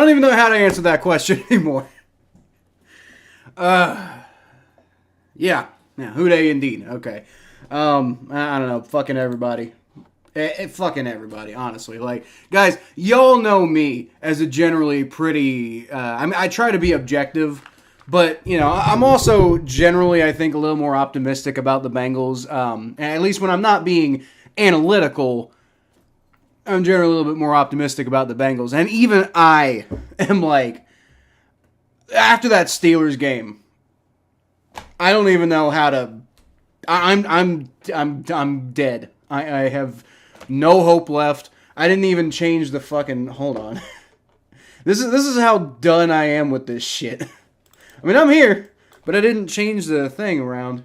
don't even know how to answer that question anymore. Yeah, who they indeed. Okay. I don't know. Fucking everybody. Fucking everybody, honestly. Like, guys, y'all know me as a generally pretty... I try to be objective, but, I'm also generally, I think, a little more optimistic about the Bengals. At least when I'm not being analytical, I'm generally a little bit more optimistic about the Bengals. And even I am like, after that Steelers game, I don't even know how to... I'm dead. I have no hope left. I didn't even change the fucking... Hold on. This is how done I am with this shit. I mean, I'm here, but I didn't change the thing around.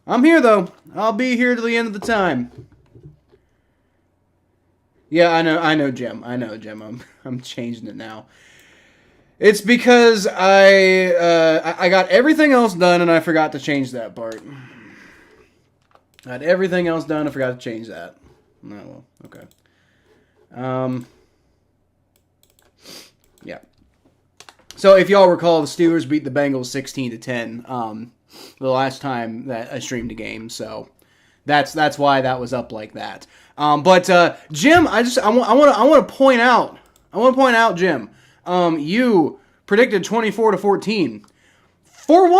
I'm here, though. I'll be here till the end of the time. Yeah, I know, Jim. I'm changing it now. It's because I got everything else done and I forgot to change that part. I had everything else done. I forgot to change that. Oh, well, okay. Yeah. So if y'all recall, the Steelers beat the Bengals 16-10 the last time that I streamed a game. So that's why that was up like that. But Jim, I want to point out, Jim. You predicted 24-14. For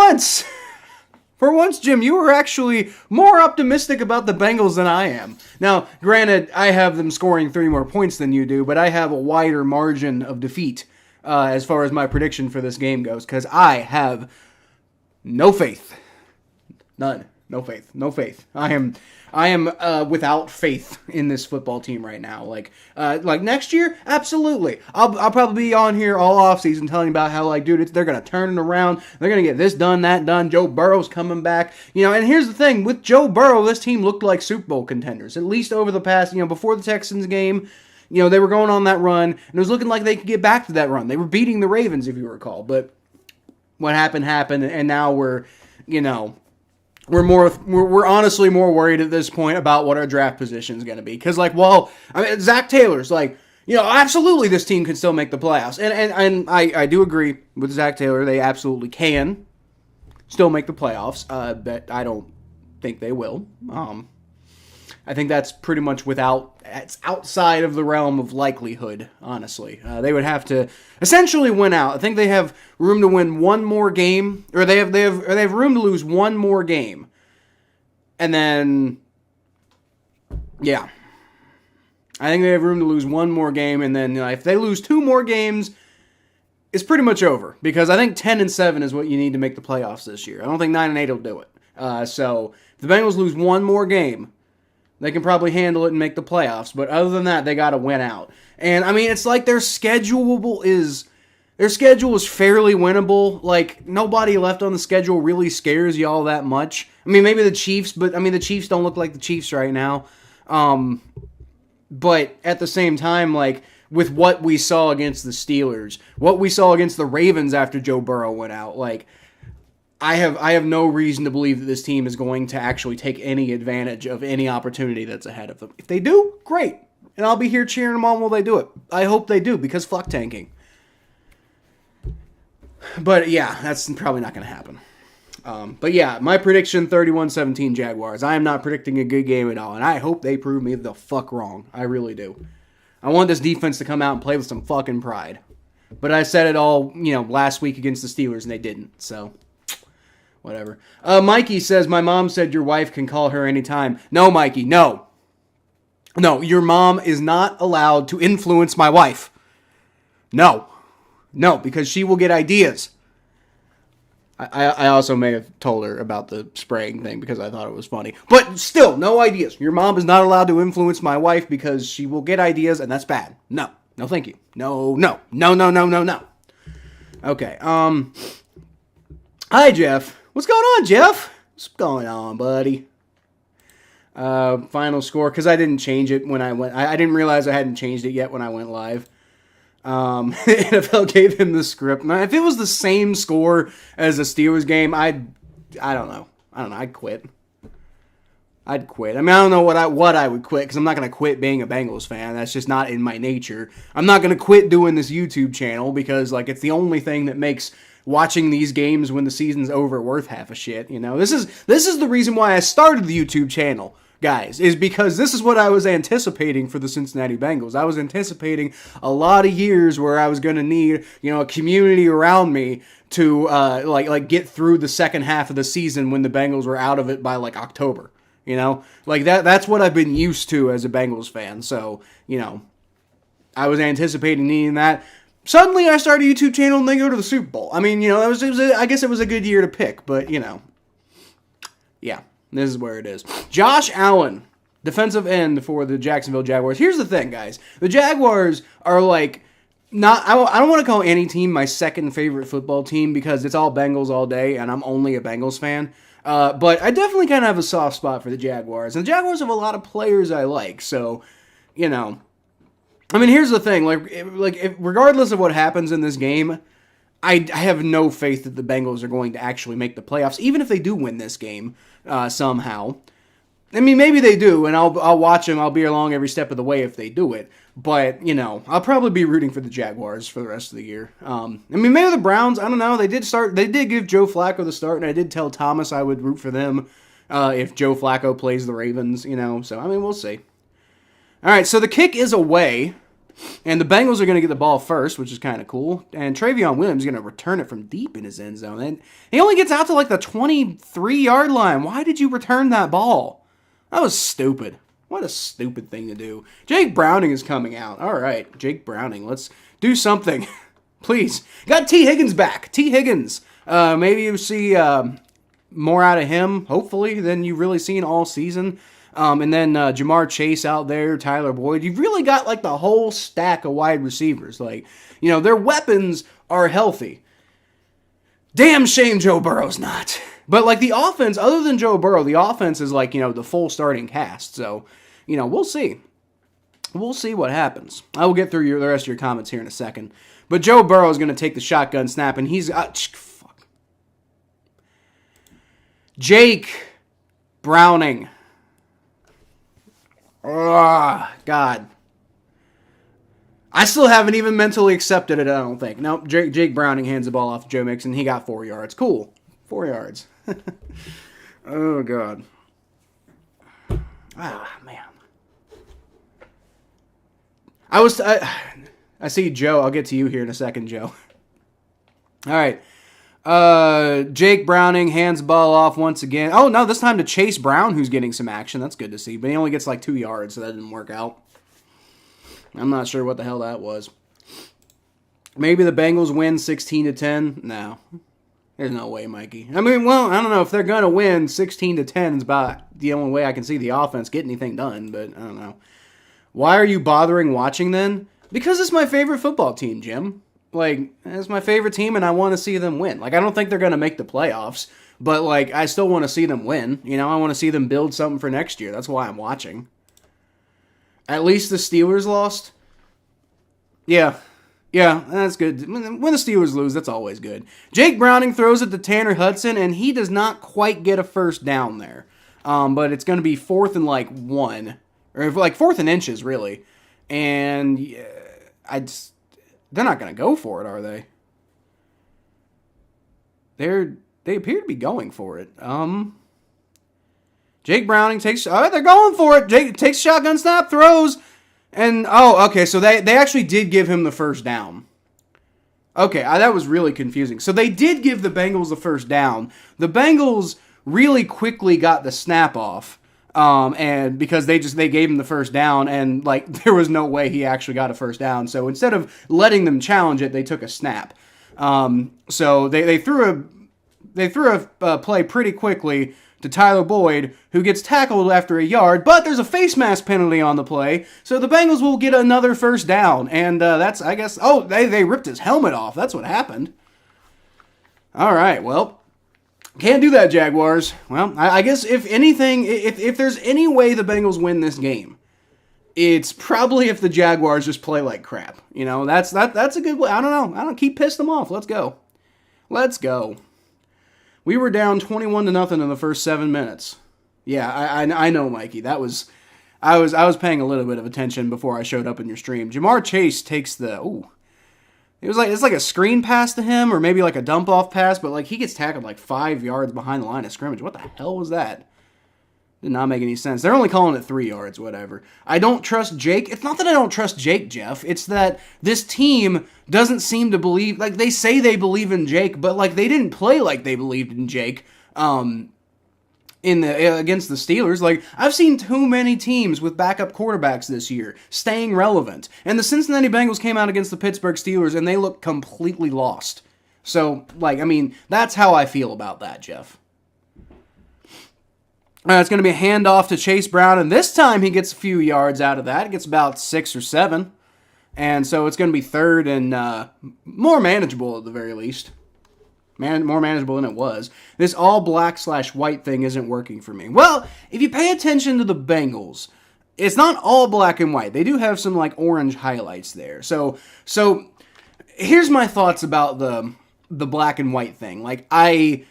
once, Jim, you were actually more optimistic about the Bengals than I am. Now, granted, I have them scoring 3 more points than you do, but I have a wider margin of defeat as far as my prediction for this game goes, because I have no faith. None. No faith. I am without faith in this football team right now. Like next year, absolutely. I'll probably be on here all offseason telling you about how, like, dude, they're going to turn it around. They're going to get this done, that done. Joe Burrow's coming back. And here's the thing. With Joe Burrow, this team looked like Super Bowl contenders, at least over the past, before the Texans game. They were going on that run, and it was looking like they could get back to that run. They were beating the Ravens, if you recall. But what happened, and now we're honestly more worried at this point about what our draft position is going to be. Because, Zac Taylor's absolutely this team can still make the playoffs. And I do agree with Zac Taylor. They absolutely can still make the playoffs. But I don't think they will. I think that's pretty much it's outside of the realm of likelihood, honestly. They would have to essentially win out. I think they have room to win one more game, or they have room to lose one more game. And then, yeah. I think they have room to lose one more game, and then if they lose 2 more games, it's pretty much over. Because I think 10-7 is what you need to make the playoffs this year. I don't think 9-8 will do it. So, if the Bengals lose one more game, they can probably handle it and make the playoffs. But other than that, they got to win out. And, I mean, it's like their schedule is fairly winnable. Like, nobody left on the schedule really scares y'all that much. I mean, maybe the Chiefs, but, I mean, the Chiefs don't look like the Chiefs right now. But at the same time, like, with what we saw against the Steelers, what we saw against the Ravens after Joe Burrow went out, like, I have no reason to believe that this team is going to actually take any advantage of any opportunity that's ahead of them. If they do, great. And I'll be here cheering them on while they do it. I hope they do, because fuck tanking. But yeah, that's probably not going to happen. But yeah, my prediction, 31-17 Jaguars. I am not predicting a good game at all, and I hope they prove me the fuck wrong. I really do. I want this defense to come out and play with some fucking pride. But I said it all, last week against the Steelers, and they didn't, so... Whatever. Mikey says, my mom said your wife can call her anytime. No, Mikey, no. No, your mom is not allowed to influence my wife. No. No, because she will get ideas. I also may have told her about the spraying thing because I thought it was funny. But still, no ideas. Your mom is not allowed to influence my wife because she will get ideas, and that's bad. No. No, thank you. No. Okay, hi, Jeff. What's going on, Jeff? What's going on, buddy? Final score, because I didn't change it when I went... I didn't realize I hadn't changed it yet when I went live. NFL gave him the script. Now, if it was the same score as the Steelers game, I don't know. I'd quit. I'd quit. I mean, I don't know what I would quit, because I'm not going to quit being a Bengals fan. That's just not in my nature. I'm not going to quit doing this YouTube channel because, like, it's the only thing that makes watching these games when the season's over worth half a shit, you know? This is the reason why I started the YouTube channel, guys, is because this is what I was anticipating for the Cincinnati Bengals. I was anticipating a lot of years where I was going to need, you know, a community around me to like get through the second half of the season when the Bengals were out of it by like October. You know, like that's what I've been used to as a Bengals fan. So, you know, I was anticipating needing that. Suddenly I start a YouTube channel and they go to the Super Bowl. I mean, you know, I guess it was a good year to pick, but, you know, yeah, this is where it is. Josh Allen, defensive end for the Jacksonville Jaguars. Here's the thing, guys. The Jaguars are like, I don't want to call any team my second favorite football team because it's all Bengals all day and I'm only a Bengals fan. But I definitely kind of have a soft spot for the Jaguars. And the Jaguars have a lot of players I like, so, you know. I mean, here's the thing. Like regardless of what happens in this game, I have no faith that the Bengals are going to actually make the playoffs, even if they do win this game somehow. I mean, maybe they do, and I'll watch them. I'll be along every step of the way if they do it. But, you know, I'll probably be rooting for the Jaguars for the rest of the year. I mean, maybe the Browns, I don't know. They did give Joe Flacco the start, and I did tell Thomas I would root for them if Joe Flacco plays the Ravens, you know. So, I mean, we'll see. All right, so the kick is away, and the Bengals are going to get the ball first, which is kind of cool. And Travion Williams is going to return it from deep in his end zone. And he only gets out to like the 23-yard line. Why did you return that ball? That was stupid. What a stupid thing to do. Jake Browning is coming out. All right, Jake Browning. Let's do something. Please. Got T. Higgins back. T. Higgins. Maybe you see more out of him, hopefully, than you've really seen all season. And then Jamar Chase out there, Tyler Boyd. You've really got like the whole stack of wide receivers. Like, you know, their weapons are healthy. Damn shame Joe Burrow's not. But, like, the offense, other than Joe Burrow, the offense is, like, you know, the full starting cast. So, you know, we'll see. We'll see what happens. I will get through the rest of your comments here in a second. But Joe Burrow is going to take the shotgun snap, and he's... fuck. Jake Browning. Oh, God. I still haven't even mentally accepted it, I don't think. Nope, Jake Browning hands the ball off to Joe Mixon. He got 4 yards. Cool. 4 yards. Oh, God. Ah, man. I see Joe. I'll get to you here in a second, Joe. All right. Jake Browning hands the ball off once again. Oh, no, this time to Chase Brown, who's getting some action. That's good to see. But he only gets like 2 yards, so that didn't work out. I'm not sure what the hell that was. Maybe the Bengals win 16-10. No. There's no way, Mikey. I mean, well, I don't know. If they're going to win 16-10 is about the only way I can see the offense get anything done, but I don't know. Why are you bothering watching then? Because it's my favorite football team, Jim. Like, it's my favorite team, and I want to see them win. Like, I don't think they're going to make the playoffs, but, like, I still want to see them win. You know, I want to see them build something for next year. That's why I'm watching. At least the Steelers lost. Yeah, that's good. When the Steelers lose, that's always good. Jake Browning throws it to Tanner Hudson, and he does not quite get a first down there. But it's going to be 4th and, like, 1. Or, like, 4th and inches, really. And they're not going to go for it, are they? They appear to be going for it. Jake Browning takes... Oh, they're going for it. Jake takes shotgun snap, throws... And, okay, so they actually did give him the first down. Okay, that was really confusing. So they did give the Bengals the first down. The Bengals really quickly got the snap off, and because they gave him the first down, and, like, there was no way he actually got a first down. So instead of letting them challenge it, they took a snap. So they threw a play pretty quickly to Tyler Boyd, who gets tackled after a yard, but there's a face mask penalty on the play, so the Bengals will get another first down, and that's, I guess, they ripped his helmet off. That's what happened. All right, well, can't do that, Jaguars. Well, I guess if anything, if there's any way the Bengals win this game, it's probably if the Jaguars just play like crap. You know, that's a good way. I don't know. Keep pissing them off. Let's go. We were down 21-0 in the first 7 minutes. Yeah, I know, Mikey. I was paying a little bit of attention before I showed up in your stream. Jamar Chase takes the it's like a screen pass to him, or maybe like a dump off pass, but like he gets tackled like 5 yards behind the line of scrimmage. What the hell was that? Did not make any sense. They're only calling it 3 yards, whatever. I don't trust Jake. It's not that I don't trust Jake, Jeff. It's that this team doesn't seem to believe, like they say they believe in Jake, but like they didn't play like they believed in Jake. Against the Steelers. Like, I've seen too many teams with backup quarterbacks this year staying relevant. And the Cincinnati Bengals came out against the Pittsburgh Steelers and they looked completely lost. So, like, I mean, that's how I feel about that, Jeff. It's going to be a handoff to Chase Brown, and this time he gets a few yards out of that. He gets about 6 or 7. And so it's going to be third and more manageable at the very least. More manageable than it was. This all black/white thing isn't working for me. Well, if you pay attention to the Bengals, it's not all black and white. They do have some like orange highlights there. So here's my thoughts about the black and white thing. Like I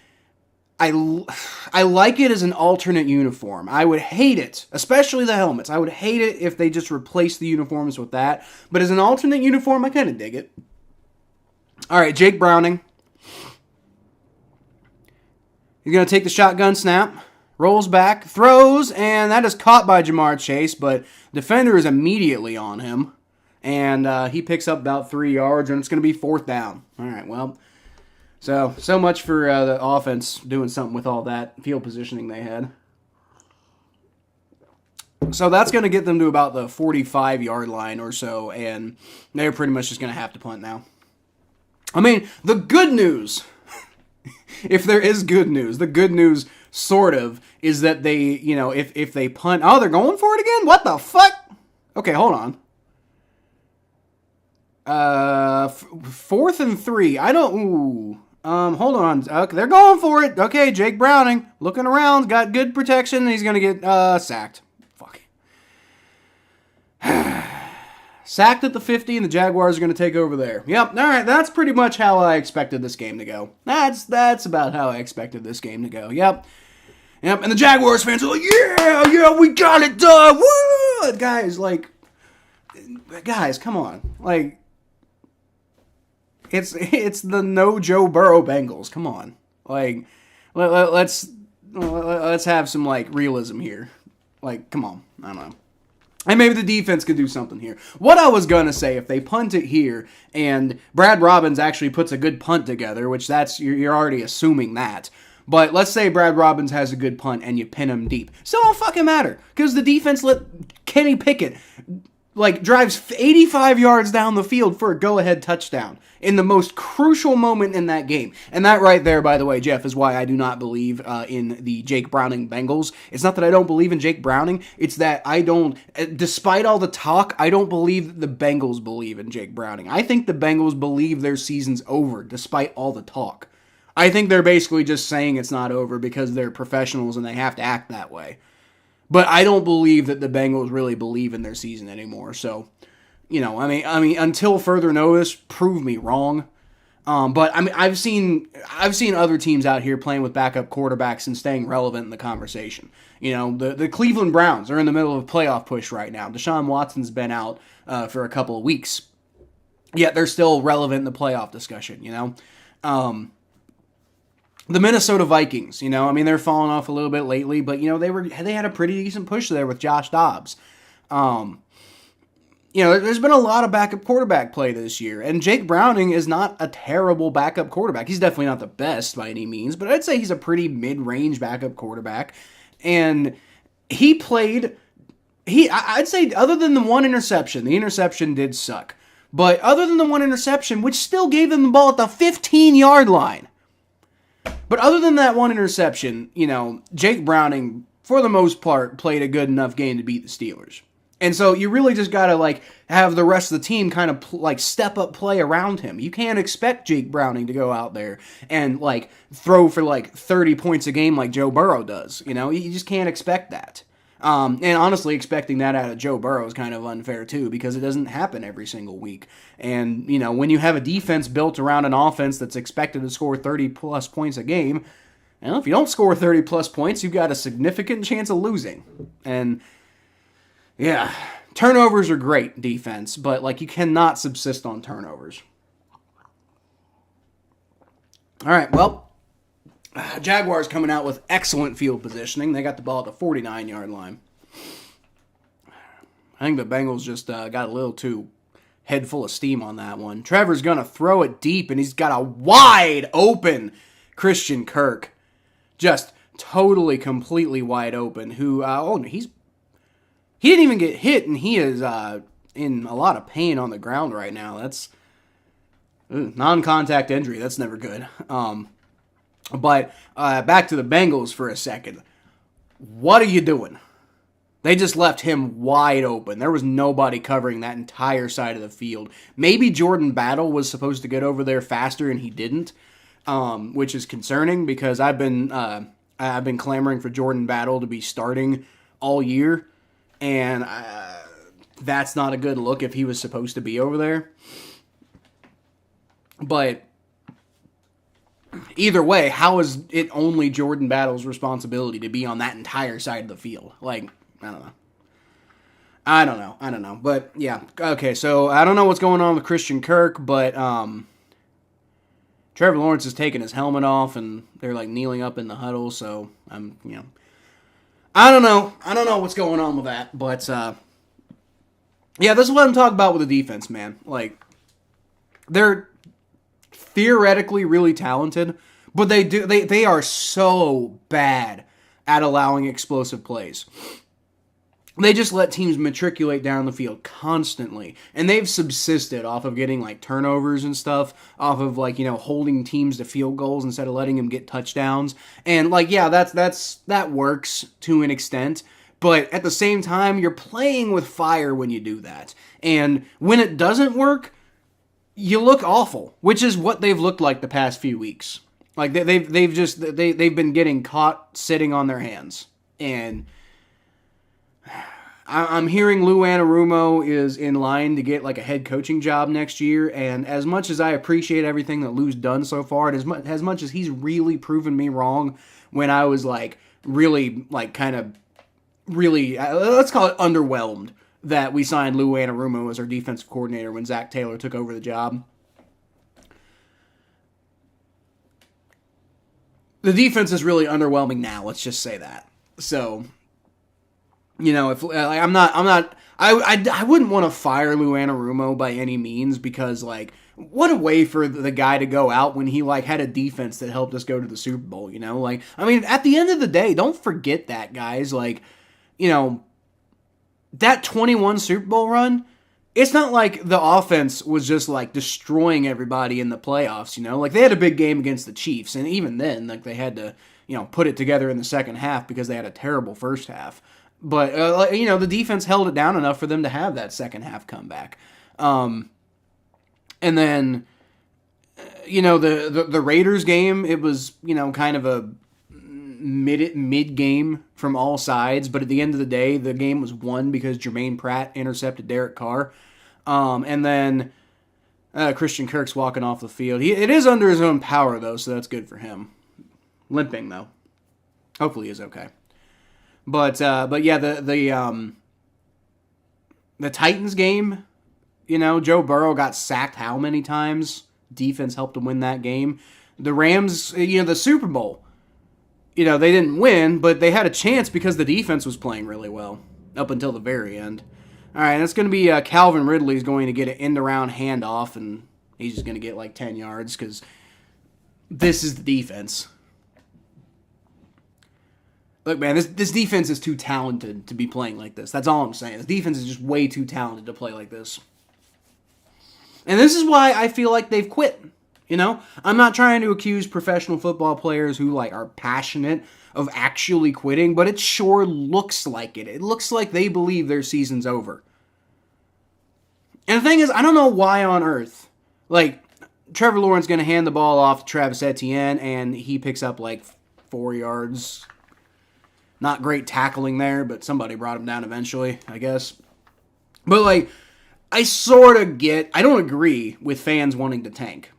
like it as an alternate uniform. I would hate it, especially the helmets. I would hate it if they just replaced the uniforms with that. But as an alternate uniform, I kind of dig it. All right, Jake Browning. He's going to take the shotgun snap, rolls back, throws, and that is caught by Jamar Chase, but defender is immediately on him, and he picks up about 3 yards, and it's going to be 4th down. All right, well, so much for the offense doing something with all that field positioning they had. So that's going to get them to about the 45-yard line or so, and they're pretty much just going to have to punt now. I mean, the good news... If there is good news, the good news, sort of, is that they, if they punt... Oh, they're going for it again? What the fuck? Okay, hold on. 4th and 3. I don't... Ooh. Hold on. Okay, they're going for it. Okay, Jake Browning, looking around, got good protection, and he's going to get sacked. Fuck. Sacked at the 50, and the Jaguars are going to take over there. Yep, all right, that's pretty much how I expected this game to go. That's about how I expected this game to go. Yep, and the Jaguars fans are like, yeah, we got it done, woo! Guys, come on. Like, it's the no Joe Burrow Bengals, come on. Like, let's have some, like, realism here. Like, come on, I don't know. And maybe the defense could do something here. What I was going to say, if they punt it here, and Brad Robbins actually puts a good punt together, which you're already assuming that. But let's say Brad Robbins has a good punt and you pin him deep. Still don't fucking matter. Because the defense let Kenny Pickett, drives 85 yards down the field for a go-ahead touchdown in the most crucial moment in that game. And that right there, by the way, Jeff, is why I do not believe in the Jake Browning Bengals. It's not that I don't believe in Jake Browning. It's that I don't, despite all the talk, I don't believe that the Bengals believe in Jake Browning. I think the Bengals believe their season's over, despite all the talk. I think they're basically just saying it's not over because they're professionals and they have to act that way. But I don't believe that the Bengals really believe in their season anymore. So, I mean, until further notice, prove me wrong. But I mean, I've seen other teams out here playing with backup quarterbacks and staying relevant in the conversation. The Cleveland Browns are in the middle of a playoff push right now. Deshaun Watson's been out for a couple of weeks, yet they're still relevant in the playoff discussion. The Minnesota Vikings, they're falling off a little bit lately, but they had a pretty decent push there with Josh Dobbs. There's been a lot of backup quarterback play this year, and Jake Browning is not a terrible backup quarterback. He's definitely not the best by any means, but I'd say he's a pretty mid-range backup quarterback. And I'd say other than the one interception, the interception did suck. But other than the one interception, which still gave them the ball at the 15-yard line. But other than that one interception, Jake Browning, for the most part, played a good enough game to beat the Steelers. And so you really just got to, have the rest of the team kind of, step up play around him. You can't expect Jake Browning to go out there and, throw for, 30 points a game like Joe Burrow does. You just can't expect that. And honestly, expecting that out of Joe Burrow is kind of unfair, too, because it doesn't happen every single week. And, when you have a defense built around an offense that's expected to score 30-plus points a game, And if you don't score 30-plus points, you've got a significant chance of losing. And, yeah, turnovers are great defense, but, like, you cannot subsist on turnovers. All right, well, Jaguars coming out with excellent field positioning. They got the ball at the 49-yard line. I think the Bengals just got a little too head full of steam on that one. Trevor's going to throw it deep, and he's got a wide open Christian Kirk. Just totally, completely wide open. He didn't even get hit, and he is in a lot of pain on the ground right now. That's non-contact injury. That's never good. But back to the Bengals for a second. What are you doing? They just left him wide open. There was nobody covering that entire side of the field. Maybe Jordan Battle was supposed to get over there faster, and he didn't, which is concerning because I've been clamoring for Jordan Battle to be starting all year, and that's not a good look if he was supposed to be over there. But either way, how is it only Jordan Battle's responsibility to be on that entire side of the field? Like, I don't know. But, yeah. Okay, so I don't know what's going on with Christian Kirk, but Trevor Lawrence is taking his helmet off, and they're, like, kneeling up in the huddle, so I don't know. I don't know what's going on with that, but, yeah, this is what I'm talking about with the defense, man. Like, they're theoretically really talented, but they are so bad at allowing explosive plays. They just let teams matriculate down the field constantly, and they've subsisted off of getting like turnovers and stuff, off of like, holding teams to field goals instead of letting them get touchdowns. And like, yeah, that works to an extent, but at the same time, you're playing with fire when you do that. And when it doesn't work, you look awful, which is what they've looked like the past few weeks. Like they've been getting caught sitting on their hands. And I'm hearing Lou Anarumo is in line to get like a head coaching job next year. And as much as I appreciate everything that Lou's done so far, and as much as he's really proven me wrong when I was like really like kind of really, let's call it underwhelmed that we signed Lou Anarumo as our defensive coordinator when Zac Taylor took over the job. The defense is really underwhelming now, let's just say that. So, if I wouldn't want to fire Lou Anarumo by any means, because like, what a way for the guy to go out when he like had a defense that helped us go to the Super Bowl, Like, I mean, at the end of the day, don't forget that, guys. Like, that 21 Super Bowl run, it's not like the offense was just like destroying everybody in the playoffs, Like they had a big game against the Chiefs, and even then, like they had to, put it together in the second half because they had a terrible first half. But, the defense held it down enough for them to have that second half comeback. And then, the Raiders game, it was, kind of a mid game from all sides, but at the end of the day, the game was won because Jermaine Pratt intercepted Derek Carr. And then Christian Kirk's walking off the field. It is under his own power, though, so that's good for him. Limping, though. Hopefully he's okay. But yeah, the Titans game, Joe Burrow got sacked how many times? Defense helped him win that game. The Rams, the Super Bowl, they didn't win, but they had a chance because the defense was playing really well up until the very end. All right, that's going to be Calvin Ridley's going to get an end-around handoff, and he's just going to get like 10 yards because this is the defense. Look, man, this defense is too talented to be playing like this. That's all I'm saying. This defense is just way too talented to play like this. And this is why I feel like they've quit. I'm not trying to accuse professional football players who like are passionate of actually quitting, but it sure looks like it. It looks like they believe their season's over. And the thing is, I don't know why on earth. Like, Trevor Lawrence going to hand the ball off to Travis Etienne, and he picks up like 4 yards. Not great tackling there, but somebody brought him down eventually, I guess. But like, I don't agree with fans wanting to tank.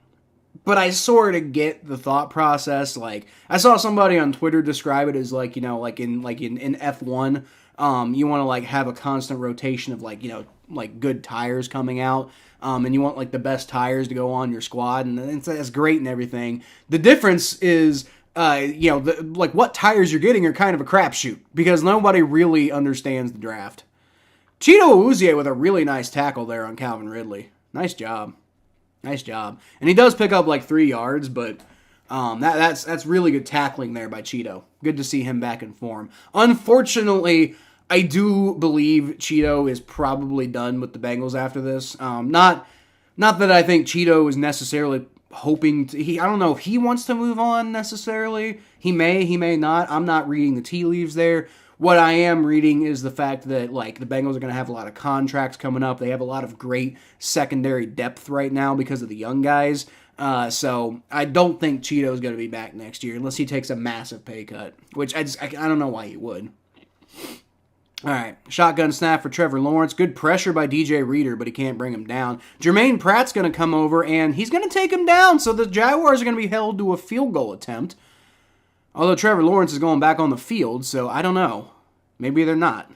but I sort of get the thought process. Like, I saw somebody on Twitter describe it as like, like in F1, you want to like have a constant rotation of like, like good tires coming out. And you want like the best tires to go on your squad, and that's great and everything. The difference is, like what tires you're getting are kind of a crapshoot because nobody really understands the draft. Cheeto Awuzie with a really nice tackle there on Calvin Ridley. Nice job. Nice job. And he does pick up like 3 yards, but that's really good tackling there by Cheeto. Good to see him back in form. Unfortunately, I do believe Cheeto is probably done with the Bengals after this. Not that I think Cheeto is necessarily hoping to. I don't know if he wants to move on necessarily. He may not. I'm not reading the tea leaves there. What I am reading is the fact that like the Bengals are going to have a lot of contracts coming up. They have a lot of great secondary depth right now because of the young guys. So I don't think Cheeto is going to be back next year unless he takes a massive pay cut, which I don't know why he would. All right, shotgun snap for Trevor Lawrence. Good pressure by DJ Reader, but he can't bring him down. Jermaine Pratt's going to come over, and he's going to take him down, so the Jaguars are going to be held to a field goal attempt. Although Trevor Lawrence is going back on the field, so I don't know. Maybe they're not.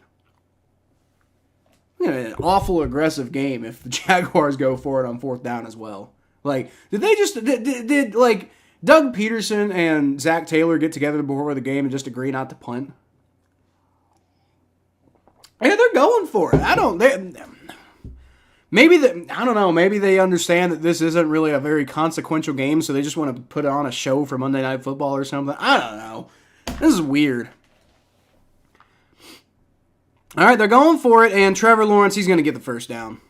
An awful aggressive game if the Jaguars go for it on 4th down as well. Like, did like Doug Peterson and Zac Taylor get together before the game and just agree not to punt? Yeah, they're going for it. I don't know. Maybe they understand that this isn't really a very consequential game, so they just want to put on a show for Monday Night Football or something. I don't know. This is weird. All right, they're going for it, and Trevor Lawrence, he's going to get the first down.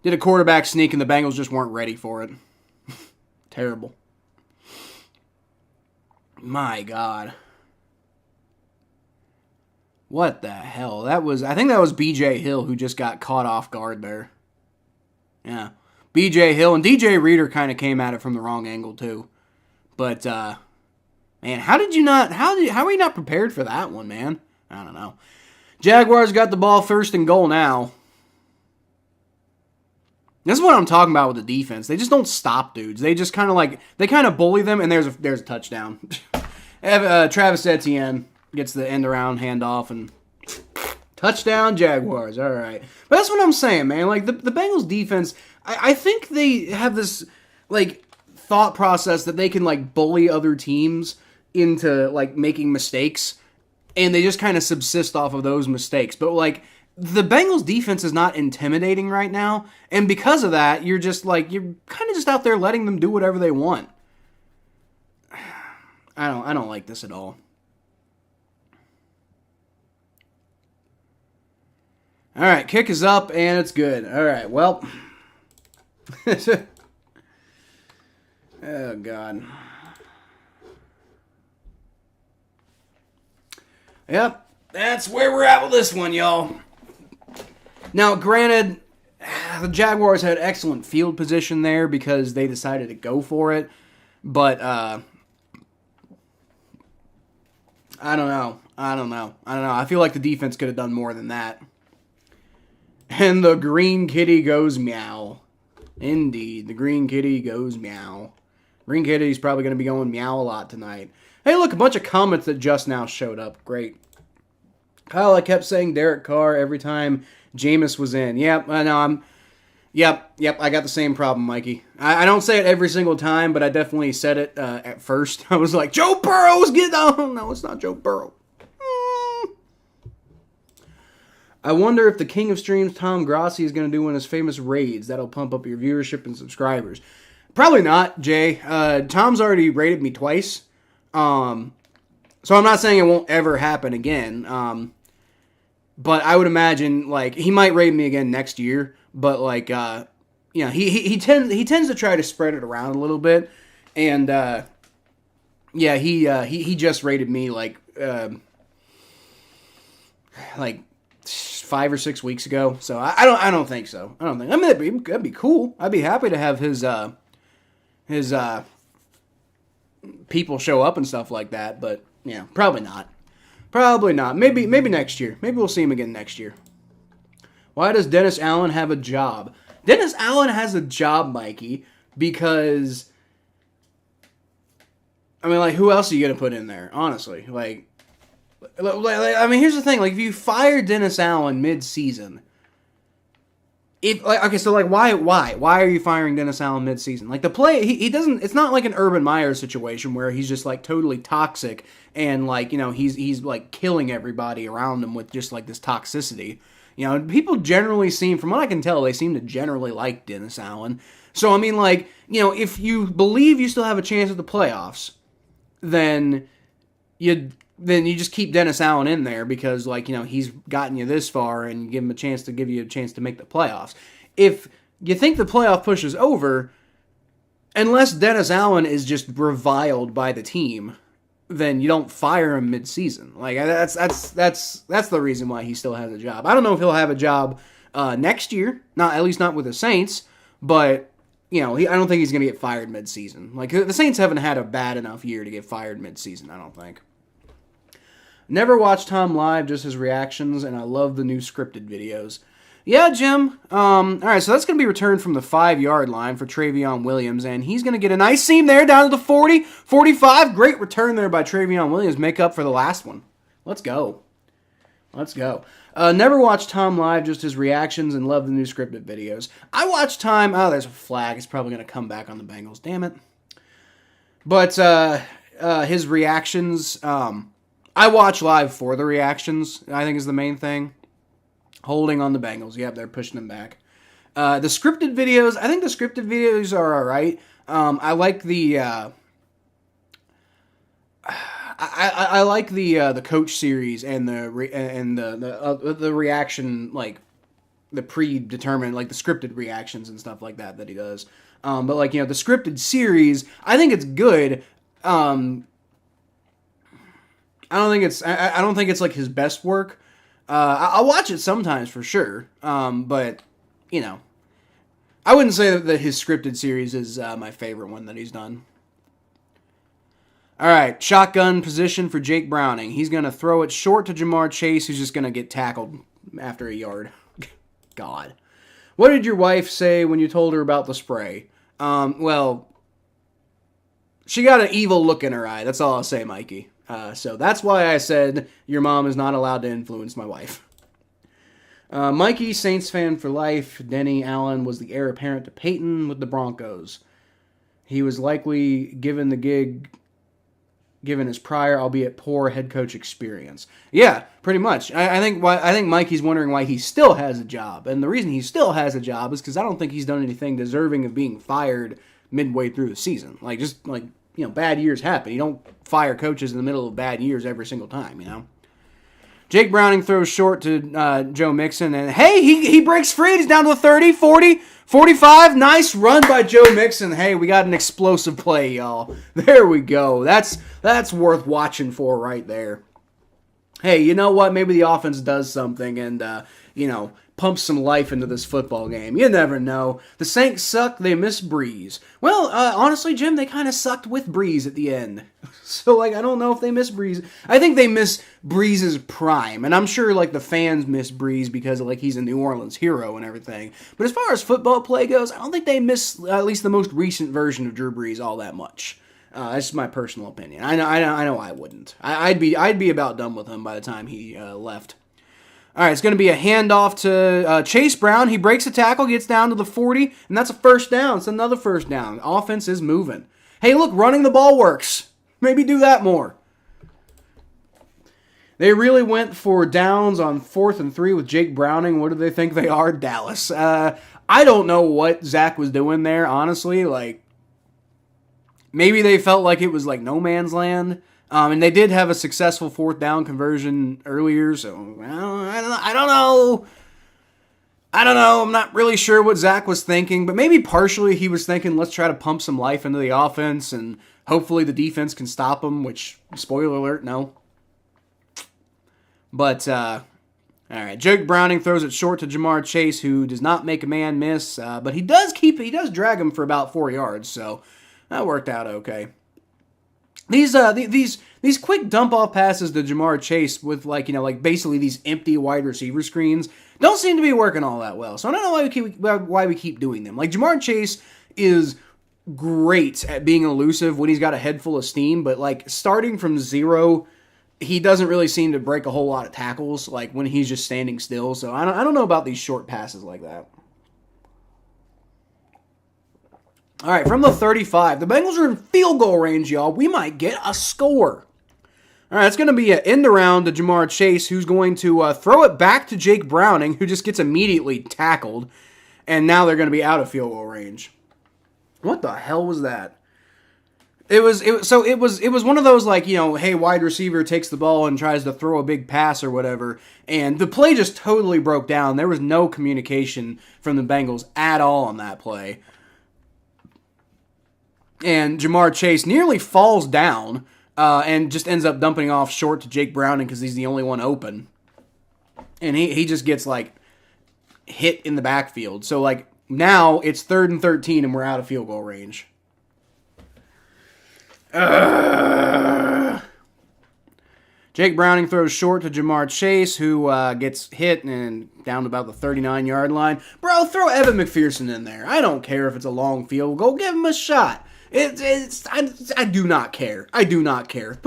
Did a quarterback sneak, and the Bengals just weren't ready for it. Terrible. My God. What the hell? I think that was B.J. Hill who just got caught off guard there. Yeah. B.J. Hill and DJ Reader kind of came at it from the wrong angle too. But, man, how are you not prepared for that one, man? I don't know. Jaguars got the ball 1st and goal now. This is what I'm talking about with the defense. They just don't stop dudes. They just kind of bully them, and there's a touchdown. Travis Etienne gets the end around handoff and touchdown Jaguars. All right. But that's what I'm saying, man. Like the Bengals defense, I think they have this like thought process that they can like bully other teams into like making mistakes, and they just kind of subsist off of those mistakes. But like the Bengals defense is not intimidating right now, and because of that, you're kind of just out there letting them do whatever they want. I don't like this at all. All right, kick is up, and it's good. All right, well. Oh, God. Yep, that's where we're at with this one, y'all. Now, granted, the Jaguars had excellent field position there because they decided to go for it, but I don't know. I feel like the defense could have done more than that. And the green kitty goes meow. Indeed, the green kitty goes meow. Green kitty's probably going to be going meow a lot tonight. Hey, look, a bunch of comments that just now showed up. Great. Kyle, I kept saying Derek Carr every time Jameis was in. Yep, I know. Yep, I got the same problem, Mikey. I don't say it every single time, but I definitely said it at first. I was like, Joe Burrow's getting on. No, it's not Joe Burrow. I wonder if the King of Streams, Tom Grossi, is going to do one of his famous raids. That'll pump up your viewership and subscribers. Probably not, Jay. Tom's already raided me twice. So I'm not saying it won't ever happen again. But I would imagine, like, he might raid me again next year. But, like, he tends to try to spread it around a little bit. And, he just raided me, like 5 or 6 weeks ago. So I don't think so. I mean, that'd be cool. I'd be happy to have his people show up and stuff like that. But yeah, probably not. Maybe next year. Maybe we'll see him again next year. Why does Dennis Allen have a job? Dennis Allen has a job, Mikey, because I mean, like, who else are you going to put in there, honestly? Like, I mean, here's the thing. Like, if you fire Dennis Allen mid-season, why are you firing Dennis Allen mid-season? Like, the play, he doesn't, it's not like an Urban Meyer situation where he's just, like, totally toxic and, like, you know, he's like, killing everybody around him with just, like, this toxicity. You know, people generally seem, from what I can tell, they seem to generally like Dennis Allen. So, I mean, like, you know, if you believe you still have a chance at the playoffs, then you just keep Dennis Allen in there because, like, you know, he's gotten you this far and you give him a chance to make the playoffs. If you think the playoff push is over, unless Dennis Allen is just reviled by the team, then you don't fire him mid-season. Like, that's the reason why he still has a job. I don't know if he'll have a job next year, at least not with the Saints, but you know, I don't think he's going to get fired mid-season. Like, the Saints haven't had a bad enough year to get fired mid-season, I don't think. Never watched Tom live, just his reactions, and I love the new scripted videos. Yeah, Jim. All right, so that's going to be returned from the 5-yard line for Travion Williams, and he's going to get a nice seam there down to the 40, 45. Great return there by Travion Williams. Make up for the last one. Let's go. Never watched Tom live, just his reactions, and love the new scripted videos. I watched Tom. Oh, there's a flag. It's probably going to come back on the Bengals. Damn it. But his reactions, I watch live for the reactions, I think is the main thing. Holding on the Bengals. Yep, they're pushing them back. The scripted videos, I think the scripted videos are all right. I like the... I like the coach series and the reaction, like the predetermined, like the scripted reactions and stuff like that he does. But like, you know, the scripted series, I think it's good. I don't think it's like his best work. I'll watch it sometimes for sure. But you know, I wouldn't say that his scripted series is my favorite one that he's done. All right, shotgun position for Jake Browning. He's going to throw it short to Jamar Chase, who's just going to get tackled after a yard. God. What did your wife say when you told her about the spray? Well, she got an evil look in her eye. That's all I'll say, Mikey. So that's why I said your mom is not allowed to influence my wife. Mikey, Saints fan for life. Denny Allen was the heir apparent to Peyton with the Broncos. He was likely given the gig given his prior, albeit poor, head coach experience. Yeah, pretty much. I think Mikey's wondering why he still has a job. And the reason he still has a job is because I don't think he's done anything deserving of being fired midway through the season. Like, just, like, you know, bad years happen. You don't fire coaches in the middle of bad years every single time, you know? Jake Browning throws short to Joe Mixon, and hey, he breaks free. He's down to the 30, 40, 45. Nice run by Joe Mixon. Hey, we got an explosive play, y'all. There we go. That's worth watching for right there. Hey, you know what? Maybe the offense does something and, you know, pumps some life into this football game. You never know. The Saints suck. They miss Breeze. Well, honestly, Jim, they kind of sucked with Breeze at the end. So, like, I don't know if they miss Breeze. I think they miss Breeze's prime. And I'm sure, like, the fans miss Breeze because, like, he's a New Orleans hero and everything. But as far as football play goes, I don't think they miss at least the most recent version of Drew Brees all that much. That's just my personal opinion. I know I wouldn't. I'd be about done with him by the time he left. All right, it's going to be a handoff to Chase Brown. He breaks a tackle, gets down to the 40, and that's a first down. It's another first down. Offense is moving. Hey, look, running the ball works. Maybe do that more. They really went for downs on 4th and 3 with Jake Browning. What do they think they are? Dallas. I don't know what Zach was doing there, honestly. Like, maybe they felt like it was like no man's land. And they did have a successful 4th down conversion earlier, so I don't know. I'm not really sure what Zach was thinking, but maybe partially he was thinking, let's try to pump some life into the offense, and hopefully the defense can stop them, which, spoiler alert, no. But, all right, Jake Browning throws it short to Jamar Chase, who does not make a man miss, but he does drag him for about 4 yards, so that worked out okay. These quick dump off passes to Jamar Chase with like basically these empty wide receiver screens don't seem to be working all that well. So I don't know why we keep doing them. Like, Jamar Chase is great at being elusive when he's got a head full of steam, but like starting from zero, he doesn't really seem to break a whole lot of tackles like when he's just standing still. So I don't know about these short passes like that. All right, from the 35, the Bengals are in field goal range, y'all. We might get a score. All right, it's going to be an end around to Jamar Chase, who's going to throw it back to Jake Browning, who just gets immediately tackled, and now they're going to be out of field goal range. What the hell was that? It was one of those like, hey, wide receiver takes the ball and tries to throw a big pass or whatever, and the play just totally broke down. There was no communication from the Bengals at all on that play. And Jamar Chase nearly falls down and just ends up dumping off short to Jake Browning because he's the only one open. And he just gets, like, hit in the backfield. So, like, now it's 3rd and 13 and we're out of field goal range. Jake Browning throws short to Jamar Chase, who gets hit and down about the 39-yard line. Bro, throw Evan McPherson in there. I don't care if it's a long field goal. Give him a shot. I do not care. I do not care.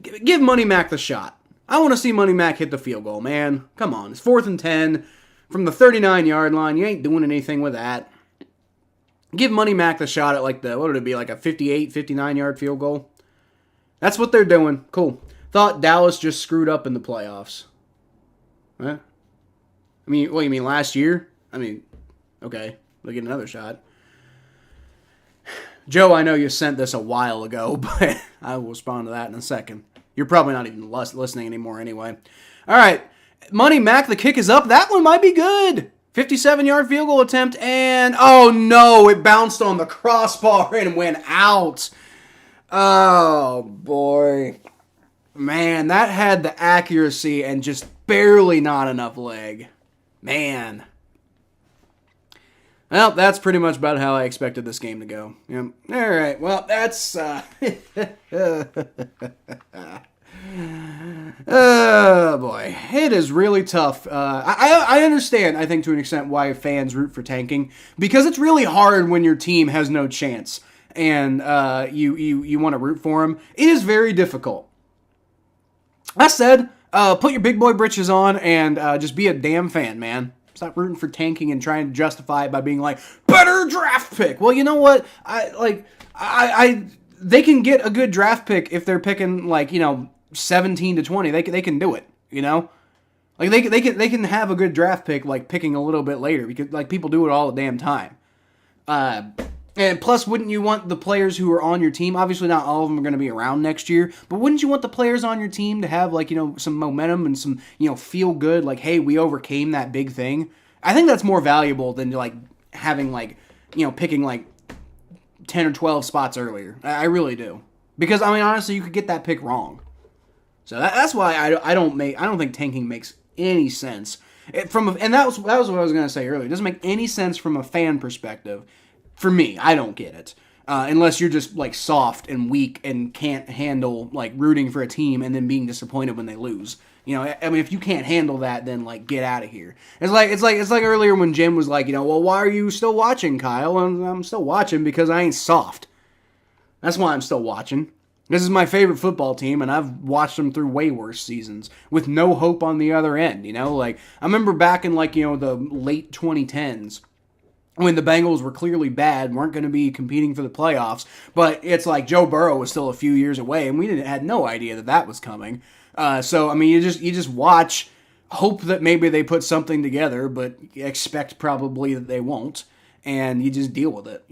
Give Money Mac the shot. I want to see Money Mac hit the field goal, man. Come on. It's 4th and 10 from the 39-yard line. You ain't doing anything with that. Give Money Mac the shot at what would it be, like a 58, 59-yard field goal? That's what they're doing. Cool. Thought Dallas just screwed up in the playoffs. Huh? I mean, what, you mean last year? I mean, okay. They'll get another shot. Joe, I know you sent this a while ago, but I will respond to that in a second. You're probably not even listening anymore anyway. All right. Money Mac, the kick is up. That one might be good. 57-yard field goal attempt, and oh no, it bounced on the crossbar and went out. Oh boy. Man, that had the accuracy and just barely not enough leg. Man. Well, that's pretty much about how I expected this game to go. Yep. All right. Well, that's oh boy, it is really tough. I understand, I think, to an extent, why fans root for tanking, because it's really hard when your team has no chance and you want to root for them. It is very difficult. That said, put your big boy britches on and just be a damn fan, man. Stop rooting for tanking and trying to justify it by being like, better draft pick. Well, you know what? They can get a good draft pick if they're picking 17 to 20. They can do it, Like they can have a good draft pick picking a little bit later because people do it all the damn time. And plus, wouldn't you want the players who are on your team? Obviously, not all of them are going to be around next year, but wouldn't you want the players on your team to have some momentum and some feel good? Like, hey, we overcame that big thing. I think that's more valuable than having picking 10 or 12 spots earlier. I really do, because I mean honestly, you could get that pick wrong. So that's why I don't think tanking makes any sense. And that was what I was going to say earlier. It doesn't make any sense from a fan perspective. For me, I don't get it. Unless you're just soft and weak and can't handle rooting for a team and then being disappointed when they lose. I mean, if you can't handle that, then get out of here. It's like earlier when Jim was like, well, why are you still watching, Kyle? And I'm still watching because I ain't soft. That's why I'm still watching. This is my favorite football team, and I've watched them through way worse seasons with no hope on the other end. I remember back in the late 2010s. When the Bengals were clearly bad, weren't going to be competing for the playoffs, but it's Joe Burrow was still a few years away, and we had no idea that was coming. So I mean, you just watch, hope that maybe they put something together, but expect probably that they won't, and you just deal with it.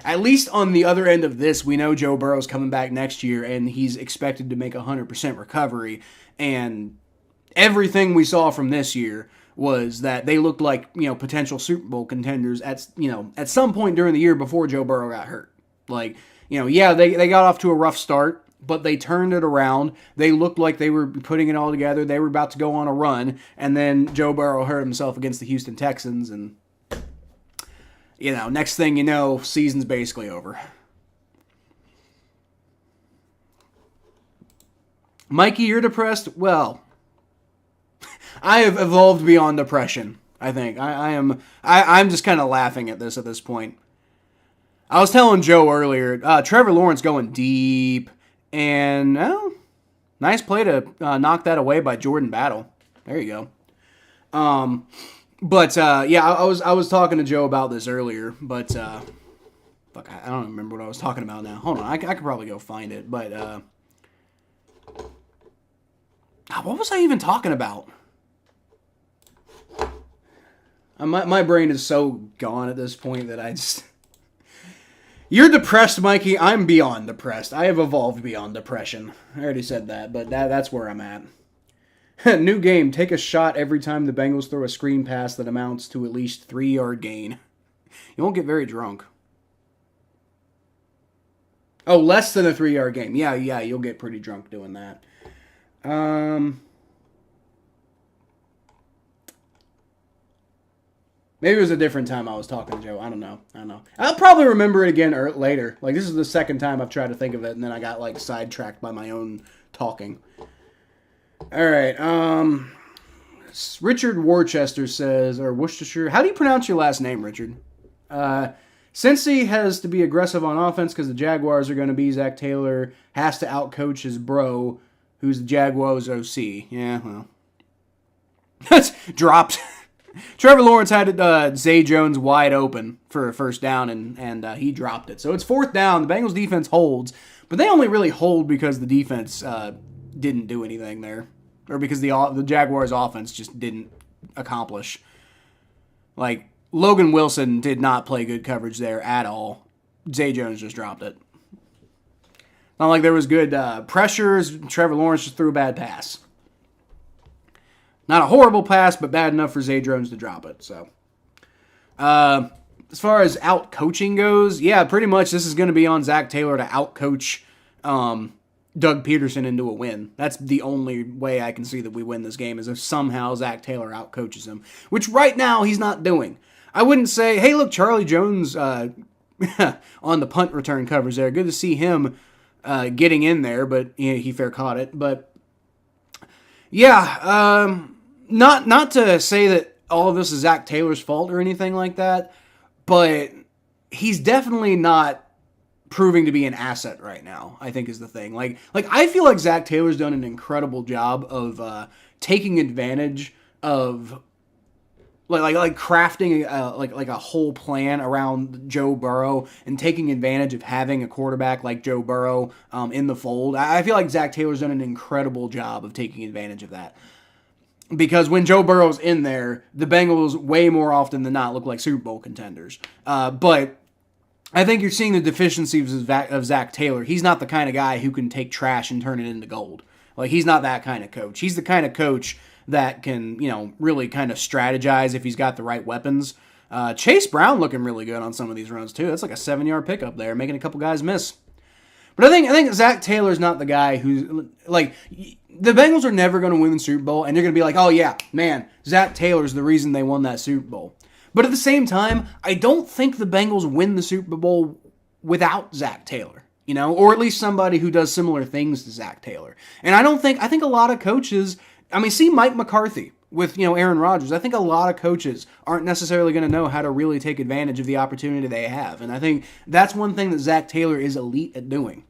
At least on the other end of this, we know Joe Burrow's coming back next year, and he's expected to make 100% recovery, and everything we saw from this year was that they looked like, potential Super Bowl contenders at some point during the year before Joe Burrow got hurt. They got off to a rough start, but they turned it around. They looked like they were putting it all together. They were about to go on a run, and then Joe Burrow hurt himself against the Houston Texans, and, next thing you know, season's basically over. Mikey, you're depressed? Well, I have evolved beyond depression, I think. I'm just kind of laughing at this point. I was telling Joe earlier, Trevor Lawrence going deep, and nice play to knock that away by Jordan Battle. There you go. But I was talking to Joe about this earlier, but fuck, I don't remember what I was talking about now. Hold on, I could probably go find it. But what was I even talking about? My brain is so gone at this point that I just. You're depressed, Mikey. I'm beyond depressed. I have evolved beyond depression. I already said that, but that's where I'm at. New game. Take a shot every time the Bengals throw a screen pass that amounts to at least 3-yard gain. You won't get very drunk. Oh, less than a 3-yard gain. Yeah, you'll get pretty drunk doing that. Maybe it was a different time I was talking to Joe. I don't know. I'll probably remember it again later. Like, this is the second time I've tried to think of it, and then I got, like, sidetracked by my own talking. All right. Richard Worcester says, or Worcestershire. How do you pronounce your last name, Richard? Cincy has to be aggressive on offense because the Jaguars are going to be Zac Taylor has to outcoach his bro, who's the Jaguars OC. Yeah, well. That's dropped. Trevor Lawrence had Zay Jones wide open for a first down, and he dropped it. So it's fourth down. The Bengals defense holds, but they only really hold because the defense didn't do anything there, or because the Jaguars offense just didn't accomplish. Like, Logan Wilson did not play good coverage there at all. Zay Jones just dropped it. Not like there was good pressures. Trevor Lawrence just threw a bad pass. Not a horrible pass, but bad enough for Zay Jones to drop it. So, as far as out coaching goes, yeah, pretty much this is going to be on Zac Taylor to out coach Doug Peterson into a win. That's the only way I can see that we win this game, is if somehow Zac Taylor out coaches him, which right now he's not doing. I wouldn't say, hey, look, Charlie Jones on the punt return coverage there. Good to see him getting in there, but he fair caught it. But yeah. Not to say that all of this is Zac Taylor's fault or anything like that, but he's definitely not proving to be an asset right now, I think is the thing. Like I feel like Zac Taylor's done an incredible job of taking advantage of like crafting like a whole plan around Joe Burrow and taking advantage of having a quarterback like Joe Burrow in the fold. I feel like Zac Taylor's done an incredible job of taking advantage of that. Because when Joe Burrow's in there, the Bengals way more often than not look like Super Bowl contenders. But I think you're seeing the deficiencies of Zac Taylor. He's not the kind of guy who can take trash and turn it into gold. Like, he's not that kind of coach. He's the kind of coach that can, really kind of strategize if he's got the right weapons. Chase Brown looking really good on some of these runs, too. That's like a 7-yard pickup there, making a couple guys miss. But I think Zac Taylor's not the guy who's, like, the Bengals are never going to win the Super Bowl, and you're going to be like, oh, yeah, man, Zac Taylor's the reason they won that Super Bowl. But at the same time, I don't think the Bengals win the Super Bowl without Zac Taylor, or at least somebody who does similar things to Zac Taylor. And I think a lot of coaches, see Mike McCarthy with, Aaron Rodgers. I think a lot of coaches aren't necessarily going to know how to really take advantage of the opportunity they have. And I think that's one thing that Zac Taylor is elite at doing.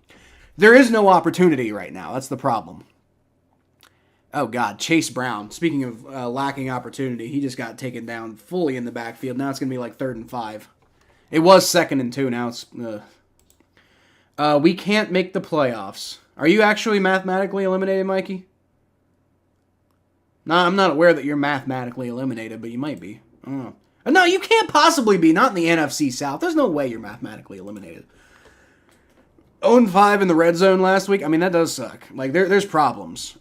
There is no opportunity right now. That's the problem. Oh, God, Chase Brown. Speaking of lacking opportunity, he just got taken down fully in the backfield. Now it's going to be like 3rd and 5. It was 2nd and 2. Now it's... we can't make the playoffs. Are you actually mathematically eliminated, Mikey? No, I'm not aware that you're mathematically eliminated, but you might be. I don't know. No, you can't possibly be. Not in the NFC South. There's no way you're mathematically eliminated. 0-5 in the red zone last week. That does suck. Like, there's problems.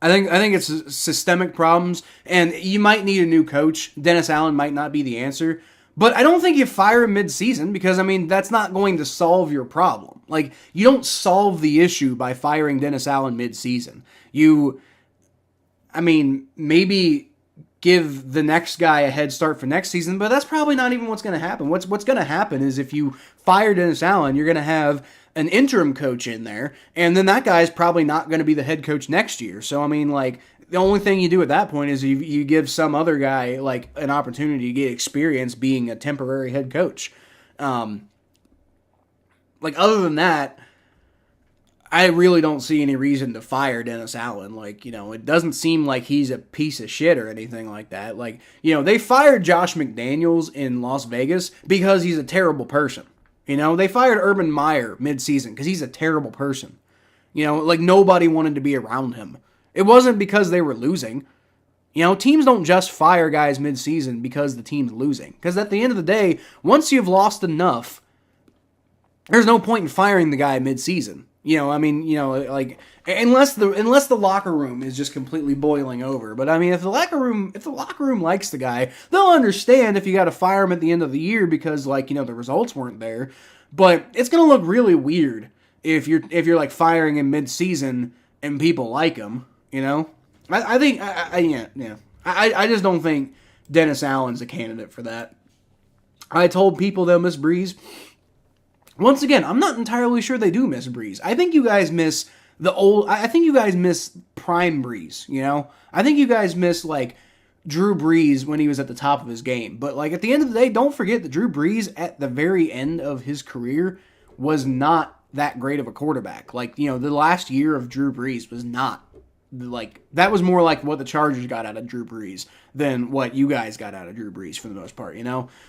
I think it's systemic problems, and you might need a new coach. Dennis Allen might not be the answer, but I don't think you fire him mid-season because, that's not going to solve your problem. Like, you don't solve the issue by firing Dennis Allen mid-season. Maybe give the next guy a head start for next season, but that's probably not even what's going to happen. What's going to happen is if you fire Dennis Allen, you're going to have an interim coach in there, and then that guy's probably not going to be the head coach next year. So, the only thing you do at that point is you give some other guy, an opportunity to get experience being a temporary head coach. Like, other than that, I really don't see any reason to fire Dennis Allen. Like, it doesn't seem like he's a piece of shit or anything like that. Like, they fired Josh McDaniels in Las Vegas because he's a terrible person. They fired Urban Meyer mid-season because he's a terrible person. Like, nobody wanted to be around him. It wasn't because they were losing. Teams don't just fire guys mid-season because the team's losing. Because at the end of the day, once you've lost enough, there's no point in firing the guy mid-season. Like, unless the locker room is just completely boiling over. But I mean, if the locker room likes the guy, they'll understand if you got to fire him at the end of the year because the results weren't there. But it's gonna look really weird if you're like firing him mid-season and people like him. I think I just don't think Dennis Allen's a candidate for that. I told people they'll miss Breeze. Once again, I'm not entirely sure they do miss Breeze. I think you guys miss I think you guys miss prime Breeze, I think you guys miss, like, Drew Brees when he was at the top of his game. But, like, at the end of the day, don't forget that Drew Brees, at the very end of his career, was not that great of a quarterback. Like, the last year of Drew Brees was not, like, that was more like what the Chargers got out of Drew Brees than what you guys got out of Drew Brees for the most part,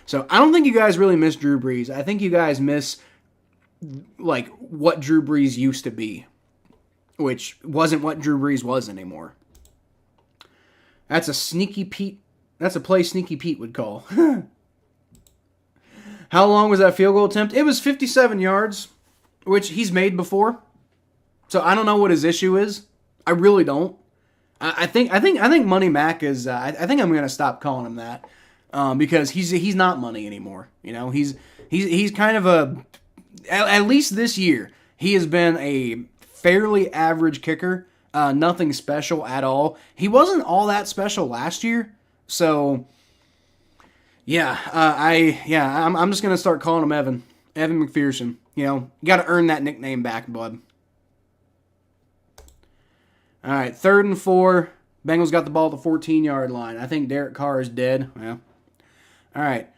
So I don't think you guys really miss Drew Brees. I think you guys miss, like, what Drew Brees used to be, which wasn't what Drew Brees was anymore. That's a Sneaky Pete. That's a play Sneaky Pete would call. How long was that field goal attempt? It was 57 yards, which he's made before. So I don't know what his issue is. I really don't. I think Money Mac is. I think I'm gonna stop calling him that because he's not money anymore. He's kind of a. At least this year, he has been a fairly average kicker. Nothing special at all. He wasn't all that special last year, so yeah. I'm just gonna start calling him Evan McPherson. You got to earn that nickname back, bud. All right, 3rd and 4. Bengals got the ball at the 14-yard line. I think Derek Carr is dead. Yeah. All right.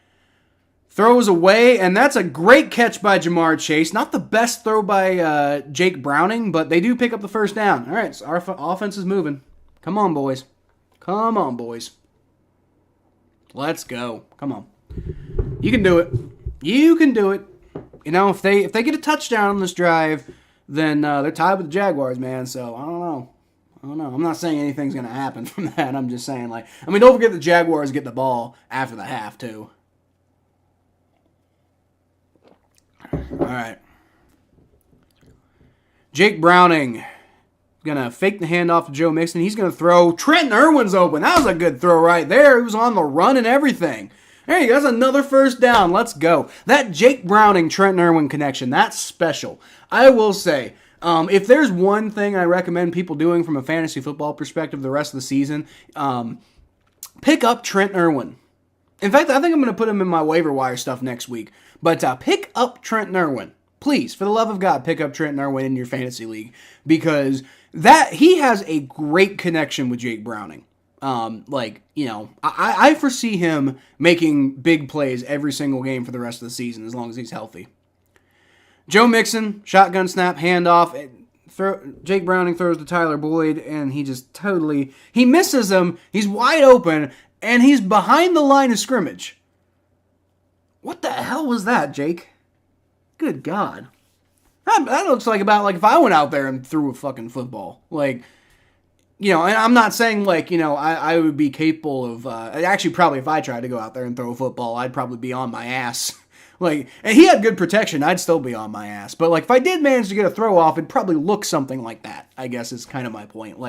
Throws away, and that's a great catch by Jamar Chase. Not the best throw by Jake Browning, but they do pick up the first down. All right, so our offense is moving. Come on, boys. Come on, boys. Let's go. Come on. You can do it. You can do it. If they get a touchdown on this drive, then they're tied with the Jaguars, man. So I don't know. I'm not saying anything's going to happen from that. I'm just saying, don't forget the Jaguars get the ball after the half, too. All right. Jake Browning going to fake the handoff to Joe Mixon. He's going to throw. Trenton Irwin's open. That was a good throw right there. He was on the run and everything. There you go. That's another first down. Let's go. That Jake Browning, Trenton Irwin connection, that's special. I will say, if there's one thing I recommend people doing from a fantasy football perspective the rest of the season, pick up Trent Irwin. In fact, I think I'm going to put him in my waiver wire stuff next week. But pick up Trent Irwin. Please, for the love of God, pick up Trent Irwin in your fantasy league. Because he has a great connection with Jake Browning. I foresee him making big plays every single game for the rest of the season as long as he's healthy. Joe Mixon, shotgun snap, handoff. Jake Browning throws to Tyler Boyd, and he misses him. He's wide open, and he's behind the line of scrimmage. What the hell was that, Jake? Good God. That looks like if I went out there and threw a fucking football. And I'm not saying, I would be capable of, actually, probably if I tried to go out there and throw a football, I'd probably be on my ass. And he had good protection, I'd still be on my ass. But, if I did manage to get a throw off, it'd probably look something like that, I guess is kind of my point.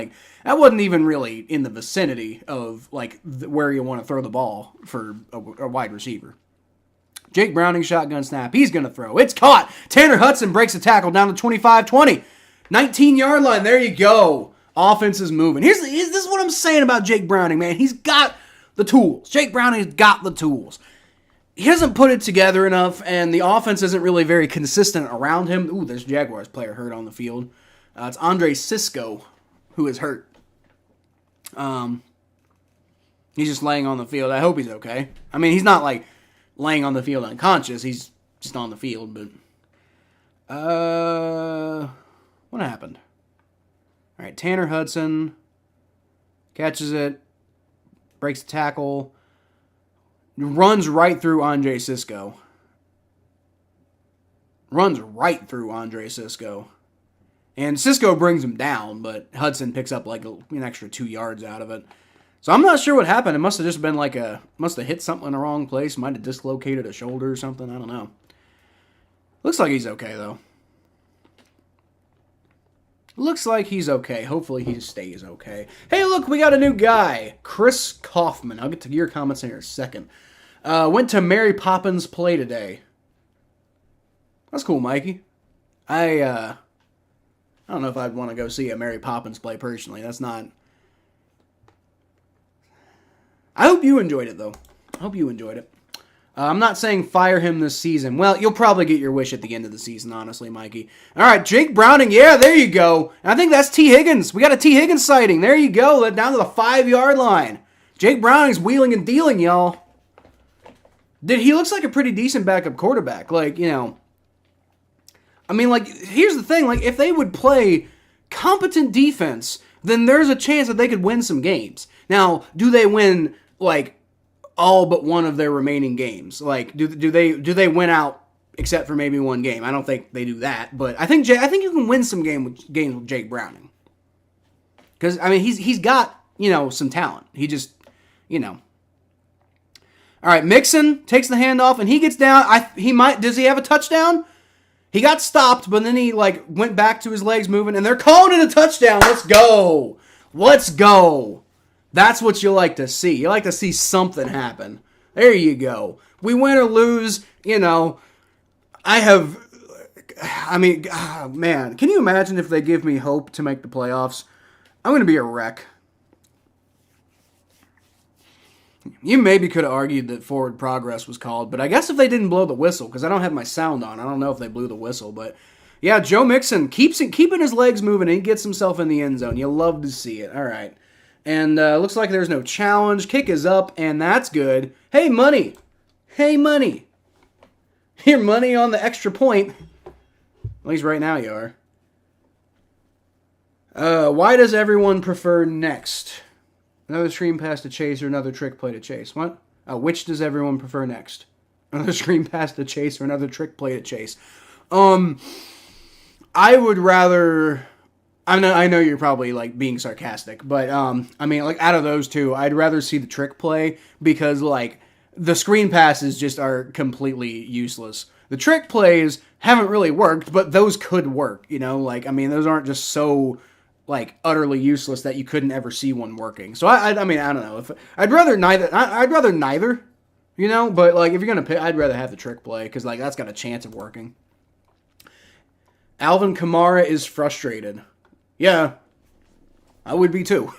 That wasn't even really in the vicinity of, where you want to throw the ball for a wide receiver. Jake Browning, shotgun snap. He's going to throw. It's caught. Tanner Hudson breaks a tackle down to 25-20. 19-yard line. There you go. Offense is moving. This is what I'm saying about Jake Browning, man. He's got the tools. Jake Browning's got the tools. He hasn't put it together enough, and the offense isn't really very consistent around him. Ooh, there's a Jaguars player hurt on the field. It's Andre Sisco who is hurt. He's just laying on the field. I hope he's okay. I mean, he's not, laying on the field unconscious. He's just on the field. But what happened? All right, Tanner Hudson catches it, breaks the tackle, runs right through Andre Cisco. And Cisco brings him down, but Hudson picks up like an extra 2 yards out of it. So I'm not sure what happened. It must have just been must have hit something in the wrong place. Might have dislocated a shoulder or something. I don't know. Looks like he's okay, though. Looks like he's okay. Hopefully he stays okay. Hey, look, we got a new guy. Chris Kaufman. I'll get to your comments in a second. Went to Mary Poppins play today. That's cool, Mikey. I don't know if I'd want to go see a Mary Poppins play personally. That's not... I hope you enjoyed it, though. I hope you enjoyed it. I'm not saying fire him this season. Well, you'll probably get your wish at the end of the season, honestly, Mikey. All right, Jake Browning. Yeah, there you go. And I think that's T. Higgins. We got a T. Higgins sighting. There you go. Down to the 5-yard line. Jake Browning's wheeling and dealing, y'all. He looks like a pretty decent backup quarterback. Like, you know... I mean, like, here's the thing. Like, if they would play competent defense, then there's a chance that they could win some games. Now, do they win, like, all but one of their remaining games? Like, do they win out except for maybe one game? I don't think they do that, but I think you can win some games with Jake Browning. Because, I mean, he's got, you know, some talent. He just, you know. All right, Mixon takes the handoff, and he gets down. Does he have a touchdown? He got stopped, but then he, like, went back to his legs moving, and they're calling it a touchdown. Let's go. Let's go. That's what you like to see. You like to see something happen. There you go. We win or lose, you know, man, can you imagine if they give me hope to make the playoffs? I'm going to be a wreck. You maybe could have argued that forward progress was called, but I guess if they didn't blow the whistle, because I don't have my sound on, I don't know if they blew the whistle, but yeah, Joe Mixon keeping his legs moving, and he gets himself in the end zone. You love to see it. All right. And looks like there's no challenge. Kick is up, and that's good. Hey, money. Hey, money. Your money on the extra point. At least right now you are. Why does everyone prefer next? Another screen pass to Chase or another trick play to Chase. What? Which does everyone prefer next? Another screen pass to Chase or another trick play to Chase? I would rather... I know you're probably, like, being sarcastic, but, I mean, like, out of those two, I'd rather see the trick play because, like, the screen passes just are completely useless. The trick plays haven't really worked, but those could work, you know? Like, I mean, those aren't just so... like, utterly useless that you couldn't ever see one working. So, I mean, I don't know. I'd rather neither, you know? But, like, if you're going to pick, I'd rather have the trick play, because, like, that's got a chance of working. Alvin Kamara is frustrated. Yeah, I would be too.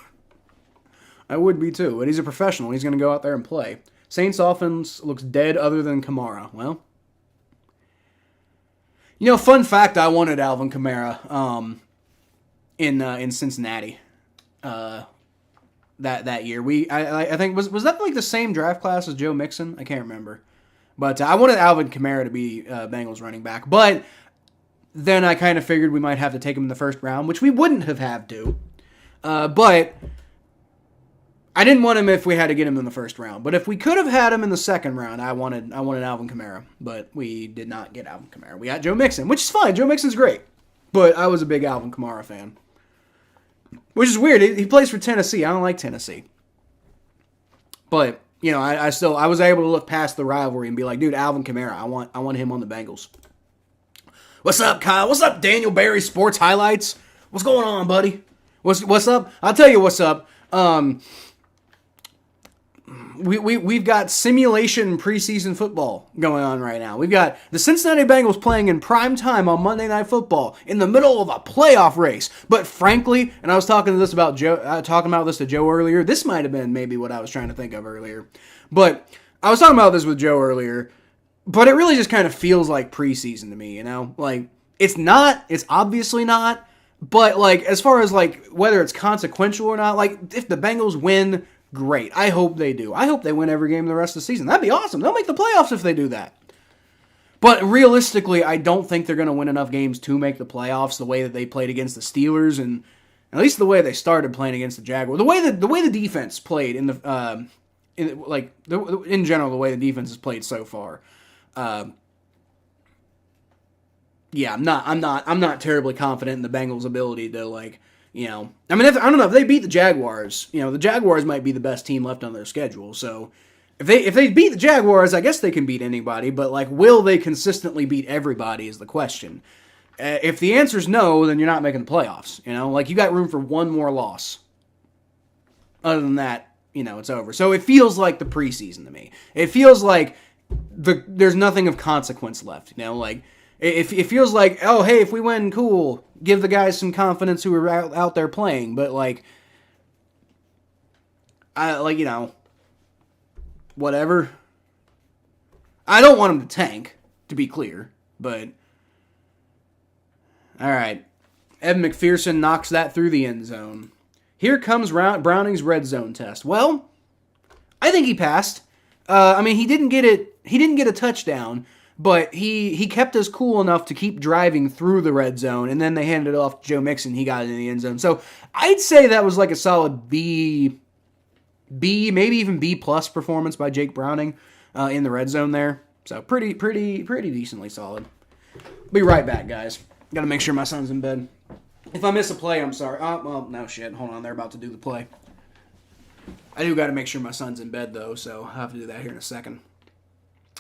But he's a professional. He's going to go out there and play. Saints offense looks dead other than Kamara. Well, you know, fun fact, I wanted Alvin Kamara, in Cincinnati, that year. I think was that like the same draft class as Joe Mixon? I can't remember, but I wanted Alvin Kamara to be Bengals running back. But then I kind of figured we might have to take him in the first round, which we wouldn't have had to. But I didn't want him if we had to get him in the first round. But if we could have had him in the second round, I wanted Alvin Kamara. But we did not get Alvin Kamara. We got Joe Mixon, which is fine. Joe Mixon's great. But I was a big Alvin Kamara fan. Which is weird. He plays for Tennessee. I don't like Tennessee. But, you know, I was able to look past the rivalry and be like, dude, Alvin Kamara, I want him on the Bengals. What's up, Kyle? What's up, Daniel Barry Sports Highlights? What's going on, buddy? What's up? I'll tell you what's up. We've got simulation preseason football going on right now. We've got the Cincinnati Bengals playing in prime time on Monday Night Football in the middle of a playoff race. But frankly, and I was talking about this to Joe earlier. This might have been maybe what I was trying to think of earlier. But I was talking about this with Joe earlier. But it really just kind of feels like preseason to me, you know? Like, it's obviously not. But, like, as far as, like, whether it's consequential or not, like, if the Bengals win, great. I hope they do. I hope they win every game the rest of the season. That'd be awesome. They'll make the playoffs if they do that. But realistically, I don't think they're going to win enough games to make the playoffs the way that they played against the Steelers, and at least the way they started playing against the Jaguars. The way the defense played in general, the way the defense has played so far. Yeah, I'm not terribly confident in the Bengals' ability to, like, you know, I mean, I don't know, if they beat the Jaguars, you know, the Jaguars might be the best team left on their schedule. So if they beat the Jaguars, I guess they can beat anybody. But, like, will they consistently beat everybody is the question. If the answer's no, then you're not making the playoffs. You know, like, you got room for one more loss. Other than that, you know, it's over. So it feels like the preseason to me. It feels like there's nothing of consequence left. You know, like, it feels like, oh, hey, if we win, cool. Give the guys some confidence who are out there playing. But, like, you know, whatever. I don't want them to tank, to be clear. But, all right. Evan McPherson knocks that through the end zone. Here comes Browning's red zone test. Well, I think he passed. I mean, he didn't get a touchdown. But he kept us cool enough to keep driving through the red zone, and then they handed it off to Joe Mixon. He got it in the end zone. So I'd say that was like a solid B, maybe even B+ performance by Jake Browning in the red zone there. So pretty decently solid. Be right back, guys. Got to make sure my son's in bed. If I miss a play, I'm sorry. Oh, well, no shit. Hold on, they're about to do the play. I do got to make sure my son's in bed, though, so I'll have to do that here in a second.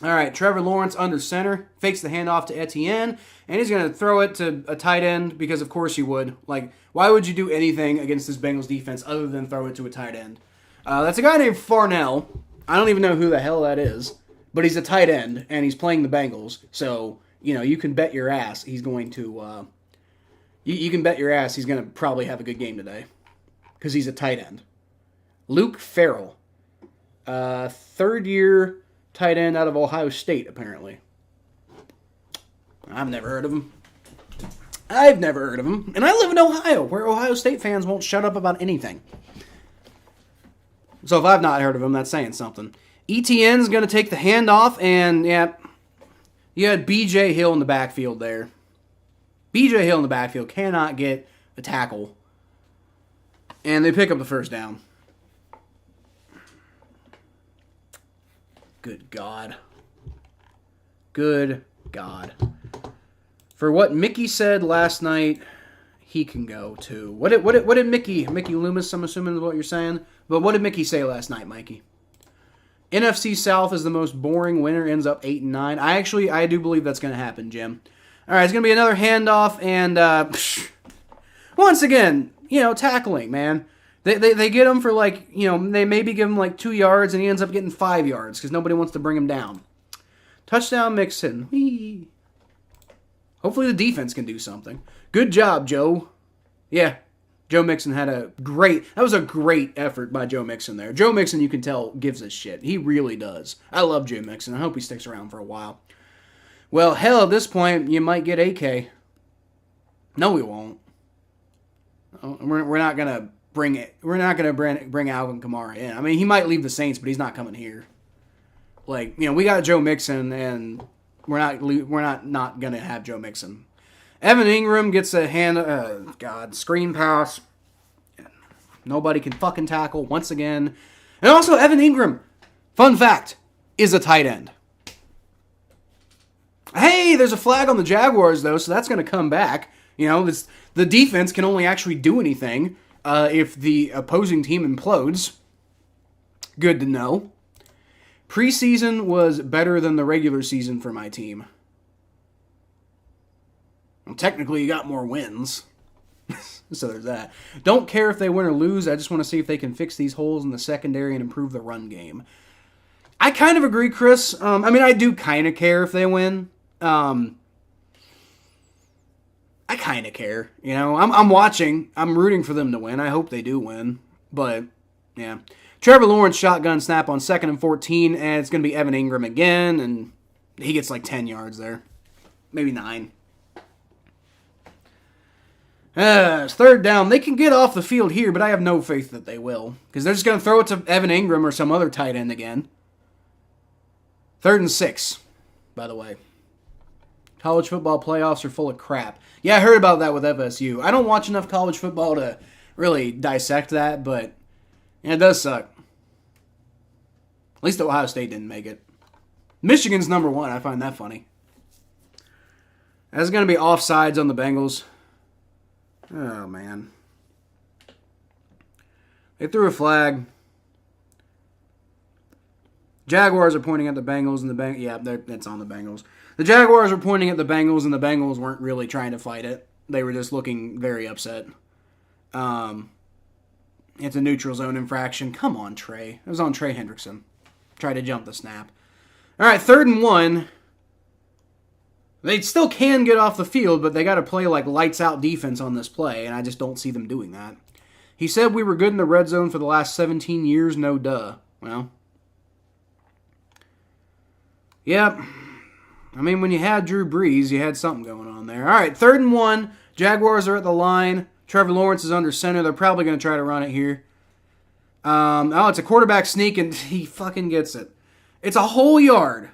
All right, Trevor Lawrence under center, fakes the handoff to Etienne, and he's going to throw it to a tight end because, of course, you would. Like, why would you do anything against this Bengals defense other than throw it to a tight end? That's a guy named Farnell. I don't even know who the hell that is, but he's a tight end, and he's playing the Bengals. So, you know, you can bet your ass he's going to you can bet your ass he's going to probably have a good game today because he's a tight end. Luke Farrell, third-year tight end out of Ohio State, apparently. I've never heard of him. And I live in Ohio, where Ohio State fans won't shut up about anything. So if I've not heard of him, that's saying something. ETN's going to take the handoff, and, yeah, you had B.J. Hill in the backfield there. B.J. Hill in the backfield cannot get a tackle. And they pick up the first down. Good God. Good God. For what Mickey said last night, he can go too. What did Mickey Loomis, I'm assuming is what you're saying, but what did Mickey say last night, Mikey? NFC South is the most boring. Winner ends up 8-9. I do believe that's going to happen, Jim. All right, it's going to be another handoff, and once again, you know, tackling, man. They get him for, like, you know, they maybe give him like 2 yards, and he ends up getting 5 yards because nobody wants to bring him down. Touchdown Mixon. Whee. Hopefully the defense can do something. Good job, Joe. Yeah, Joe Mixon that was a great effort by Joe Mixon there. Joe Mixon, you can tell, gives a shit. He really does. I love Joe Mixon. I hope he sticks around for a while. Well, hell, at this point, you might get AK. No, we won't. We're not going to bring Alvin Kamara in. I mean, he might leave the Saints, but he's not coming here. Like, you know, we got Joe Mixon, and we're not gonna have Joe Mixon. Evan Ingram gets a screen pass. Nobody can fucking tackle once again. And also, Evan Ingram, fun fact, is a tight end. Hey, there's a flag on the Jaguars though, so that's gonna come back. You know, the defense can only actually do anything if the opposing team implodes. Good to know. Preseason was better than the regular season for my team. Well, technically, you got more wins. So there's that. Don't care if they win or lose. I just want to see if they can fix these holes in the secondary and improve the run game. I kind of agree, Chris. I mean, I do kind of care if they win. I kind of care. You know, I'm watching. I'm rooting for them to win. I hope they do win. But, yeah. Trevor Lawrence shotgun snap on 2nd and 14, and it's going to be Evan Ingram again, and he gets like 10 yards there. Maybe 9. It's 3rd down. They can get off the field here, but I have no faith that they will, because they're just going to throw it to Evan Ingram or some other tight end again. 3rd and 6, by the way. College football playoffs are full of crap. Yeah, I heard about that with FSU. I don't watch enough college football to really dissect that, but yeah, it does suck. At least Ohio State didn't make it. Michigan's number 1. I find that funny. That's going to be offsides on the Bengals. Oh, man. They threw a flag. Jaguars are pointing at the Bengals, and it's on the Bengals. The Jaguars were pointing at the Bengals, and the Bengals weren't really trying to fight it. They were just looking very upset. It's a neutral zone infraction. Come on, Trey. It was on Trey Hendrickson. Tried to jump the snap. All right, 3rd and 1. They still can get off the field, but they got to play like lights-out defense on this play, and I just don't see them doing that. He said we were good in the red zone for the last 17 years, no duh. Well, yep. I mean, when you had Drew Brees, you had something going on there. All right, 3rd and 1. Jaguars are at the line. Trevor Lawrence is under center. They're probably going to try to run it here. It's a quarterback sneak, and he fucking gets it. It's a whole yard.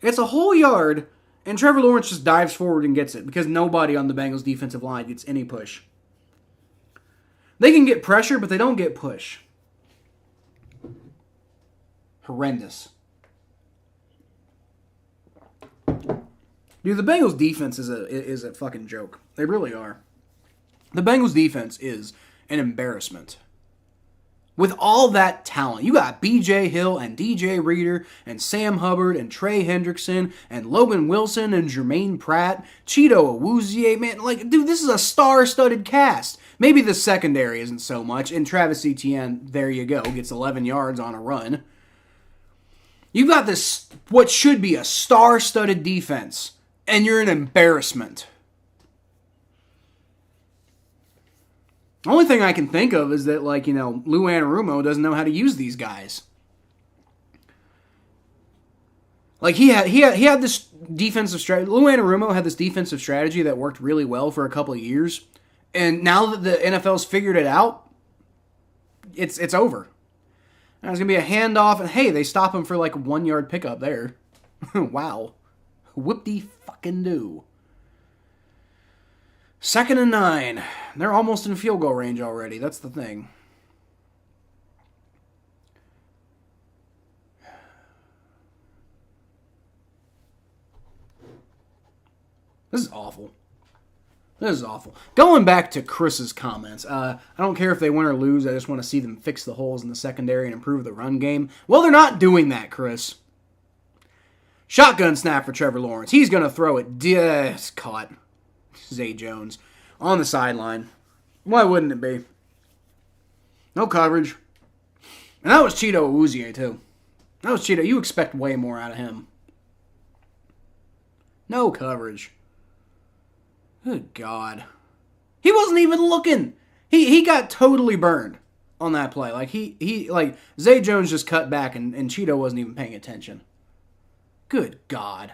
And Trevor Lawrence just dives forward and gets it because nobody on the Bengals defensive line gets any push. They can get pressure, but they don't get push. Horrendous. Dude, the Bengals defense is a fucking joke. They really are. The Bengals defense is an embarrassment. With all that talent, you got B.J. Hill and D.J. Reader and Sam Hubbard and Trey Hendrickson and Logan Wilson and Jermaine Pratt, Cheeto Awuzie, man, like, dude, this is a star-studded cast. Maybe the secondary isn't so much, and Travis Etienne, there you go, gets 11 yards on a run. You've got this, what should be a star-studded defense, and you're an embarrassment. The only thing I can think of is that, Lou Anarumo doesn't know how to use these guys. Like, he had this defensive strategy. Lou Anarumo had this defensive strategy that worked really well for a couple of years. And now that the NFL's figured it out, it's over. And it's going to be a handoff, and hey, they stop him for like a 1-yard pickup there. Wow. Whoop-de-fucking-do. 2nd and 9. They're almost in field goal range already. That's the thing. This is awful. Going back to Chris's comments, I don't care if they win or lose. I just want to see them fix the holes in the secondary and improve the run game. Well, they're not doing that, Chris. Shotgun snap for Trevor Lawrence. He's going to throw it. It's caught. Zay Jones on the sideline. Why wouldn't it be? No coverage. And that was Cheeto Awuzie, too. That was Cheeto. You expect way more out of him. No coverage. Good God. He wasn't even looking. He got totally burned on that play. Like, Zay Jones just cut back and Cheeto wasn't even paying attention. Good God.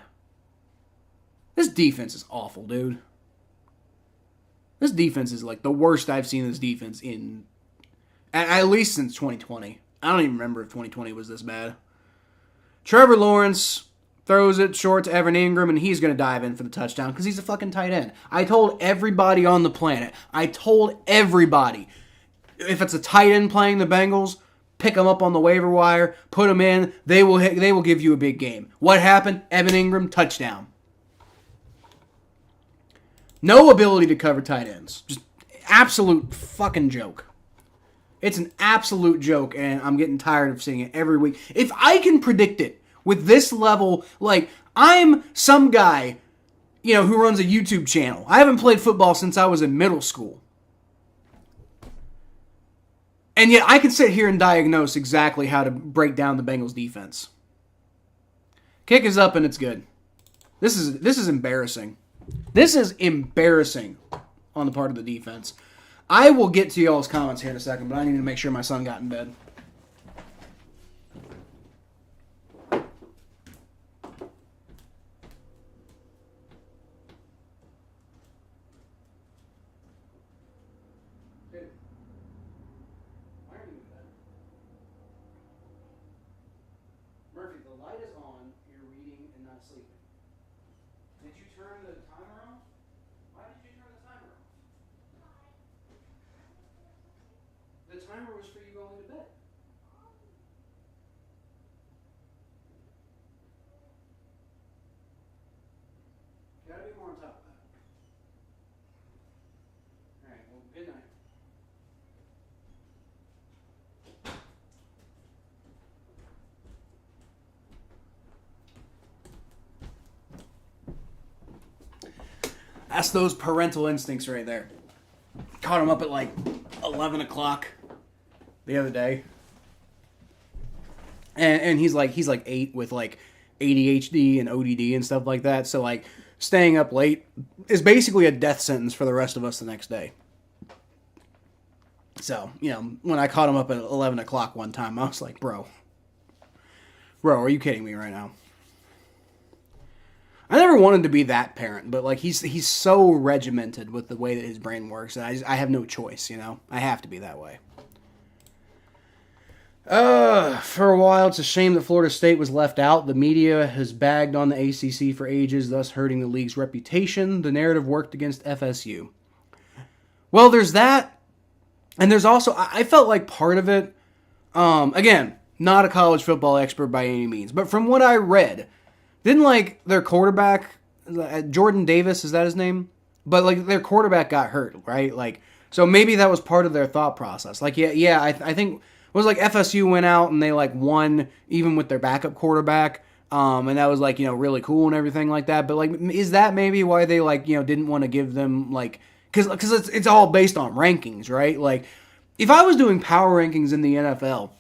This defense is awful, dude. This defense is like the worst I've seen this defense in at least since 2020. I don't even remember if 2020 was this bad. Trevor Lawrence throws it short to Evan Ingram, and he's going to dive in for the touchdown because he's a fucking tight end. I told everybody on the planet. If it's a tight end playing the Bengals, pick them up on the waiver wire, put them in. They will give you a big game. What happened? Evan Ingram, touchdown. No ability to cover tight ends. Just absolute fucking joke. It's an absolute joke, and I'm getting tired of seeing it every week. If I can predict it with this level, like, I'm some guy, who runs a YouTube channel. I haven't played football since I was in middle school. And yet I can sit here and diagnose exactly how to break down the Bengals defense. Kick is up and it's good. This is embarrassing. This is embarrassing on the part of the defense. I will get to y'all's comments here in a second, but I need to make sure my son got in bed. Murphy, the light is on. You're reading and not sleeping. Did you turn the timer off? Why did you turn the timer off? The timer was for you going to bed. You gotta be more on top of that. Alright, well, good night. That's those parental instincts right there. Caught him up at like 11 o'clock the other day. And he's like 8 with like ADHD and ODD and stuff like that. So like staying up late is basically a death sentence for the rest of us the next day. So, when I caught him up at 11 o'clock one time, I was like, bro, are you kidding me right now? I never wanted to be that parent, but like he's so regimented with the way that his brain works that I have no choice, I have to be that way. For a while, it's a shame that Florida State was left out. The media has bagged on the ACC for ages, thus hurting the league's reputation. The narrative worked against FSU. Well, there's that, and there's also, I felt like part of it, again, not a college football expert by any means, but from what I read, didn't like their quarterback, Jordan Davis, is that his name? But like their quarterback got hurt, right? Like, so maybe that was part of their thought process. Like, I think it was like FSU went out and they like won even with their backup quarterback. And that was like, really cool and everything like that. But like, is that maybe why they like, didn't want to give them like, cause it's all based on rankings, right? Like if I was doing power rankings in the NFL,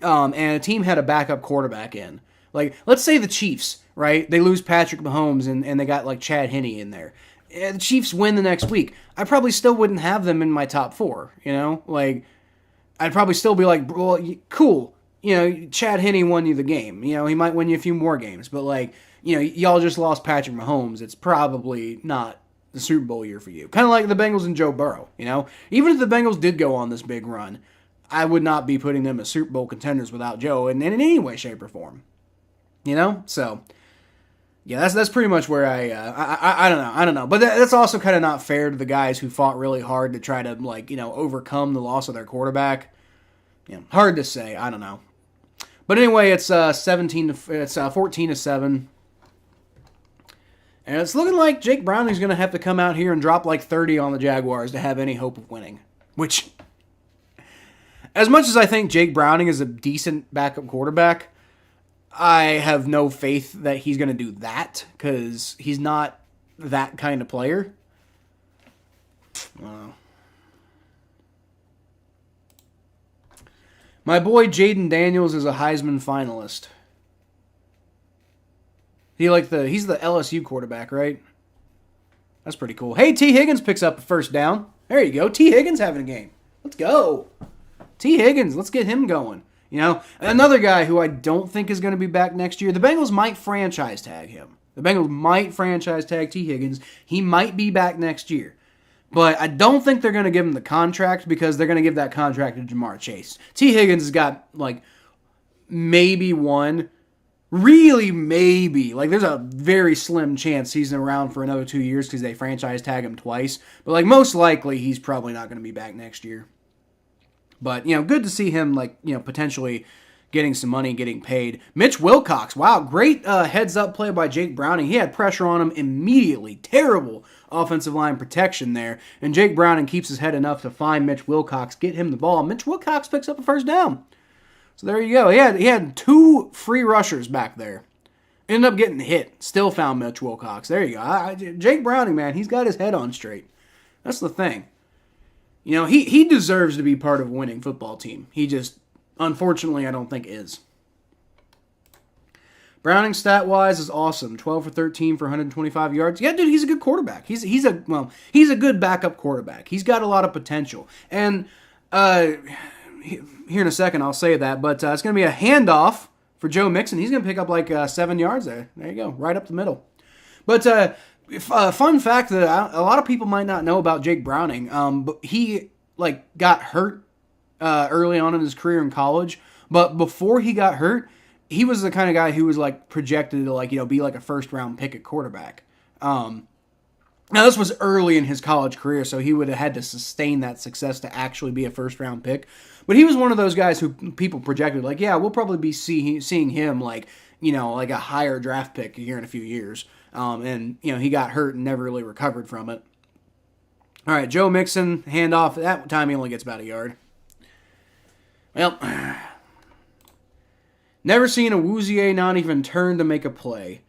and a team had a backup quarterback in, like, let's say the Chiefs, right? They lose Patrick Mahomes and they got like Chad Henne in there. The Chiefs win the next week. I probably still wouldn't have them in my top 4, Like, I'd probably still be like, well, cool. Chad Henne won you the game. He might win you a few more games. But like, y'all just lost Patrick Mahomes. It's probably not the Super Bowl year for you. Kind of like the Bengals and Joe Burrow, Even if the Bengals did go on this big run, I would not be putting them as Super Bowl contenders without Joe in any way, shape, or form. So yeah, that's pretty much where I don't know, but that's also kind of not fair to the guys who fought really hard to try to like overcome the loss of their quarterback. Hard to say, I don't know, but anyway, it's 14-7, and it's looking like Jake Browning's going to have to come out here and drop like 30 on the Jaguars to have any hope of winning. Which, as much as I think Jake Browning is a decent backup quarterback, I have no faith that he's going to do that because he's not that kind of player. My boy Jaden Daniels is a Heisman finalist. He's the LSU quarterback, right? That's pretty cool. Hey, T. Higgins picks up a first down. There you go. T. Higgins having a game. Let's go. T. Higgins, let's get him going. Another guy who I don't think is going to be back next year. The Bengals might franchise tag him. The Bengals might franchise tag T. Higgins. He might be back next year. But I don't think they're going to give him the contract because they're going to give that contract to Jamar Chase. T. Higgins has got, like, maybe one. Really, maybe. Like, there's a very slim chance he's around for another 2 years because they franchise tag him twice. But, like, most likely he's probably not going to be back next year. But, good to see him, like, potentially getting some money, getting paid. Mitch Wilcox, wow, great heads-up play by Jake Browning. He had pressure on him immediately. Terrible offensive line protection there. And Jake Browning keeps his head enough to find Mitch Wilcox, get him the ball. Mitch Wilcox picks up a first down. So there you go. He had 2 free rushers back there. Ended up getting hit. Still found Mitch Wilcox. There you go. Jake Browning, man, he's got his head on straight. That's the thing. He deserves to be part of a winning football team. He just, unfortunately, I don't think is. Browning stat-wise is awesome. 12 for 13 for 125 yards. Yeah, dude, he's a good quarterback. He's a good backup quarterback. He's got a lot of potential. And here in a second I'll say that, but it's going to be a handoff for Joe Mixon. He's going to pick up like 7 yards there. There you go, right up the middle. But fun fact that a lot of people might not know about Jake Browning, but he got hurt early on in his career in college. But before he got hurt, he was the kind of guy who was projected to be a first round pick at quarterback. Now, this was early in his college career, so he would have had to sustain that success to actually be a first-round pick. But he was one of those guys who people projected, like, yeah, we'll probably be seeing him like a higher draft pick here in a few years. And he got hurt and never really recovered from it. All right, Joe Mixon, handoff. That time he only gets about a yard. Well, never seen a Wouzier not even turn to make a play.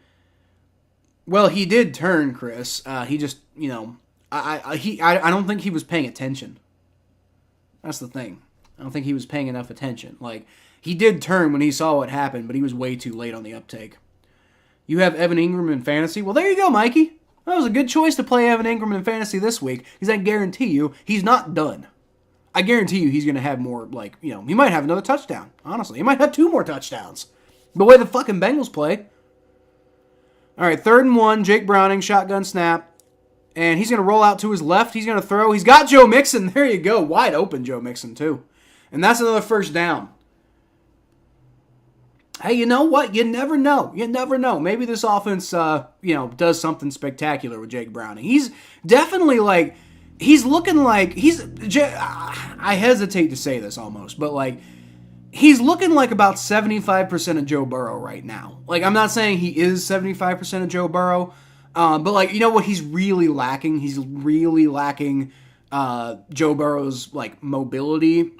Well, he did turn, Chris. He just, I don't think he was paying attention. That's the thing. I don't think he was paying enough attention. Like, he did turn when he saw what happened, but he was way too late on the uptake. You have Evan Ingram in fantasy? Well, there you go, Mikey. That was a good choice to play Evan Ingram in fantasy this week, because I guarantee you he's not done. I guarantee you he's going to have more, he might have another touchdown, honestly. He might have 2 more touchdowns. The way the fucking Bengals play. All right, 3rd and 1, Jake Browning, shotgun snap. And he's going to roll out to his left. He's going to throw. He's got Joe Mixon. There you go. Wide open Joe Mixon, too. And that's another first down. Hey, you know what? You never know. You never know. Maybe this offense, does something spectacular with Jake Browning. He's definitely he's looking like, I hesitate to say this almost, but he's looking like about 75% of Joe Burrow right now. I'm not saying he is 75% of Joe Burrow, but you know what he's really lacking? He's really lacking Joe Burrow's mobility,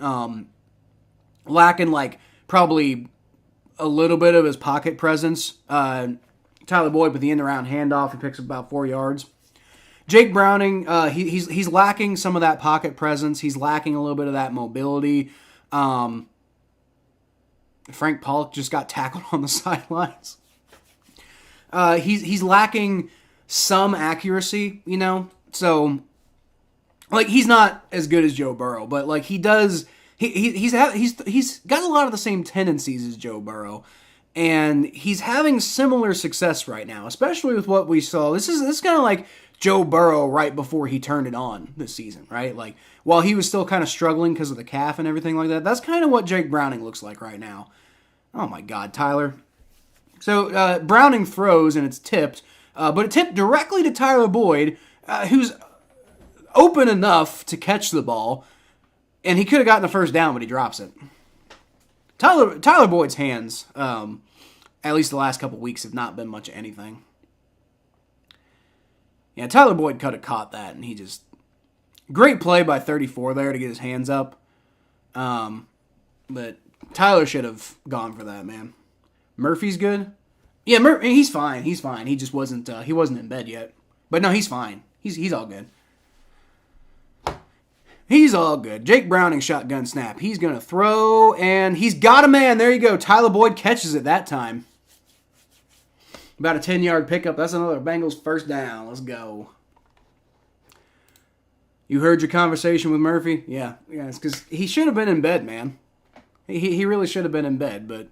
lacking probably a little bit of his pocket presence. Tyler Boyd with the end-around handoff, he picks up about 4 yards. Jake Browning, he's lacking some of that pocket presence. He's lacking a little bit of that mobility. Frank Pollock just got tackled on the sidelines. He's lacking some accuracy, So, he's not as good as Joe Burrow, but he does. He's got a lot of the same tendencies as Joe Burrow, and he's having similar success right now, especially with what we saw. This is kind of like Joe Burrow right before he turned it on this season, right? While he was still kind of struggling because of the calf and everything like that, that's kind of what Jake Browning looks like right now. Oh my God, Tyler. So Browning throws and it's tipped, but it tipped directly to Tyler Boyd, who's open enough to catch the ball, and he could have gotten the first down, but he drops it. Tyler Boyd's hands, at least the last couple weeks, have not been much of anything. Yeah, Tyler Boyd could have caught that, and he just... Great play by 34 there to get his hands up. But Tyler should have gone for that, man. Murphy's good? Yeah, he's fine. He's fine. He just wasn't in bed yet. But no, he's fine. He's all good. He's all good. Jake Browning shotgun snap. He's going to throw, and he's got a man. There you go. Tyler Boyd catches it that time. About a 10-yard pickup. That's another Bengals first down. Let's go. You heard your conversation with Murphy? Yeah, it's because he should have been in bed, man. He really should have been in bed, but,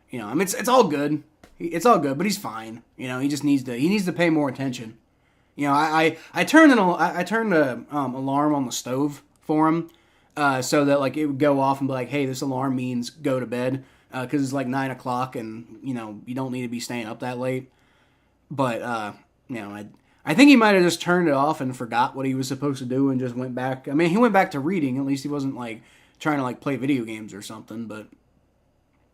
it's all good. It's all good, but he's fine. He just needs to pay more attention. I turned the alarm on the stove for him, so that it would go off and be like, hey, this alarm means go to bed, because it's 9 o'clock and you don't need to be staying up that late. But I think he might have just turned it off and forgot what he was supposed to do and just went back. I mean, he went back to reading. At least he wasn't trying to play video games or something. But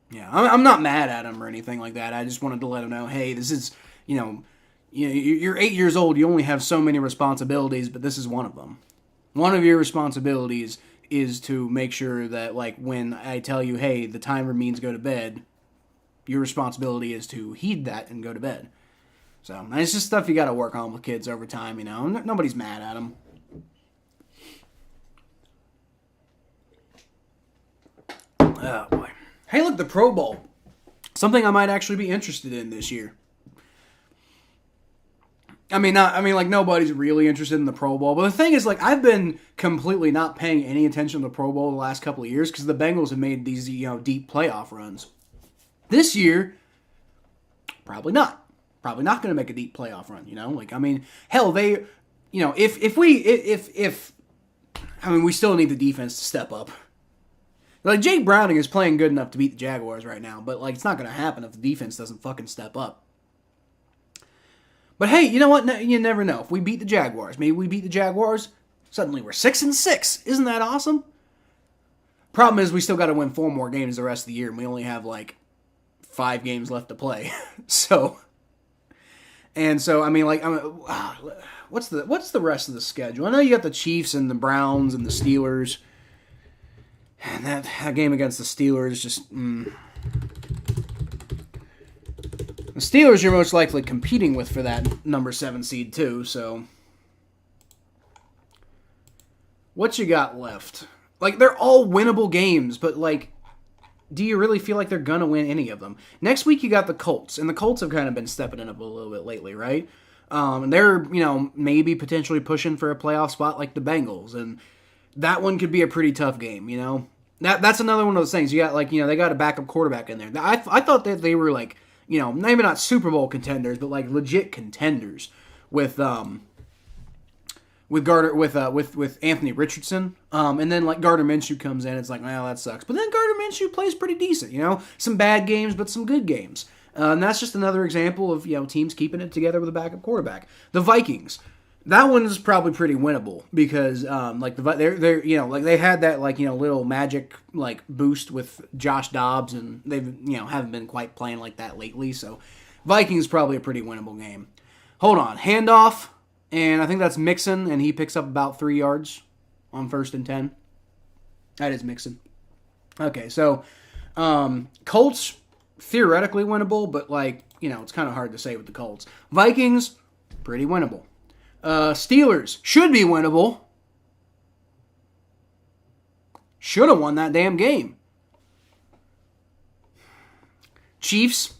yeah, I'm not mad at him or anything like that. I just wanted to let him know, hey, this is you're 8 years old. You only have so many responsibilities, but this is one of them. One of your responsibilities is to make sure that when I tell you, hey, the timer means go to bed, your responsibility is to heed that and go to bed. So it's just stuff you got to work on with kids over time, Nobody's mad at them. Oh, boy. Hey, look, the Pro Bowl. Something I might actually be interested in this year. Nobody's really interested in the Pro Bowl. But the thing is, I've been completely not paying any attention to the Pro Bowl the last couple of years because the Bengals have made these, deep playoff runs. This year, probably not. Probably not going to make a deep playoff run, hell, they, we still need the defense to step up. Jake Browning is playing good enough to beat the Jaguars right now, but, it's not going to happen if the defense doesn't fucking step up. But hey, you know what? You never know. If we beat the Jaguars, maybe we beat the Jaguars, suddenly we're 6-6. Isn't that awesome? Problem is, we still got to win 4 more games the rest of the year, and we only have like 5 games left to play. So I mean, like, what's the rest of the schedule? I know you got the Chiefs and the Browns and the Steelers, and that game against the Steelers just. The Steelers you're most likely competing with for that number 7 seed too. So, what you got left? Like, they're all winnable games, but like, do you really feel like they're gonna win any of them? Next week you got the Colts, and the Colts have kind of been stepping it up a little bit lately, right? And they're, maybe potentially pushing for a playoff spot like the Bengals, and that one could be a pretty tough game, That's another one of those things. You got, like, they got a backup quarterback in there. I thought that they were, like, maybe not Super Bowl contenders, but, like, legit contenders with Anthony Richardson. And then, like, Gardner Minshew comes in. It's like, well, that sucks. But then Gardner Minshew plays pretty decent, Some bad games, but some good games. And that's just another example of, teams keeping it together with a backup quarterback. The Vikings. That one's probably pretty winnable because, they had that, little magic, boost with Josh Dobbs, and they've, haven't been quite playing like that lately. So, Vikings probably a pretty winnable game. Hold on, handoff, and I think that's Mixon, and he picks up about 3 yards on 1st and 10. That is Mixon. Okay, so, Colts theoretically winnable, but it's kind of hard to say with the Colts. Vikings pretty winnable. Steelers should be winnable. Should have won that damn game. Chiefs,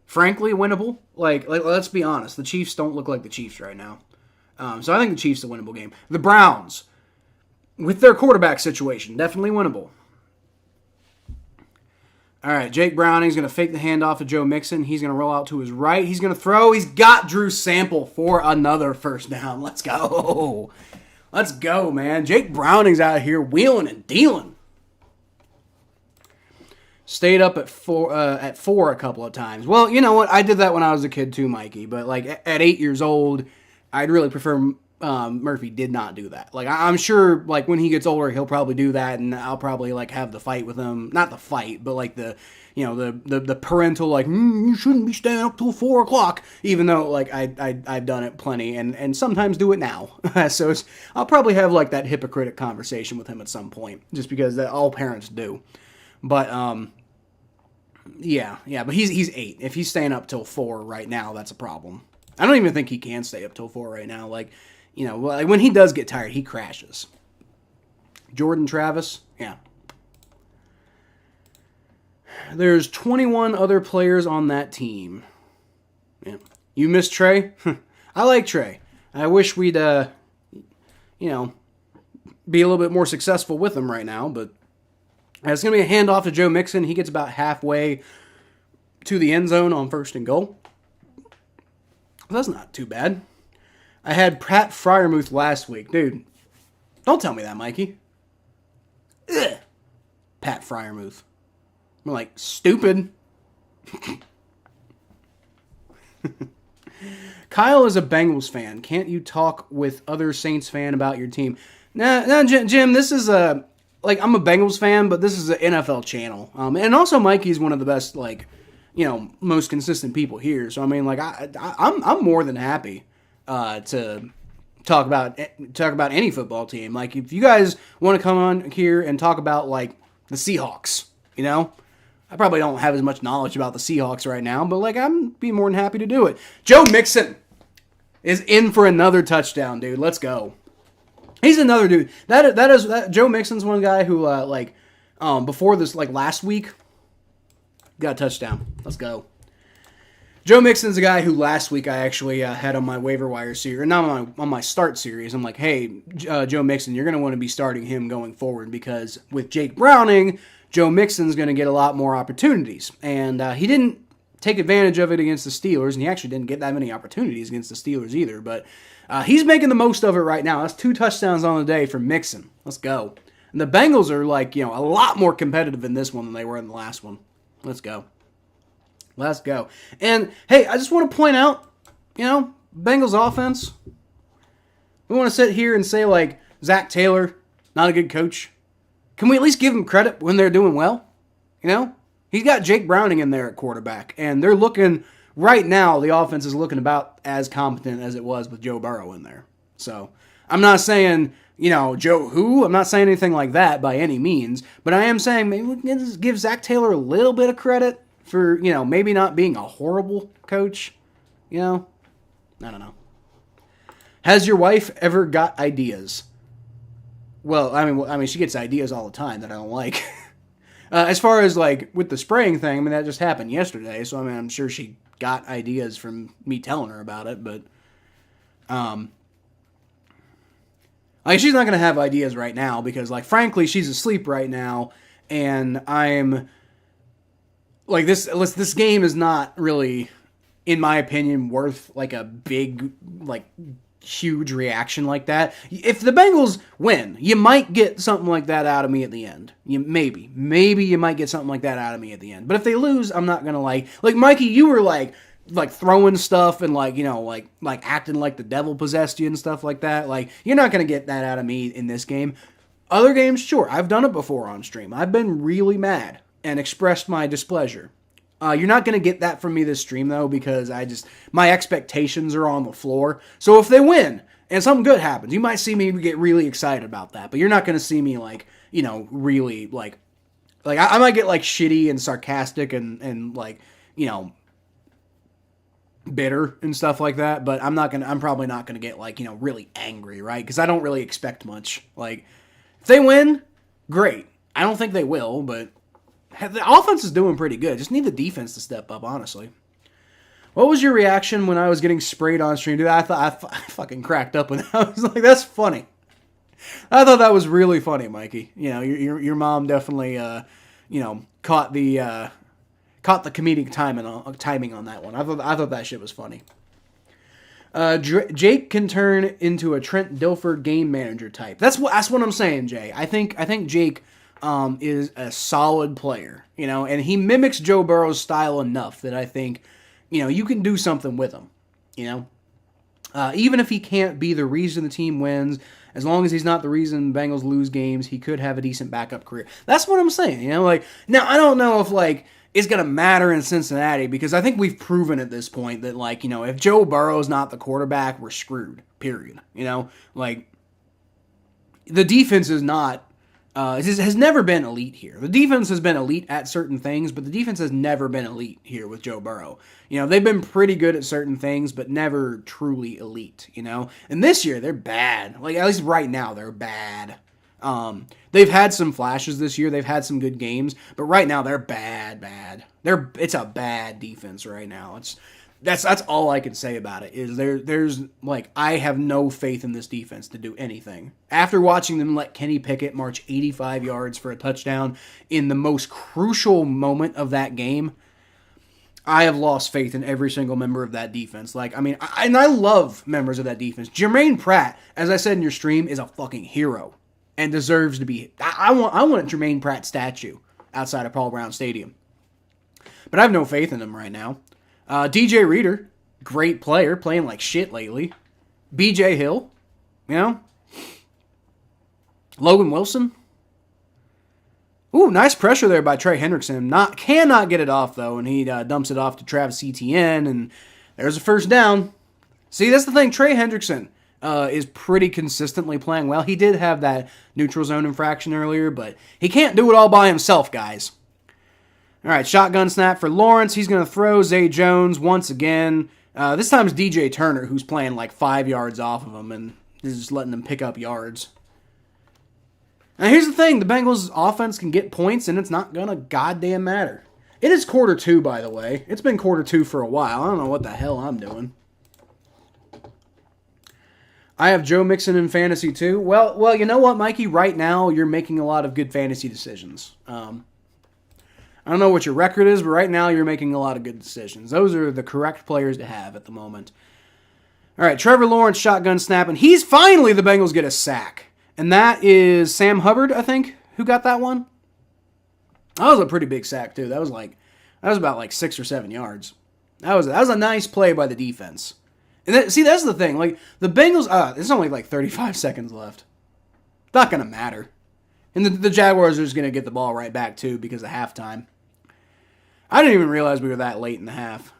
frankly, winnable. Like, let's be honest. The Chiefs don't look like the Chiefs right now. So I think the Chiefs are a winnable game. The Browns, with their quarterback situation, definitely winnable. All right, Jake Browning's going to fake the handoff to Joe Mixon. He's going to roll out to his right. He's going to throw. He's got Drew Sample for another first down. Let's go. Let's go, man. Jake Browning's out here wheeling and dealing. Stayed up at four a couple of times. Well, you know what? I did that when I was a kid too, Mikey. But at 8 years old, I'd really prefer Murphy did not do that. I'm sure when he gets older he'll probably do that, and I'll probably have the fight with him. Not the fight, but the parental you shouldn't be staying up till 4 o'clock. Even though I've done it plenty and sometimes do it now. So I'll probably have that hypocritic conversation with him at some point, just because all parents do. But yeah. But he's 8. If he's staying up till 4 right now, that's a problem. I don't even think he can stay up till 4 right now. When he does get tired, he crashes. Jordan Travis, yeah. There's 21 other players on that team. Yeah. You miss Trey? I like Trey. I wish we'd, be a little bit more successful with him right now, but it's going to be a handoff to Joe Mixon. He gets about halfway to the end zone on 1st and goal. That's not too bad. I had Pat Freiermuth last week. Dude, don't tell me that, Mikey. Ugh. Pat Freiermuth. I'm stupid. Kyle is a Bengals fan. Can't you talk with other Saints fan about your team? Nah, Jim, this is I'm a Bengals fan, but this is an NFL channel. And also Mikey's one of the best, most consistent people here. So, I'm more than happy to talk about any football team. If you guys want to come on here and talk about the Seahawks, I probably don't have as much knowledge about the Seahawks right now, but I'm be more than happy to do it. Joe Mixon is in for another touchdown, dude. Let's go. He's another dude. That Joe Mixon's one guy who before this last week got a touchdown. Let's go. Joe Mixon's a guy who last week I actually had on my waiver wire series, or not on my start series. I'm like, hey, Joe Mixon, you're going to want to be starting him going forward because with Jake Browning, Joe Mixon's going to get a lot more opportunities. And he didn't take advantage of it against the Steelers, and he actually didn't get that many opportunities against the Steelers either. But he's making the most of it right now. That's 2 touchdowns on the day for Mixon. Let's go. And the Bengals are a lot more competitive in this one than they were in the last one. Let's go. Let's go. And, hey, I just want to point out, Bengals offense. We want to sit here and say, like, Zac Taylor, not a good coach. Can we at least give him credit when they're doing well? You know? He's got Jake Browning in there at quarterback, and they're looking, right now, the offense is looking about as competent as it was with Joe Burrow in there. So, I'm not saying, Joe who? I'm not saying anything like that by any means, but I am saying maybe we can just give Zac Taylor a little bit of credit for, maybe not being a horrible coach. I don't know. Has your wife ever got ideas? Well, I mean, she gets ideas all the time that I don't like. As far as, like, with the spraying thing, I mean, that just happened yesterday, so, I mean, I'm sure she got ideas from me telling her about it, but, like, she's not going to have ideas right now because, like, frankly, she's asleep right now, and I'm, like, this game is not really, in my opinion, worth, like, a big, like, huge reaction like that. If the Bengals win, you might get something like that out of me at the end. Maybe you might get something like that out of me at the end. But if they lose, I'm not gonna like Mikey, you were like throwing stuff and like acting like the devil possessed you and stuff like that. Like, you're not gonna get that out of me in this game. Other games, sure, I've done it before on stream. I've been really mad and expressed my displeasure. You're not going to get that from me this stream, though, because my expectations are on the floor. So if they win and something good happens, you might see me get really excited about that. But you're not going to see me, really, I might get, shitty and sarcastic and bitter and stuff like that. But I'm probably not going to get, really angry, right? Because I don't really expect much. Like, if they win, great. I don't think they will, but the offense is doing pretty good. Just need the defense to step up, honestly. What was your reaction when I was getting sprayed on stream? Dude, I fucking cracked up when I was like, that's funny. I thought that was really funny, Mikey. Your mom definitely, caught the comedic timing on that one. I thought that shit was funny. Jake can turn into a Trent Dilfer game manager type. That's what I'm saying, Jay. I think Jake is a solid player, and he mimics Joe Burrow's style enough that I think, you can do something with him, even if he can't be the reason the team wins, as long as he's not the reason Bengals lose games, he could have a decent backup career. That's what I'm saying, now I don't know if it's going to matter in Cincinnati because I think we've proven at this point that if Joe Burrow's not the quarterback, we're screwed, period. The defense is not, has never been elite here. The defense has been elite at certain things, but the defense has never been elite here with Joe Burrow. They've been pretty good at certain things, but never truly elite, And this year, they're bad. At least right now, they're bad. They've had some flashes this year. They've had some good games, but right now, they're bad. It's a bad defense right now. That's all I can say about it, is there's I have no faith in this defense to do anything. After watching them let Kenny Pickett march 85 yards for a touchdown in the most crucial moment of that game, I have lost faith in every single member of that defense. I love members of that defense. Jermaine Pratt, as I said in your stream, is a fucking hero and deserves to be. I want a Jermaine Pratt statue outside of Paul Brown Stadium. But I have no faith in him right now. DJ Reader, great player, playing like shit lately. BJ Hill, Logan Wilson. Ooh, nice pressure there by Trey Hendrickson. Cannot get it off, though, and he dumps it off to Travis Etienne, and there's a first down. See, that's the thing. Trey Hendrickson is pretty consistently playing well. He did have that neutral zone infraction earlier, but he can't do it all by himself, guys. All right, shotgun snap for Lawrence. He's going to throw Zay Jones once again. This time it's DJ Turner who's playing 5 yards off of him and is just letting them pick up yards. Now here's the thing. The Bengals offense can get points and it's not going to goddamn matter. It is quarter 2, by the way. It's been quarter 2 for a while. I don't know what the hell I'm doing. I have Joe Mixon in fantasy too. Well, you know what, Mikey? Right now you're making a lot of good fantasy decisions. I don't know what your record is, but right now you're making a lot of good decisions. Those are the correct players to have at the moment. All right, Trevor Lawrence shotgun snap, and the Bengals get a sack. And that is Sam Hubbard, I think, who got that one. That was a pretty big sack, too. That was about 6 or 7 yards. That was a nice play by the defense. And see, that's the thing. Like, the Bengals, there's only like 35 seconds left. Not going to matter. And the Jaguars are just going to get the ball right back, too, because of halftime. I didn't even realize we were that late in the half.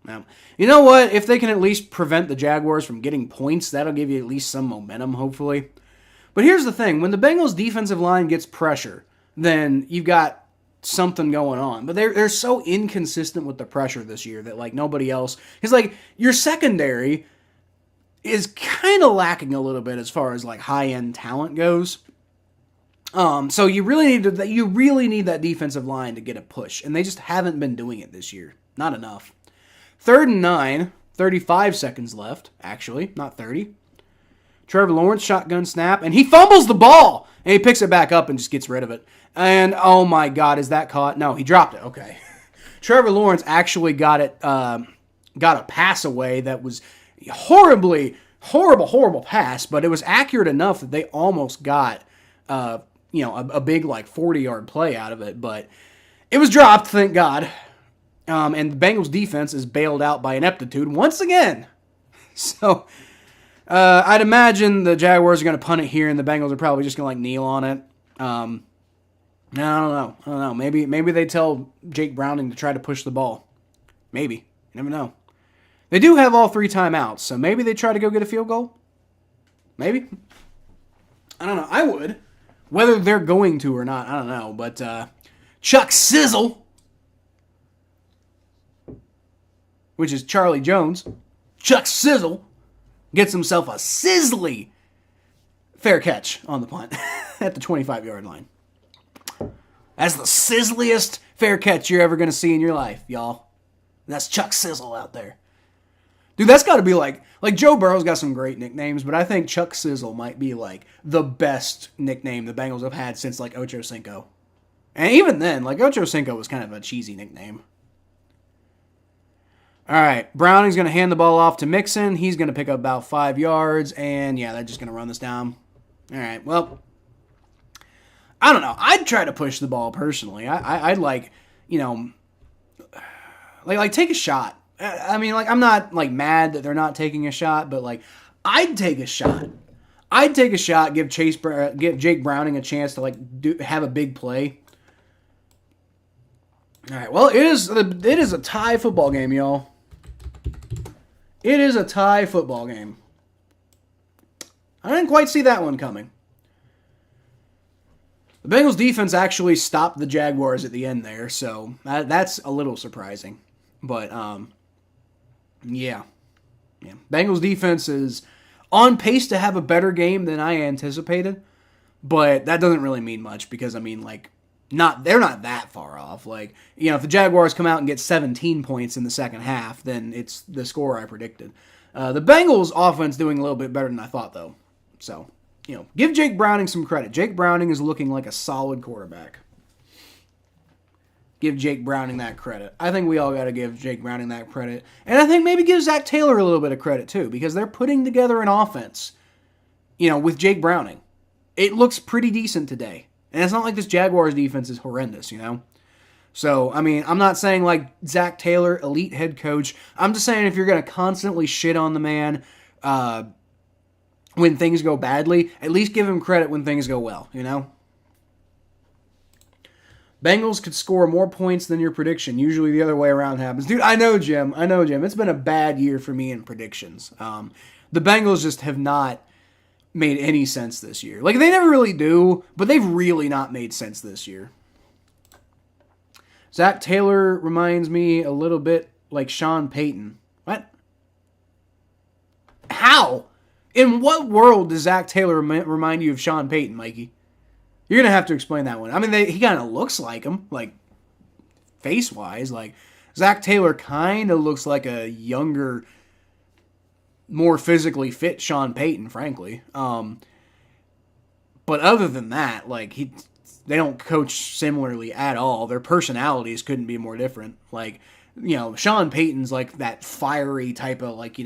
Now, you know what? If they can at least prevent the Jaguars from getting points, that'll give you at least some momentum, hopefully. But here's the thing. When the Bengals' defensive line gets pressure, then you've got something going on. But they're so inconsistent with the pressure this year that, like, nobody else... Because, like, your secondary is kind of lacking a little bit as far as, like, high-end talent goes. So you really need that defensive line to get a push. And they just haven't been doing it this year. Not enough. 3rd and 9, 35 seconds left, actually, not 30. Trevor Lawrence shotgun snap, and he fumbles the ball, and he picks it back up and just gets rid of it. And, oh my God, is that caught? No, he dropped it. Okay. Trevor Lawrence actually got a pass away that was horrible pass, but it was accurate enough that they almost got, a big, like, 40-yard play out of it, but it was dropped, thank God. And the Bengals defense is bailed out by ineptitude once again. So, I'd imagine the Jaguars are going to punt it here, and the Bengals are probably just going to, like, kneel on it. I don't know. Maybe they tell Jake Browning to try to push the ball. Maybe. You never know. They do have all 3 timeouts, so maybe they try to go get a field goal. Maybe. I don't know. I would. Whether they're going to or not, I don't know. But Chuck Sizzle, which is Charlie Jones, Chuck Sizzle, gets himself a sizzly fair catch on the punt at the 25-yard line. That's the sizzliest fair catch you're ever going to see in your life, y'all. That's Chuck Sizzle out there. Dude, that's got to be like Joe Burrow's got some great nicknames, but I think Chuck Sizzle might be like the best nickname the Bengals have had since like Ocho Cinco. And even then, like Ocho Cinco was kind of a cheesy nickname. All right, Browning's going to hand the ball off to Mixon. He's going to pick up about 5 yards, and yeah, they're just going to run this down. All right, well, I don't know. I'd try to push the ball personally. I'd like, like take a shot. I mean, like, I'm not, like, mad that they're not taking a shot, but, like, I'd take a shot. Give Jake Browning a chance to, like, have a big play. All right, well, it is a tie football game, y'all. It is a tie football game. I didn't quite see that one coming. The Bengals defense actually stopped the Jaguars at the end there, so that's a little surprising. But, yeah. Bengals defense is on pace to have a better game than I anticipated, but that doesn't really mean much because, I mean, like, they're not that far off. Like, if the Jaguars come out and get 17 points in the second half, then it's the score I predicted. The Bengals offense doing a little bit better than I thought, though. So, give Jake Browning some credit. Jake Browning is looking like a solid quarterback. Give Jake Browning that credit. I think we all got to give Jake Browning that credit. And I think maybe give Zac Taylor a little bit of credit, too, because they're putting together an offense, with Jake Browning. It looks pretty decent today. And it's not like this Jaguars defense is horrendous, So, I mean, I'm not saying, like, Zac Taylor, elite head coach. I'm just saying if you're going to constantly shit on the man when things go badly, at least give him credit when things go well, Bengals could score more points than your prediction. Usually the other way around happens. Dude, I know, Jim. It's been a bad year for me in predictions. The Bengals just have not made any sense this year. Like, they never really do, but they've really not made sense this year. Zac Taylor reminds me a little bit like Sean Payton. What? How? In what world does Zac Taylor remind you of Sean Payton, Mikey? You're going to have to explain that one. I mean, he kind of looks like him, like, face-wise. Like, Zac Taylor kind of looks like a younger, more physically fit Sean Payton, frankly. But other than that, like, they don't coach similarly at all. Their personalities couldn't be more different. Like, Sean Payton's like that fiery type of, like,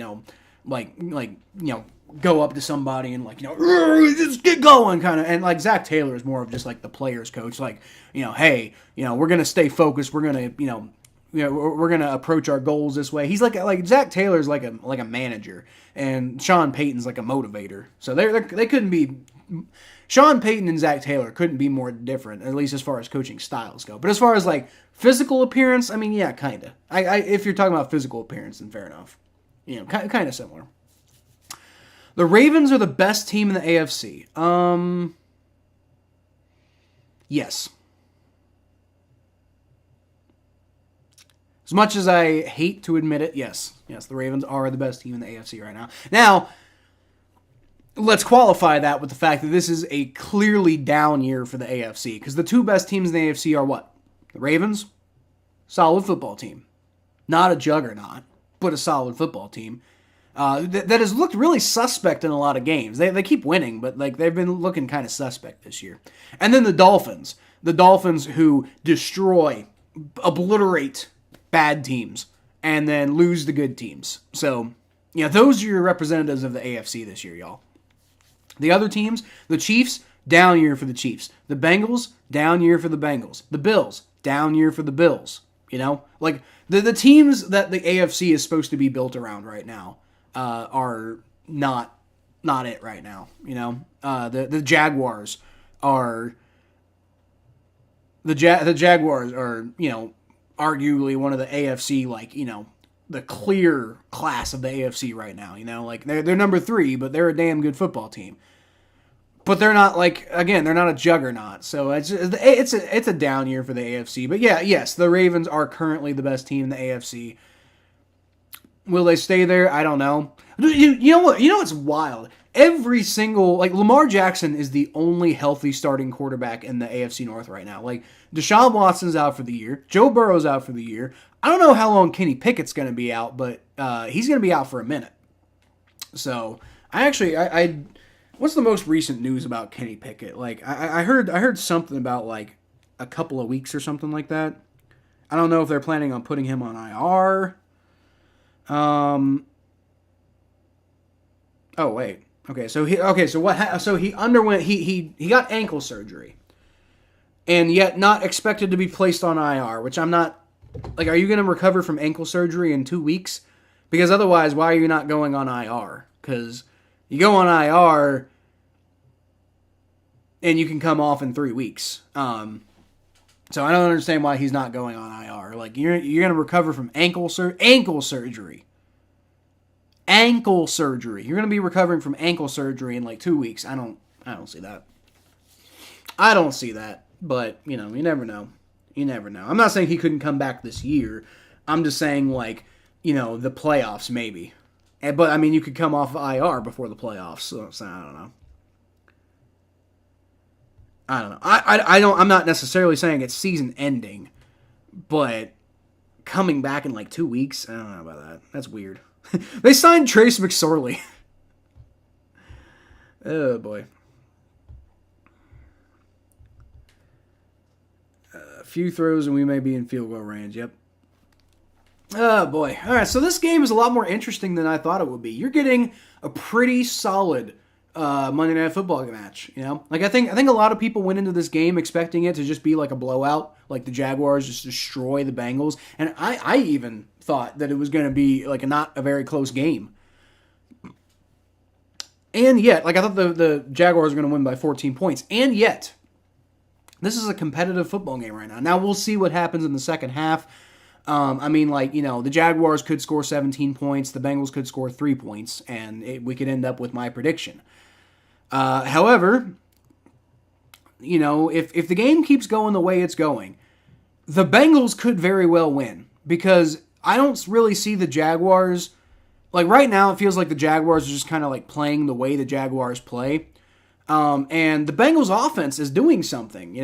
go up to somebody and, like, just get going kind of. And, like, Zac Taylor is more of just, like, the player's coach. Like, hey, we're going to stay focused. We're going to, we're gonna approach our goals this way. He's like Zac Taylor's like a manager, and Sean Payton's like a motivator. So they couldn't be. Sean Payton and Zac Taylor couldn't be more different, at least as far as coaching styles go. But as far as like physical appearance, I mean, yeah, kind of. If you're talking about physical appearance, then fair enough. Kind of similar. The Ravens are the best team in the AFC. Yes. As much as I hate to admit it, yes, the Ravens are the best team in the AFC right now. Now, let's qualify that with the fact that this is a clearly down year for the AFC, because the two best teams in the AFC are what? The Ravens, solid football team. Not a juggernaut, but a solid football team. That has looked really suspect in a lot of games. They keep winning, but like they've been looking kind of suspect this year. And then the Dolphins who destroy, obliterate bad teams, and then lose the good teams. So, those are your representatives of the AFC this year, y'all. The other teams, the Chiefs, down year for the Chiefs. The Bengals, down year for the Bengals. The Bills, down year for the Bills. Like the teams that the AFC is supposed to be built around right now are not it right now. The Jaguars are the Jaguars are arguably one of the AFC, the clear class of the AFC right now. Like they're number 3, but they're a damn good football team. But they're not they're not a juggernaut. So it's a down year for the AFC. But yes, the Ravens are currently the best team in the AFC. Will they stay there? I don't know. You know what? What's wild? Every single, Lamar Jackson is the only healthy starting quarterback in the AFC North right now. Deshaun Watson's out for the year. Joe Burrow's out for the year. I don't know how long Kenny Pickett's going to be out, but he's going to be out for a minute. So, I what's the most recent news about Kenny Pickett? I heard something about, a couple of weeks or something like that. I don't know if they're planning on putting him on IR. Oh, wait. Okay, so he underwent he got ankle surgery, and yet not expected to be placed on IR, which I'm not are you going to recover from ankle surgery in 2 weeks? Because otherwise, why are you not going on IR? Because you go on IR and you can come off in 3 weeks. So I don't understand why he's not going on IR. You're going to recover from ankle surgery. Ankle surgery. You're going to be recovering from ankle surgery in 2 weeks. I don't see that. I don't see that. But, you never know. You never know. I'm not saying he couldn't come back this year. I'm just saying, the playoffs maybe. But, I mean, you could come off of IR before the playoffs. So I don't know. I'm not necessarily saying it's season ending. But coming back in 2 weeks, I don't know about that. That's weird. They signed Trace McSorley. Oh, boy. A few throws and we may be in field goal range. Yep. Oh, boy. All right, so this game is a lot more interesting than I thought it would be. You're getting a pretty solid Monday Night Football match, I think a lot of people went into this game expecting it to just be a blowout, the Jaguars just destroy the Bengals, and I even thought that it was going to be not a very close game. And yet, I thought the Jaguars were going to win by 14 points, and yet this is a competitive football game right now. Now we'll see what happens in the second half. The Jaguars could score 17 points, the Bengals could score 3 points, and we could end up with my prediction. However, if the game keeps going the way it's going, the Bengals could very well win, because I don't really see the Jaguars, right now it feels like the Jaguars are just kind of playing the way the Jaguars play, and the Bengals offense is doing something,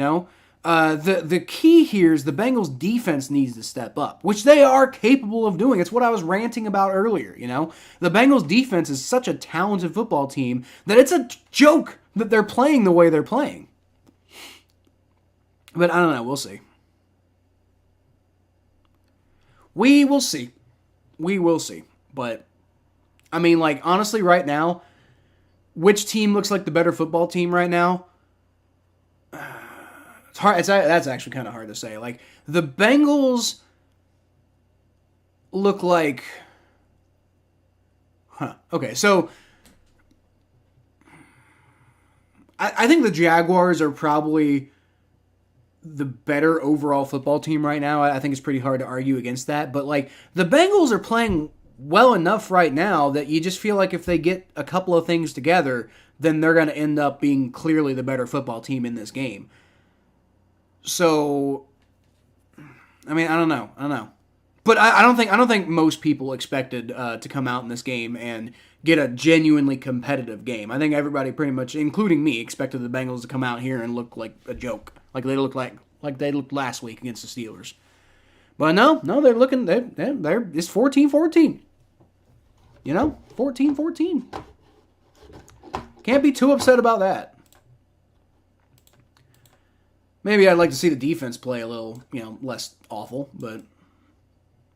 The key here is the Bengals defense needs to step up, which they are capable of doing. It's what I was ranting about earlier, The Bengals defense is such a talented football team that it's a joke that they're playing the way they're playing. But I don't know. We'll see. We will see. We will see. But, honestly, right now, which team looks like the better football team right now? It's hard. That's actually kind of hard to say. The Bengals look like... Okay, so I think the Jaguars are probably the better overall football team right now. I think it's pretty hard to argue against that. But, like, the Bengals are playing well enough right now that you just feel like if they get a couple of things together, then they're going to end up being clearly the better football team in this game. So, I mean, I don't know. But I don't think most people expected to come out in this game and get a genuinely competitive game. I think everybody pretty much, including me, expected the Bengals to come out here and look like a joke, like they looked last week against the Steelers. But no, they're looking. They're it's 14-14. You know, 14-14. Can't be too upset about that. Maybe I'd like to see the defense play a little, less awful, but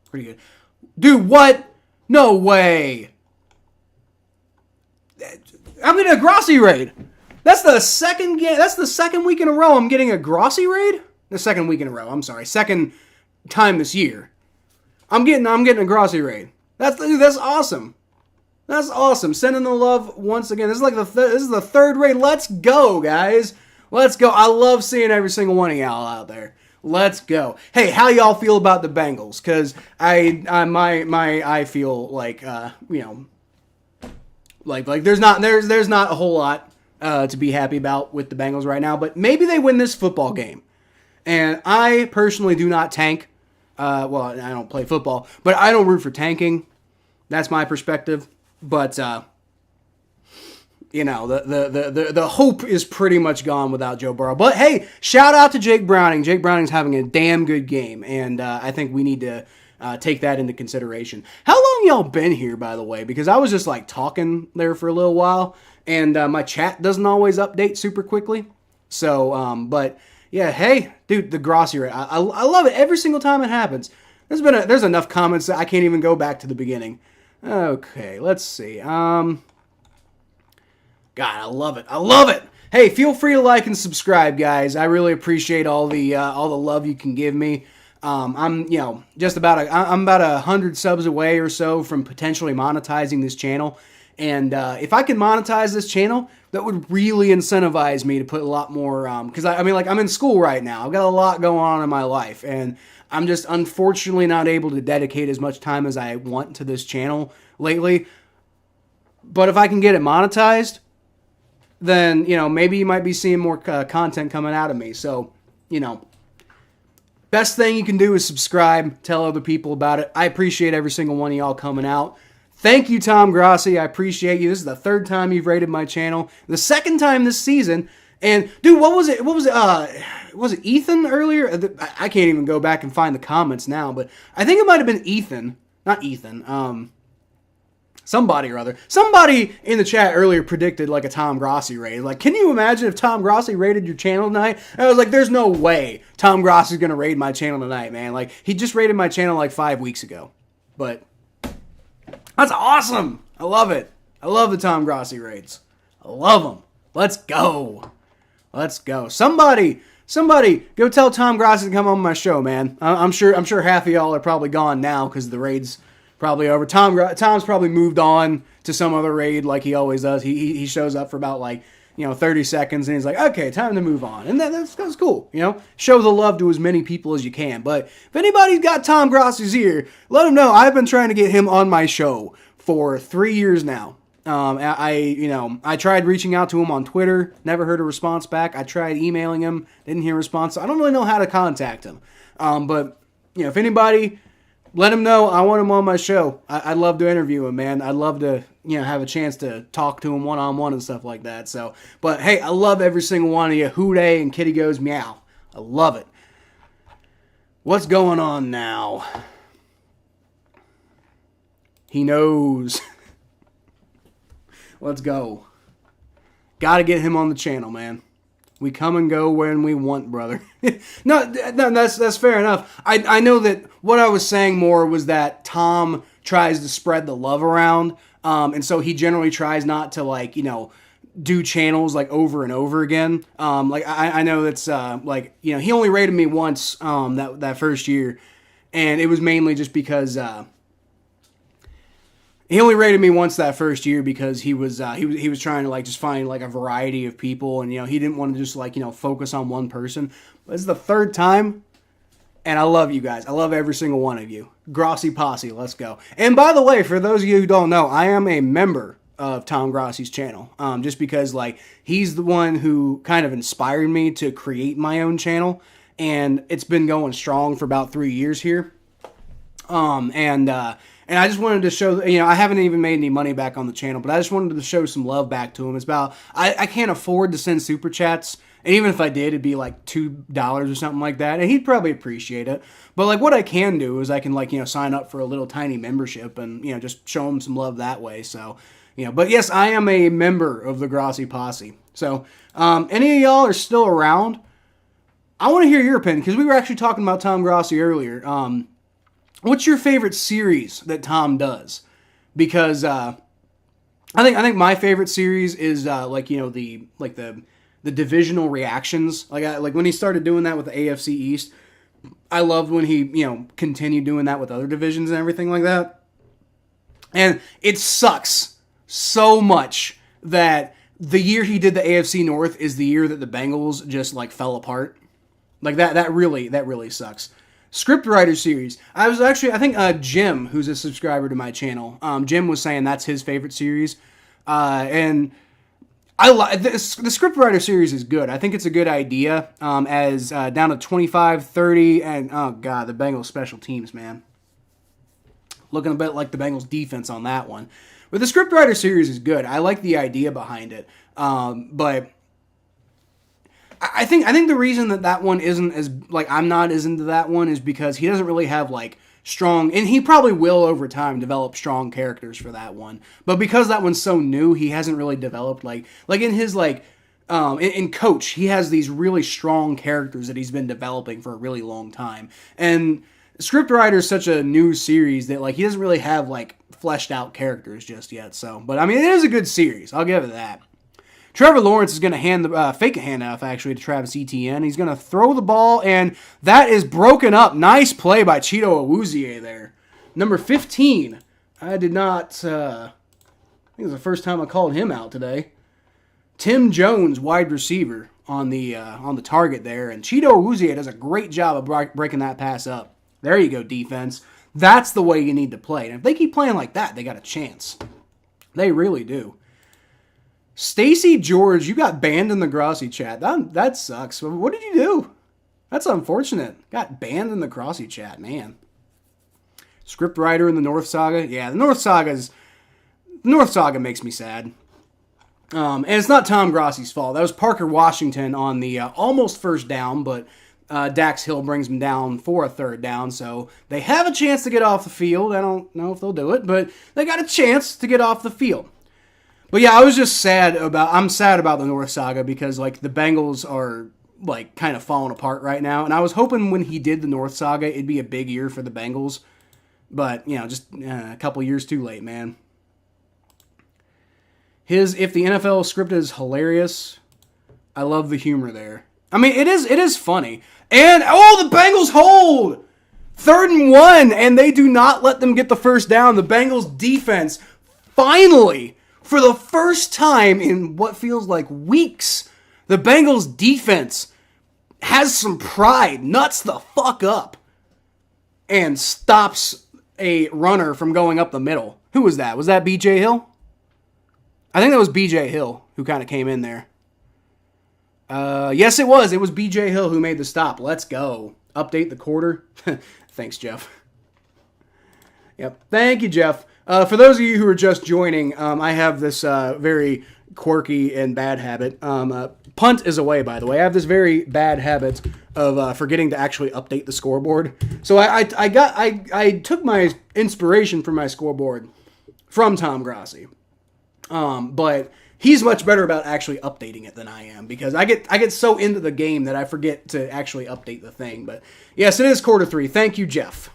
pretty good. Dude, what? No way. I'm getting a Grossi raid. That's the second game. That's the second week in a row I'm getting a Grossi raid. The second week in a row. I'm sorry. Second time this year. I'm getting a Grossi raid. That's awesome. That's awesome. Sending the love once again. This is the third raid. Let's go, guys. Let's go. I love seeing every single one of y'all out there. Let's go. Hey, how y'all feel about the Bengals? Because I feel like like there's not a whole lot to be happy about with the Bengals right now, but maybe they win this football game. And I personally do not tank. Well, I don't play football, but I don't root for tanking. That's my perspective. But the hope is pretty much gone without Joe Burrow. But hey, shout out to Jake Browning. Jake Browning's having a damn good game, and I think we need to take that into consideration. How long y'all been here, by the way? Because I was just like talking there for a little while, and my chat doesn't always update super quickly. So, but yeah, hey, dude, the Grossi rate, I love it every single time it happens. There's enough comments that I can't even go back to the beginning. Okay, let's see. God, I love it. I love it. Hey, feel free to like and subscribe, guys. I really appreciate all the love you can give me. I'm about 100 subs away or so from potentially monetizing this channel, and if I can monetize this channel, that would really incentivize me to put a lot more. Because I'm in school right now. I've got a lot going on in my life, and I'm just unfortunately not able to dedicate as much time as I want to this channel lately. But if I can get it monetized, then, maybe you might be seeing more content coming out of me. So, best thing you can do is subscribe, tell other people about it. I appreciate every single one of y'all coming out. Thank you, Tom Grossi. I appreciate you. This is the third time you've rated my channel. The second time this season. And, dude, what was it? Was it Ethan earlier? I can't even go back and find the comments now, but I think it might have been Ethan. Not Ethan. Somebody or other. Somebody in the chat earlier predicted like a Tom Grossi raid. Like, can you imagine if Tom Grossi raided your channel tonight? And I was like, there's no way Tom Grossi's going to raid my channel tonight, man. Like, he just raided my channel like 5 weeks ago. But that's awesome. I love it. I love the Tom Grossi raids. I love them. Let's go. Let's go. Somebody go tell Tom Grossi to come on my show, man. I'm sure half of y'all are probably gone now because the raid's probably over. Tom's probably moved on to some other raid like he always does. He shows up for about 30 seconds and he's like, okay, time to move on. And that's cool. Show the love to as many people as you can. But if anybody's got Tom Grossi's ear, let him know. I've been trying to get him on my show for 3 years now. I tried reaching out to him on Twitter, never heard a response back. I tried emailing him, didn't hear a response. So I don't really know how to contact him. But if anybody, let him know I want him on my show. I'd love to interview him, man. I'd love to, have a chance to talk to him one-on-one and stuff like that. So, but hey, I love every single one of you. Hooday and Kitty goes meow. I love it. What's going on now? He knows. Let's go. Got to get him on the channel, man. We come and go when we want, brother. No, that's fair enough. I know that what I was saying more was that Tom tries to spread the love around, and so he generally tries not to do channels over and over again. I know that's he only rated me once that first year, and it was mainly just because He only rated me once that first year because he was he was trying to like just find like a variety of people, and he didn't want to just like focus on one person. But this is the third time, and I love you guys. I love every single one of you. Grossi Posse, let's go. And by the way, for those of you who don't know, I am a member of Tom Grossi's channel, just because like he's the one who kind of inspired me to create my own channel, and it's been going strong for about 3 years here. And I just wanted to show, I haven't even made any money back on the channel, but I just wanted to show some love back to him. It's about, I can't afford to send super chats, and even if I did, it'd be like $2 or something like that, and he'd probably appreciate it. But like what I can do is I can like, sign up for a little tiny membership and, just show him some love that way. So, but yes, I am a member of the Grossi Posse. So, any of y'all are still around, I want to hear your opinion, because we were actually talking about Tom Grossi earlier. What's your favorite series that Tom does? Because I think my favorite series is the divisional reactions. Like when he started doing that with the AFC East, I loved when he continued doing that with other divisions and everything like that. And it sucks so much that the year he did the AFC North is the year that the Bengals just like fell apart. Like that really sucks. Scriptwriter series. I think Jim, who's a subscriber to my channel, Jim was saying that's his favorite series, and I like the Scriptwriter series is good. I think it's a good idea. As down to 25-30, and oh god, the Bengals special teams, man, looking a bit like the Bengals defense on that one. But the Scriptwriter series is good. I like the idea behind it, but I think the reason that one isn't as, like, I'm not as into that one is because he doesn't really have, like, strong, and he probably will over time develop strong characters for that one. But because that one's so new, he hasn't really developed, like in his, like, in Coach, he has these really strong characters that he's been developing for a really long time. And Scriptwriter is such a new series that, like, he doesn't really have, like, fleshed out characters just yet. So, but, I mean, it is a good series. I'll give it that. Trevor Lawrence is going to fake a handoff, actually, to Travis Etienne. He's going to throw the ball, and that is broken up. Nice play by Cheeto Awuzie there. Number 15. I did not, I think it was the first time I called him out today. Tim Jones, wide receiver, on the target there, and Cheeto Awuzie does a great job of breaking that pass up. There you go, defense. That's the way you need to play. And if they keep playing like that, they got a chance. They really do. Stacy George, you got banned in the Grossi chat. That sucks. What did you do? That's unfortunate. Got banned in the Grossi chat, man. Scriptwriter in the North Saga. Yeah, the North Saga makes me sad. And it's not Tom Grossi's fault. That was Parker Washington on the almost first down, but Dax Hill brings them down for a third down, so they have a chance to get off the field. I don't know if they'll do it, but they got a chance to get off the field. But yeah, I'm sad about the North Saga because, like, the Bengals are, like, kind of falling apart right now. And I was hoping when he did the North Saga, it'd be a big year for the Bengals. But, just a couple years too late, man. If the NFL script is hilarious, I love the humor there. I mean, it is funny. And, the Bengals hold! 3rd and 1, and they do not let them get the first down. The Bengals defense finally, for the first time in what feels like weeks, the Bengals defense has some pride, nuts the fuck up, and stops a runner from going up the middle. Who was that? Was that B.J. Hill? I think that was B.J. Hill who kind of came in there. Yes, it was. It was B.J. Hill who made the stop. Let's go. Update the quarter. Thanks, Jeff. Yep. Thank you, Jeff. For those of you who are just joining, I have this very quirky and bad habit. Punt is away, by the way. I have this very bad habit of forgetting to actually update the scoreboard. So I took my inspiration from my scoreboard from Tom Grossi. But he's much better about actually updating it than I am, because I get so into the game that I forget to actually update the thing. But yes, it is quarter 3. Thank you, Jeff.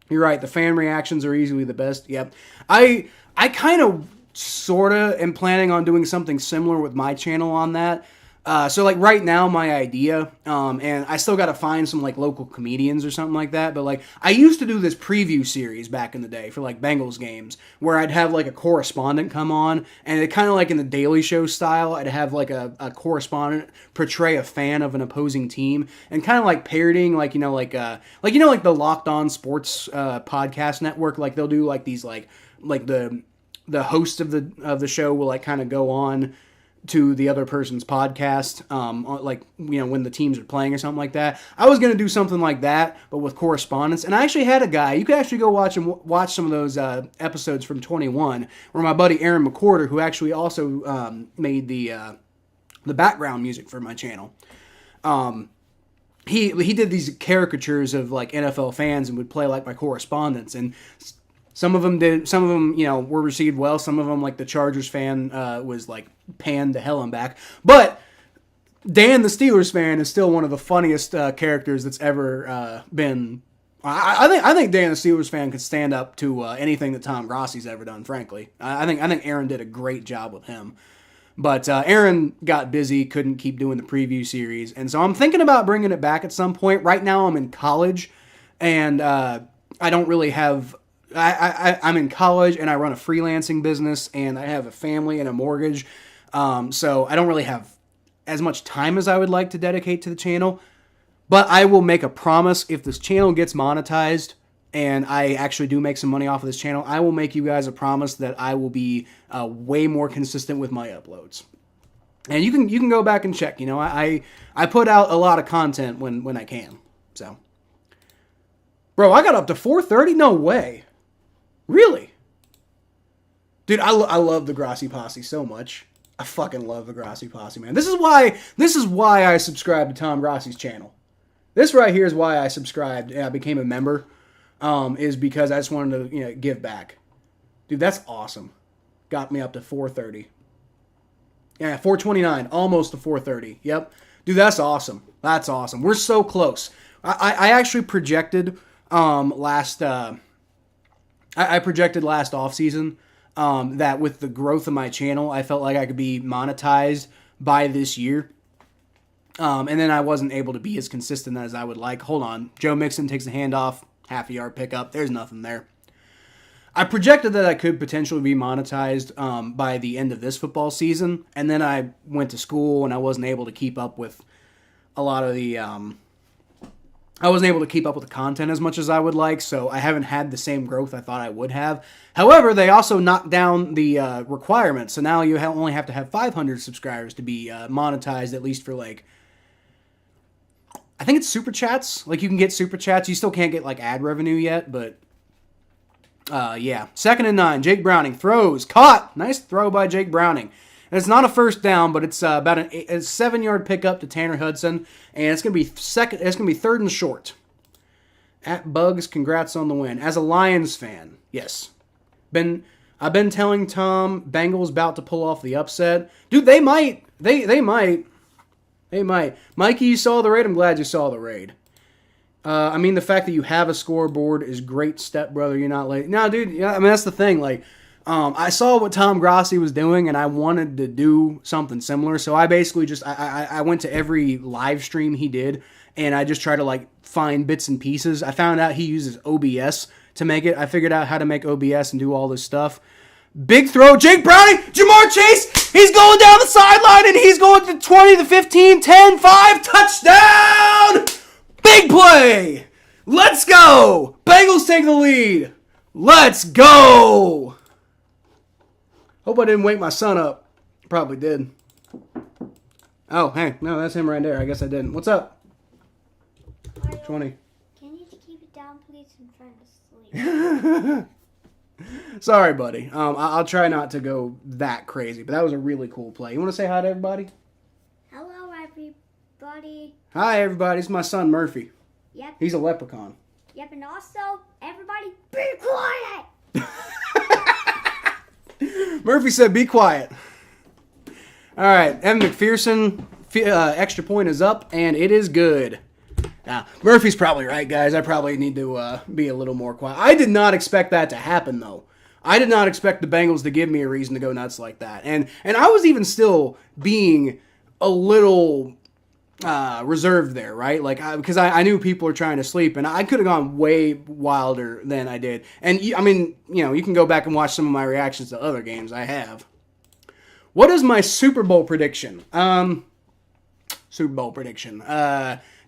You're right. The fan reactions are easily the best. Yep. I kind of sort of am planning on doing something similar with my channel on that. So like right now, my idea, and I still got to find some like local comedians or something like that. But like I used to do this preview series back in the day for like Bengals games, where I'd have like a correspondent come on, and it kind of like in the Daily Show style, I'd have like a correspondent portray a fan of an opposing team, and kind of like parodying like like the Locked On Sports podcast network, like they'll do like these like the host of the show will like kind of go on to the other person's podcast, like, when the teams are playing or something like that. I was going to do something like that, but with correspondence. And I actually had a guy, you could actually go watch some of those episodes from 21, where my buddy Aaron McCorder, who actually also made the background music for my channel, he did these caricatures of like NFL fans and would play like my correspondents. And some of them were received well. Some of them, like the Chargers fan, was like panned to hell and back. But Dan, the Steelers fan, is still one of the funniest characters that's ever been. I think Dan, the Steelers fan, could stand up to anything that Tom Grossi's ever done. Frankly, I think Aaron did a great job with him. But Aaron got busy, couldn't keep doing the preview series, and so I'm thinking about bringing it back at some point. Right now, I'm in college, and I don't really have. I'm in college and I run a freelancing business and I have a family and a mortgage. So I don't really have as much time as I would like to dedicate to the channel. But I will make a promise, if this channel gets monetized and I actually do make some money off of this channel, I will make you guys a promise that I will be way more consistent with my uploads. And you can go back and check. I put out a lot of content when I can. So, bro, I got up to 4:30? No way. Really? Dude, I love the Grossi Posse so much. I fucking love the Grossi Posse, man. This is why I subscribed to Tom Grossi's channel. This right here is why I subscribed and I became a member, is because I just wanted to give back. Dude, that's awesome. Got me up to 4:30. Yeah, 4:29, almost to 4:30. Yep. Dude, that's awesome. That's awesome. We're so close. I actually projected I projected last offseason that with the growth of my channel, I felt like I could be monetized by this year. And then I wasn't able to be as consistent as I would like. Hold on. Joe Mixon takes a handoff, half a yard pickup. There's nothing there. I projected that I could potentially be monetized by the end of this football season. And then I went to school and I wasn't able to keep up with a lot of the... I wasn't able to keep up with the content as much as I would like, so I haven't had the same growth I thought I would have. However, they also knocked down the requirements, so now you only have to have 500 subscribers to be monetized, at least for like, I think it's super chats. Like you can get super chats. You still can't get like ad revenue yet, but yeah. 2nd and 9. Jake Browning throws, caught. Nice throw by Jake Browning. And it's not a first down, but it's about a 7-yard pickup to Tanner Hudson, and it's gonna be 3rd and short. At Bugs, congrats on the win. As a Lions fan, yes, I've been telling Tom Bengals about to pull off the upset. Dude, they might. They might. Mikey, you saw the raid. I'm glad you saw the raid. I mean, the fact that you have a scoreboard is great, stepbrother. You're not late. No, dude. Yeah, I mean that's the thing. Like. I saw what Tom Grossi was doing, and I wanted to do something similar. So I basically just I went to every live stream he did, and I just tried to like find bits and pieces. I found out he uses OBS to make it. I figured out how to make OBS and do all this stuff. Big throw, Jake Browning, Jamar Chase. He's going down the sideline, and he's going to 20 to 15, 10, 5, touchdown! Big play. Let's go. Bengals take the lead. Let's go. Hope I didn't wake my son up. Probably did. Oh, hey. No, that's him right there. I guess I didn't. What's up? 20. Can you keep it down, please? I'm trying to sleep. Sorry, buddy. I'll try not to go that crazy, but that was a really cool play. You want to say hi to everybody? Hello, everybody. Hi, everybody. It's my son, Murphy. Yep. He's a leprechaun. Yep, and also, everybody, be quiet! Murphy said, be quiet. All right, Evan McPherson, extra point is up, and it is good. Now, Murphy's probably right, guys. I probably need to be a little more quiet. I did not expect that to happen, though. I did not expect the Bengals to give me a reason to go nuts like that. And I was even still being a little reserved there, right? Like, because I knew people were trying to sleep, and I could have gone way wilder than I did. And I mean, you can go back and watch some of my reactions to other games. I have. What is my Super Bowl prediction? Super Bowl prediction.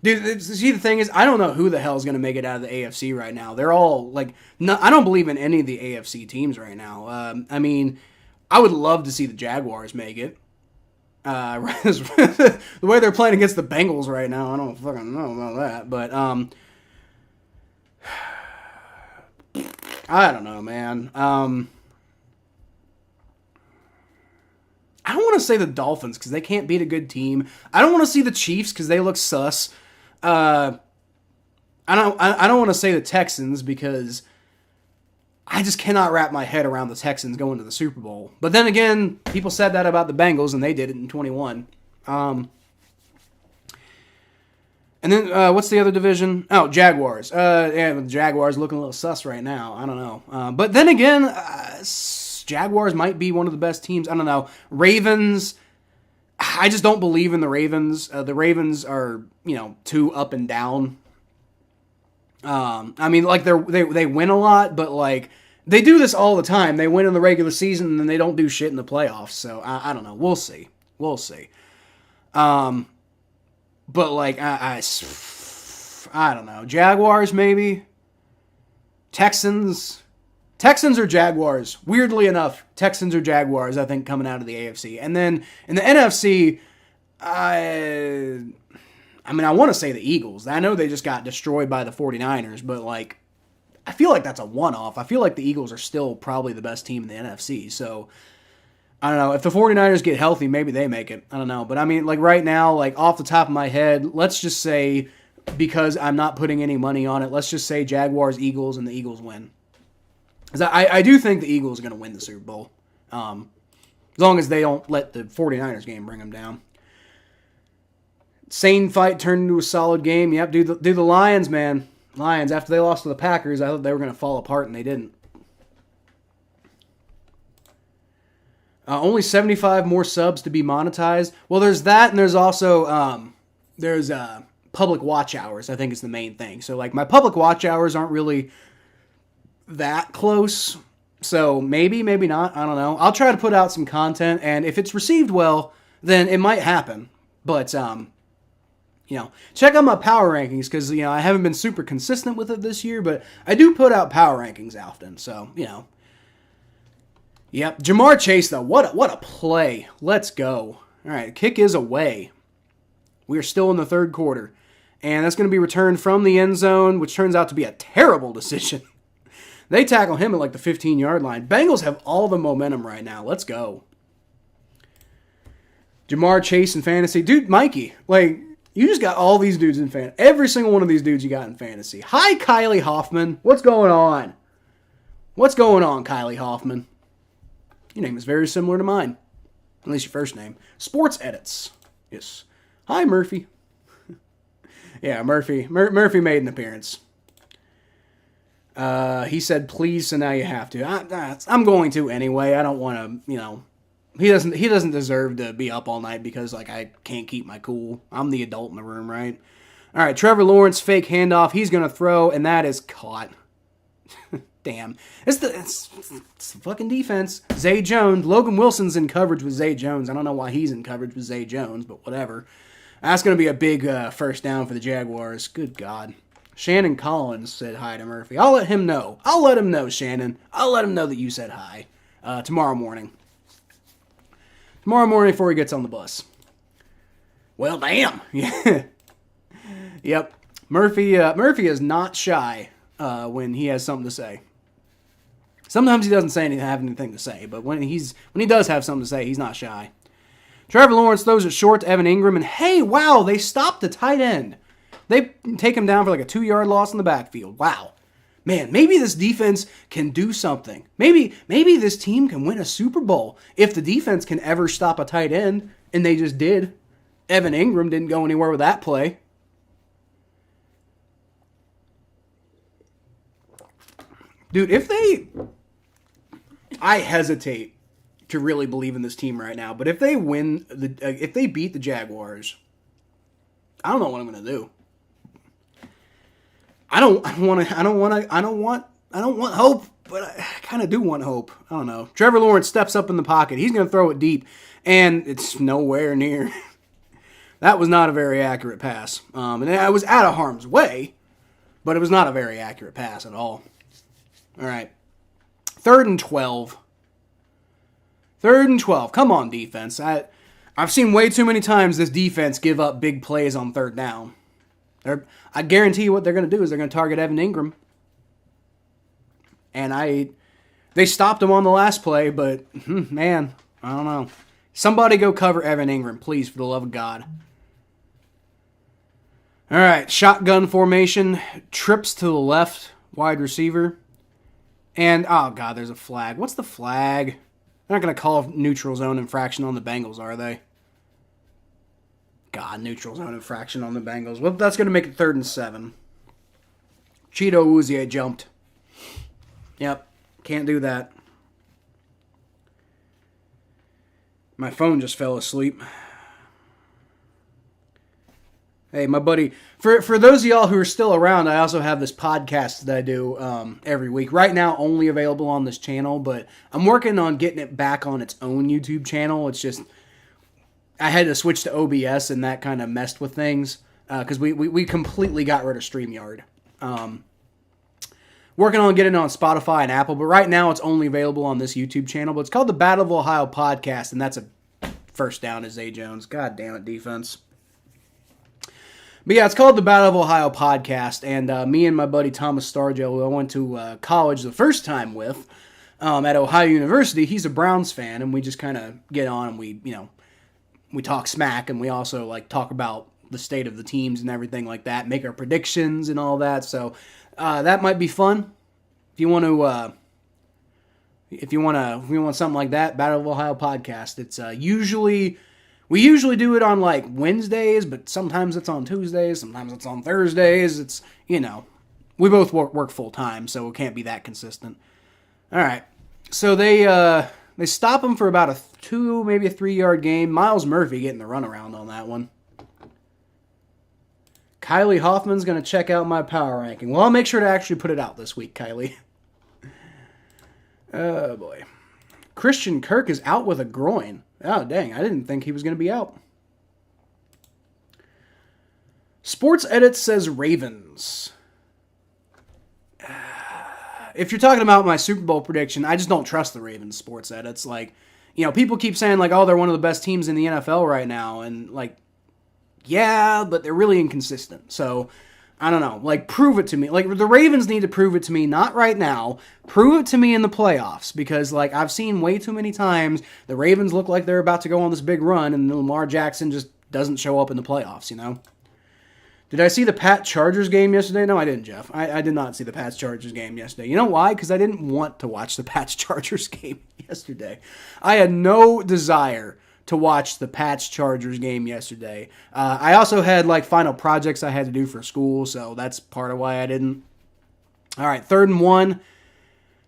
Dude, see, the thing is, I don't know who the hell is going to make it out of the AFC right now. They're all, like, I don't believe in any of the AFC teams right now. I mean, I would love to see the Jaguars make it. The way they're playing against the Bengals right now, I don't fucking know about that. But, I don't know, man. I don't want to say the Dolphins because they can't beat a good team. I don't want to see the Chiefs because they look sus. I don't want to say the Texans because I just cannot wrap my head around the Texans going to the Super Bowl. But then again, people said that about the Bengals and they did it in 21. And then what's the other division? Oh, Jaguars. Yeah, the Jaguars looking a little sus right now. I don't know. But then again, Jaguars might be one of the best teams. I don't know. Ravens, I just don't believe in the Ravens. The Ravens are, too up and down. I mean, like, they win a lot, but, like, they do this all the time. They win in the regular season, and then they don't do shit in the playoffs. So, I don't know. We'll see. But, like, I don't know. Jaguars, maybe? Texans or Jaguars. Weirdly enough, Texans or Jaguars, I think, coming out of the AFC. And then in the NFC, I want to say the Eagles. I know they just got destroyed by the 49ers, but, like, I feel like that's a one-off. I feel like the Eagles are still probably the best team in the NFC. So, I don't know. If the 49ers get healthy, maybe they make it. I don't know. But, I mean, like, right now, like, off the top of my head, let's just say, because I'm not putting any money on it, let's just say Jaguars, Eagles, and the Eagles win. Because I do think the Eagles are going to win the Super Bowl. As long as they don't let the 49ers game bring them down. Sane fight turned into a solid game. Yep, do the Lions, man. Lions, after they lost to the Packers, I thought they were going to fall apart, and they didn't. Only 75 more subs to be monetized. Well, there's that, and there's also there's public watch hours, I think is the main thing. So, like, my public watch hours aren't really that close. So, maybe not. I don't know. I'll try to put out some content, and if it's received well, then it might happen. But, check out my power rankings, because, I haven't been super consistent with it this year, but I do put out power rankings often, so, Yep, Jamar Chase, though, what a play. Let's go. All right, kick is away. We are still in the third quarter, and that's going to be returned from the end zone, which turns out to be a terrible decision. They tackle him at, like, the 15-yard line. Bengals have all the momentum right now. Let's go. Jamar Chase in fantasy. Dude, Mikey, like, you just got all these dudes in fantasy. Every single one of these dudes you got in fantasy. Hi, Kylie Hoffman. What's going on? What's going on, Kylie Hoffman? Your name is very similar to mine. At least your first name. Sports Edits. Yes. Hi, Murphy. Yeah, Murphy made an appearance. He said, please, so now you have to. I'm going to anyway. I don't want to, he doesn't deserve to be up all night because, like, I can't keep my cool. I'm the adult in the room, right? All right, Trevor Lawrence, fake handoff. He's going to throw, and that is caught. Damn. It's the fucking defense. Zay Jones. Logan Wilson's in coverage with Zay Jones. I don't know why he's in coverage with Zay Jones, but whatever. That's going to be a big first down for the Jaguars. Good God. Shannon Collins said hi to Murphy. I'll let him know. Shannon. I'll let him know that you said hi tomorrow morning. Tomorrow morning before he gets on the bus. Well, damn. Yep. Murphy is not shy when he has something to say. Sometimes he doesn't have anything to say, but when he does have something to say, he's not shy. Trevor Lawrence throws it short to Evan Ingram, and hey, wow, they stopped the tight end. They take him down for like a 2-yard loss in the backfield. Wow. Man, maybe this defense can do something. Maybe this team can win a Super Bowl if the defense can ever stop a tight end, and they just did. Evan Ingram didn't go anywhere with that play. Dude, I hesitate to really believe in this team right now. But if they if they beat the Jaguars, I don't know what I'm going to do. I don't want hope, but I kind of do want hope. I don't know. Trevor Lawrence steps up in the pocket. He's going to throw it deep, and it's nowhere near. That was not a very accurate pass. And I was out of harm's way, but it was not a very accurate pass at all. All right. 3rd and 12. 3rd and 12. Come on, defense. I've seen way too many times this defense give up big plays on 3rd down. I guarantee you what they're going to do is they're going to target Evan Ingram. And they stopped him on the last play, but, man, I don't know. Somebody go cover Evan Ingram, please, for the love of God. All right, shotgun formation, trips to the left, wide receiver. And, oh, God, there's a flag. What's the flag? They're not going to call neutral zone infraction on the Bengals, are they? God, neutral zone infraction on the Bengals. Well, that's going to make it 3rd and 7. Cheeto Uzie jumped. Yep, can't do that. My phone just fell asleep. Hey, my buddy, for those of y'all who are still around, I also have this podcast that I do every week. Right now, only available on this channel, but I'm working on getting it back on its own YouTube channel. It's just, I had to switch to OBS, and that kind of messed with things, because we completely got rid of StreamYard. Working on getting it on Spotify and Apple, but right now it's only available on this YouTube channel. But it's called the Battle of Ohio Podcast, and that's a first down to Zay Jones. God damn it, defense. But yeah, it's called the Battle of Ohio Podcast, and me and my buddy Thomas Stargell, who I went to college the first time with at Ohio University, he's a Browns fan, and we just kind of get on and we talk smack, and we also like talk about the state of the teams and everything like that, make our predictions and all that. So that might be fun if you want to. If you want something like that, Battle of Ohio Podcast. It's we usually do it on like Wednesdays, but sometimes it's on Tuesdays, sometimes it's on Thursdays. It's we both work full time, so it can't be that consistent. All right, so they stop him for about a 2, maybe a 3-yard gain. Miles Murphy getting the runaround on that one. Kylie Hoffman's going to check out my power ranking. Well, I'll make sure to actually put it out this week, Kylie. Oh, boy. Christian Kirk is out with a groin. Oh, dang. I didn't think he was going to be out. Sports Edit says Ravens. If you're talking about my Super Bowl prediction, I just don't trust the Ravens Sports Edits. Like, people keep saying, like, oh, they're one of the best teams in the NFL right now. And, like, yeah, but they're really inconsistent. So, I don't know. Like, prove it to me. Like, the Ravens need to prove it to me, not right now. Prove it to me in the playoffs. Because, like, I've seen way too many times the Ravens look like they're about to go on this big run, and Lamar Jackson just doesn't show up in the playoffs, Did I see the Pats-Chargers game yesterday? No, I didn't, Jeff. I did not see the Pats-Chargers game yesterday. You know why? Because I didn't want to watch the Pats-Chargers game yesterday. I had no desire to watch the Pats-Chargers game yesterday. I also had, like, final projects I had to do for school, so that's part of why I didn't. All right, 3rd and 1.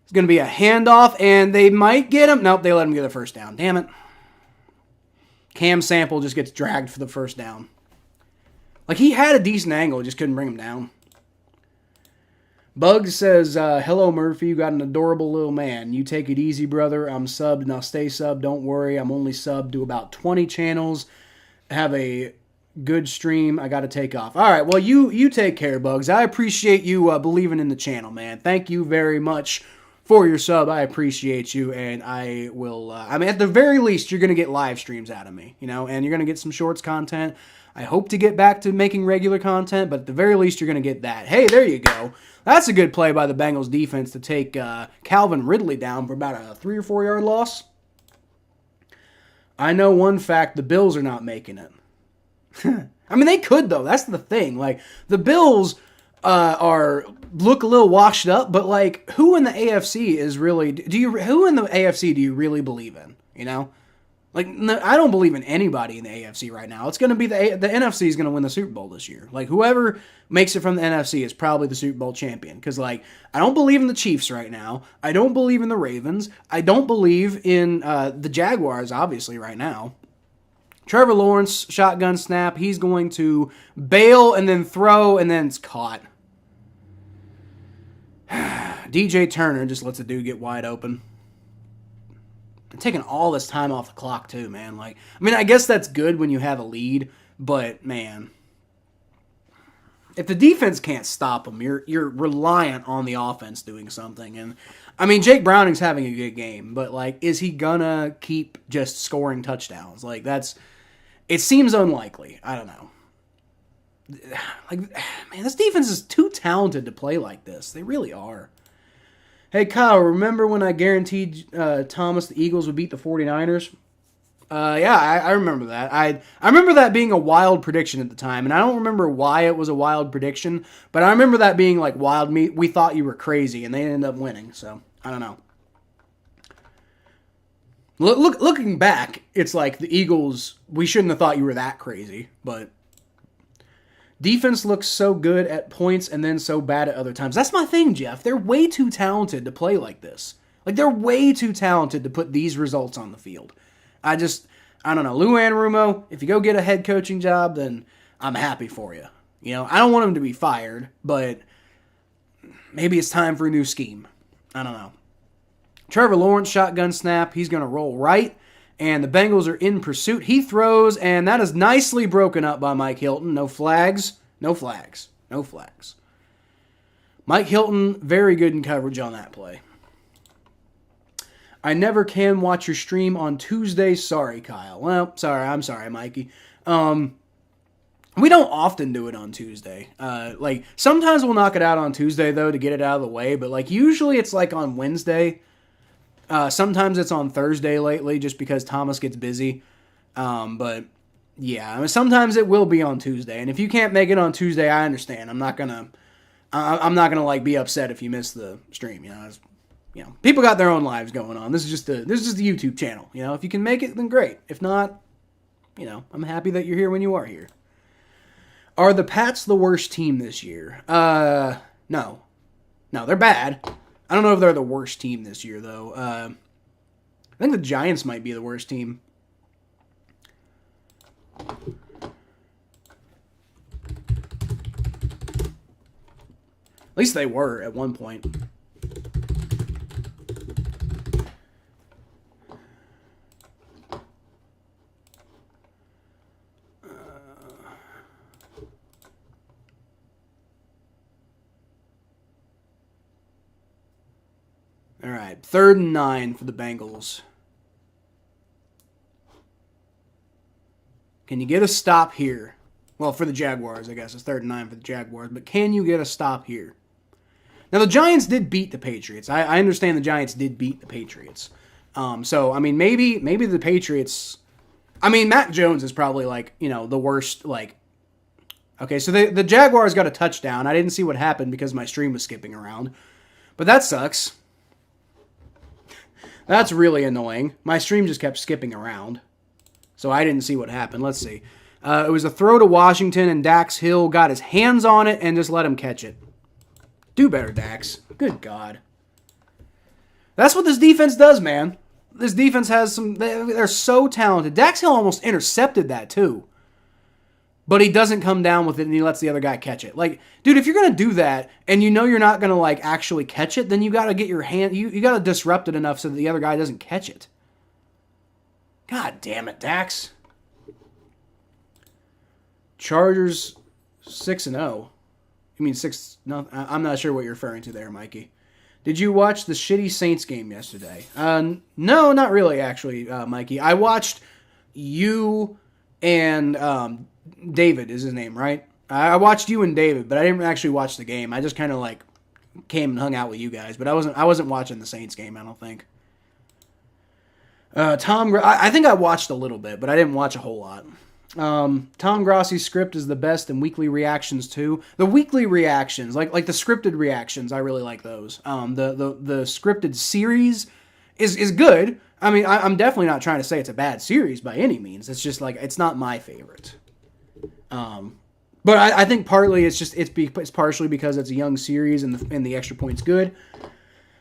It's going to be a handoff, and they might get him. Nope, they let him get a first down. Damn it. Cam Sample just gets dragged for the first down. Like, he had a decent angle, just couldn't bring him down. Bugs says, hello, Murphy, you got an adorable little man. You take it easy, brother. I'm subbed, and I'll stay subbed. Don't worry, I'm only subbed to about 20 channels. Have a good stream. I got to take off. All right, well, you take care, Bugs. I appreciate you believing in the channel, man. Thank you very much for your sub. I appreciate you, and I will, at the very least, you're going to get live streams out of me, and you're going to get some shorts content. I hope to get back to making regular content, but at the very least, you're going to get that. Hey, there you go. That's a good play by the Bengals defense to take Calvin Ridley down for about a 3 or 4 yard loss. I know one fact, the Bills are not making it. They could, though. That's the thing. Like, the Bills look a little washed up, but, like, who in the AFC is really... who in the AFC do you really believe in, Like, no, I don't believe in anybody in the AFC right now. It's going to be the NFC is going to win the Super Bowl this year. Like, whoever makes it from the NFC is probably the Super Bowl champion. Because, like, I don't believe in the Chiefs right now. I don't believe in the Ravens. I don't believe in the Jaguars, obviously, right now. Trevor Lawrence, shotgun snap. He's going to bail and then throw, and then it's caught. DJ Turner just lets the dude get wide open. Taking all this time off the clock too, man. Like, I mean, I guess that's good when you have a lead, but man, if the defense can't stop them, you're reliant on the offense doing something. And I mean, Jake Browning's having a good game, but like, is he gonna keep just scoring touchdowns? Like, it seems unlikely. I don't know. Like, man, this defense is too talented to play like this. They really are. Hey, Kyle, remember when I guaranteed Thomas the Eagles would beat the 49ers? Yeah, I remember that. I remember that being a wild prediction at the time, and I don't remember why it was a wild prediction, but I remember that being like wild. We thought you were crazy, and they ended up winning, so I don't know. Looking back, it's like the Eagles, we shouldn't have thought you were that crazy, but defense looks so good at points and then so bad at other times. That's my thing, Jeff. They're way too talented to play like this. Like, they're way too talented to put these results on the field. I don't know. Lou Anarumo, if you go get a head coaching job, then I'm happy for you. You know, I don't want him to be fired, but maybe it's time for a new scheme. I don't know. Trevor Lawrence, shotgun snap. He's going to roll right. And the Bengals are in pursuit. He throws, and that is nicely broken up by Mike Hilton. No flags. No flags. No flags. Mike Hilton, very good in coverage on that play. I never can watch your stream on Tuesday. Sorry, Kyle. Well, sorry. I'm sorry, Mikey. We don't often do it on Tuesday. Like, sometimes we'll knock it out on Tuesday, though, to get it out of the way. But, like, usually it's, like, on Wednesday. Sometimes it's on Thursday lately just because Thomas gets busy. But yeah, I mean, sometimes it will be on Tuesday. And if you can't make it on Tuesday, I understand. I'm not gonna like be upset if you miss the stream. People got their own lives going on. This is just the YouTube channel. You know, if you can make it, then great. If not, I'm happy that you're here when you are here. Are the Pats the worst team this year? No, they're bad. I don't know if they're the worst team this year, though. I think the Giants might be the worst team. At least they were at one point. All right, 3rd and 9 for the Bengals. Can you get a stop here? Well, for the Jaguars, I guess. It's 3rd and 9 for the Jaguars. But can you get a stop here? Now, the Giants did beat the Patriots. I understand the Giants did beat the Patriots. So, I mean, maybe the Patriots... I mean, Mac Jones is probably, like, the worst, like... Okay, so the Jaguars got a touchdown. I didn't see what happened because my stream was skipping around. But that sucks. That's really annoying. My stream just kept skipping around. So I didn't see what happened. Let's see. It was a throw to Washington, and Dax Hill got his hands on it and just let him catch it. Do better, Dax. Good God. That's what this defense does, man. This defense has some... They're so talented. Dax Hill almost intercepted that, too. But he doesn't come down with it, and he lets the other guy catch it. Like, dude, if you're going to do that, and you know you're not going to, like, actually catch it, then you got to get your hand... You got to disrupt it enough so that the other guy doesn't catch it. God damn it, Dax. Chargers 6-0. You mean 6... No, I'm not sure what you're referring to there, Mikey. Did you watch the shitty Saints game yesterday? No, not really, actually, Mikey. I watched you and David is his name, right? I watched you and David, but I didn't actually watch the game. I just kind of like came and hung out with you guys, but I wasn't watching the Saints game, I don't think. I think I watched a little bit, but I didn't watch a whole lot. Tom Grossi's script is the best, and weekly reactions too. The weekly reactions, like the scripted reactions, I really like those. The scripted series is good. I mean, I'm definitely not trying to say it's a bad series by any means. It's just like it's not my favorite. But I think partly it's partially because it's a young series and the extra point's good.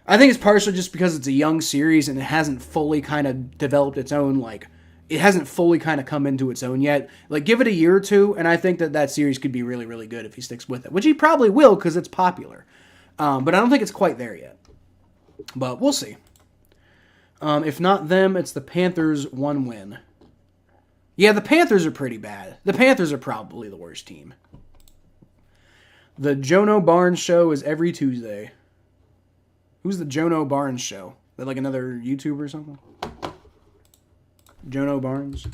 I think it's partially just because it's a young series and it hasn't fully kind of developed its own, like, it hasn't fully kind of come into its own yet. Like, give it a year or two, and I think that series could be really, really good if he sticks with it, which he probably will because it's popular. But I don't think it's quite there yet. But we'll see. If not them, it's the Panthers' 1 win. Yeah, the Panthers are pretty bad. The Panthers are probably the worst team. The Jono Barnes Show is every Tuesday. Who's the Jono Barnes Show? Is that like another YouTuber or something? Jono Barnes.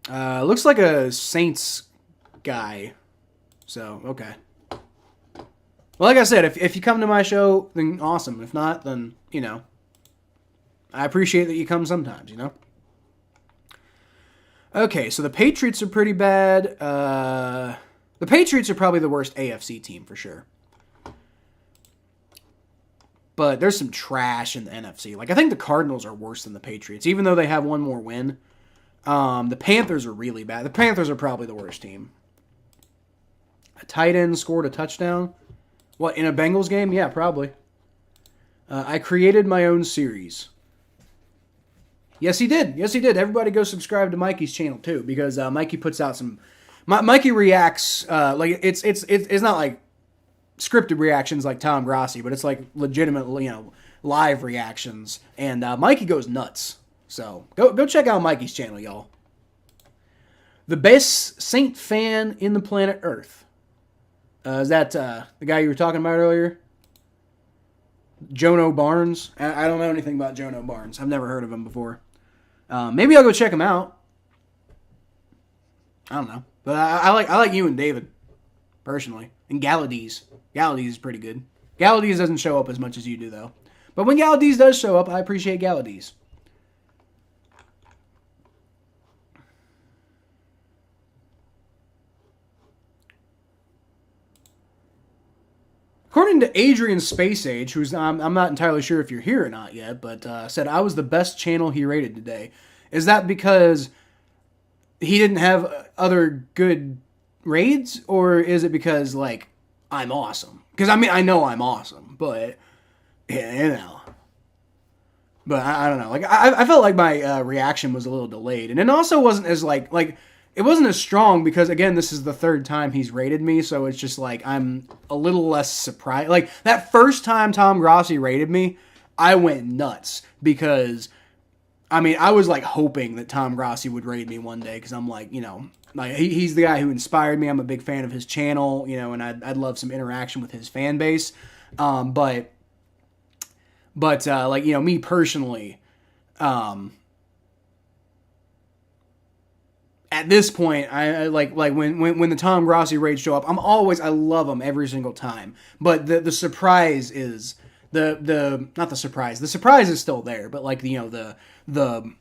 Looks like a Saints guy. So, okay. Well, like I said, if you come to my show, then awesome. If not, then, you know, I appreciate that you come sometimes, you know? Okay, so the Patriots are pretty bad. The Patriots are probably the worst AFC team for sure. But there's some trash in the NFC. Like, I think the Cardinals are worse than the Patriots, even though they have one more win. The Panthers are really bad. The Panthers are probably the worst team. A tight end scored a touchdown. What, in a Bengals game? Yeah, probably. I created my own series. Yes, he did. Yes, he did. Everybody go subscribe to Mikey's channel, too, because Mikey puts out some... Mikey reacts... like, it's not like scripted reactions like Tom Grossi, but it's like legitimate, you know, live reactions. And Mikey goes nuts. So, go check out Mikey's channel, y'all. The best Saint fan in the planet Earth. Is that the guy you were talking about earlier? Jono Barnes? I don't know anything about Jono Barnes. I've never heard of him before. Maybe I'll go check him out. I don't know. But I like you and David, personally. And Galladees. Galladees is pretty good. Galladees doesn't show up as much as you do, though. But when Galladees does show up, I appreciate Galladees. According to Adrian Space Age, who's I'm not entirely sure if you're here or not yet, but said I was the best channel he rated today. Is that because he didn't have other good raids, or is it because like I'm awesome? Because I mean I know I'm awesome, but yeah, you know. But I don't know. Like I felt like my reaction was a little delayed, and it also wasn't as like it wasn't as strong because, again, this is the third time he's rated me, so it's just like I'm a little less surprised. Like, that first time Tom Grossi rated me, I went nuts because, I mean, I was, like, hoping that Tom Grossi would rate me one day because I'm like, you know, like he's the guy who inspired me. I'm a big fan of his channel, you know, and I'd love some interaction with his fan base. But like, you know, me personally, at this point, I like when the Tom Grossi raids show up, I love them every single time. But the surprise is not the surprise. The surprise is still there, but like you know the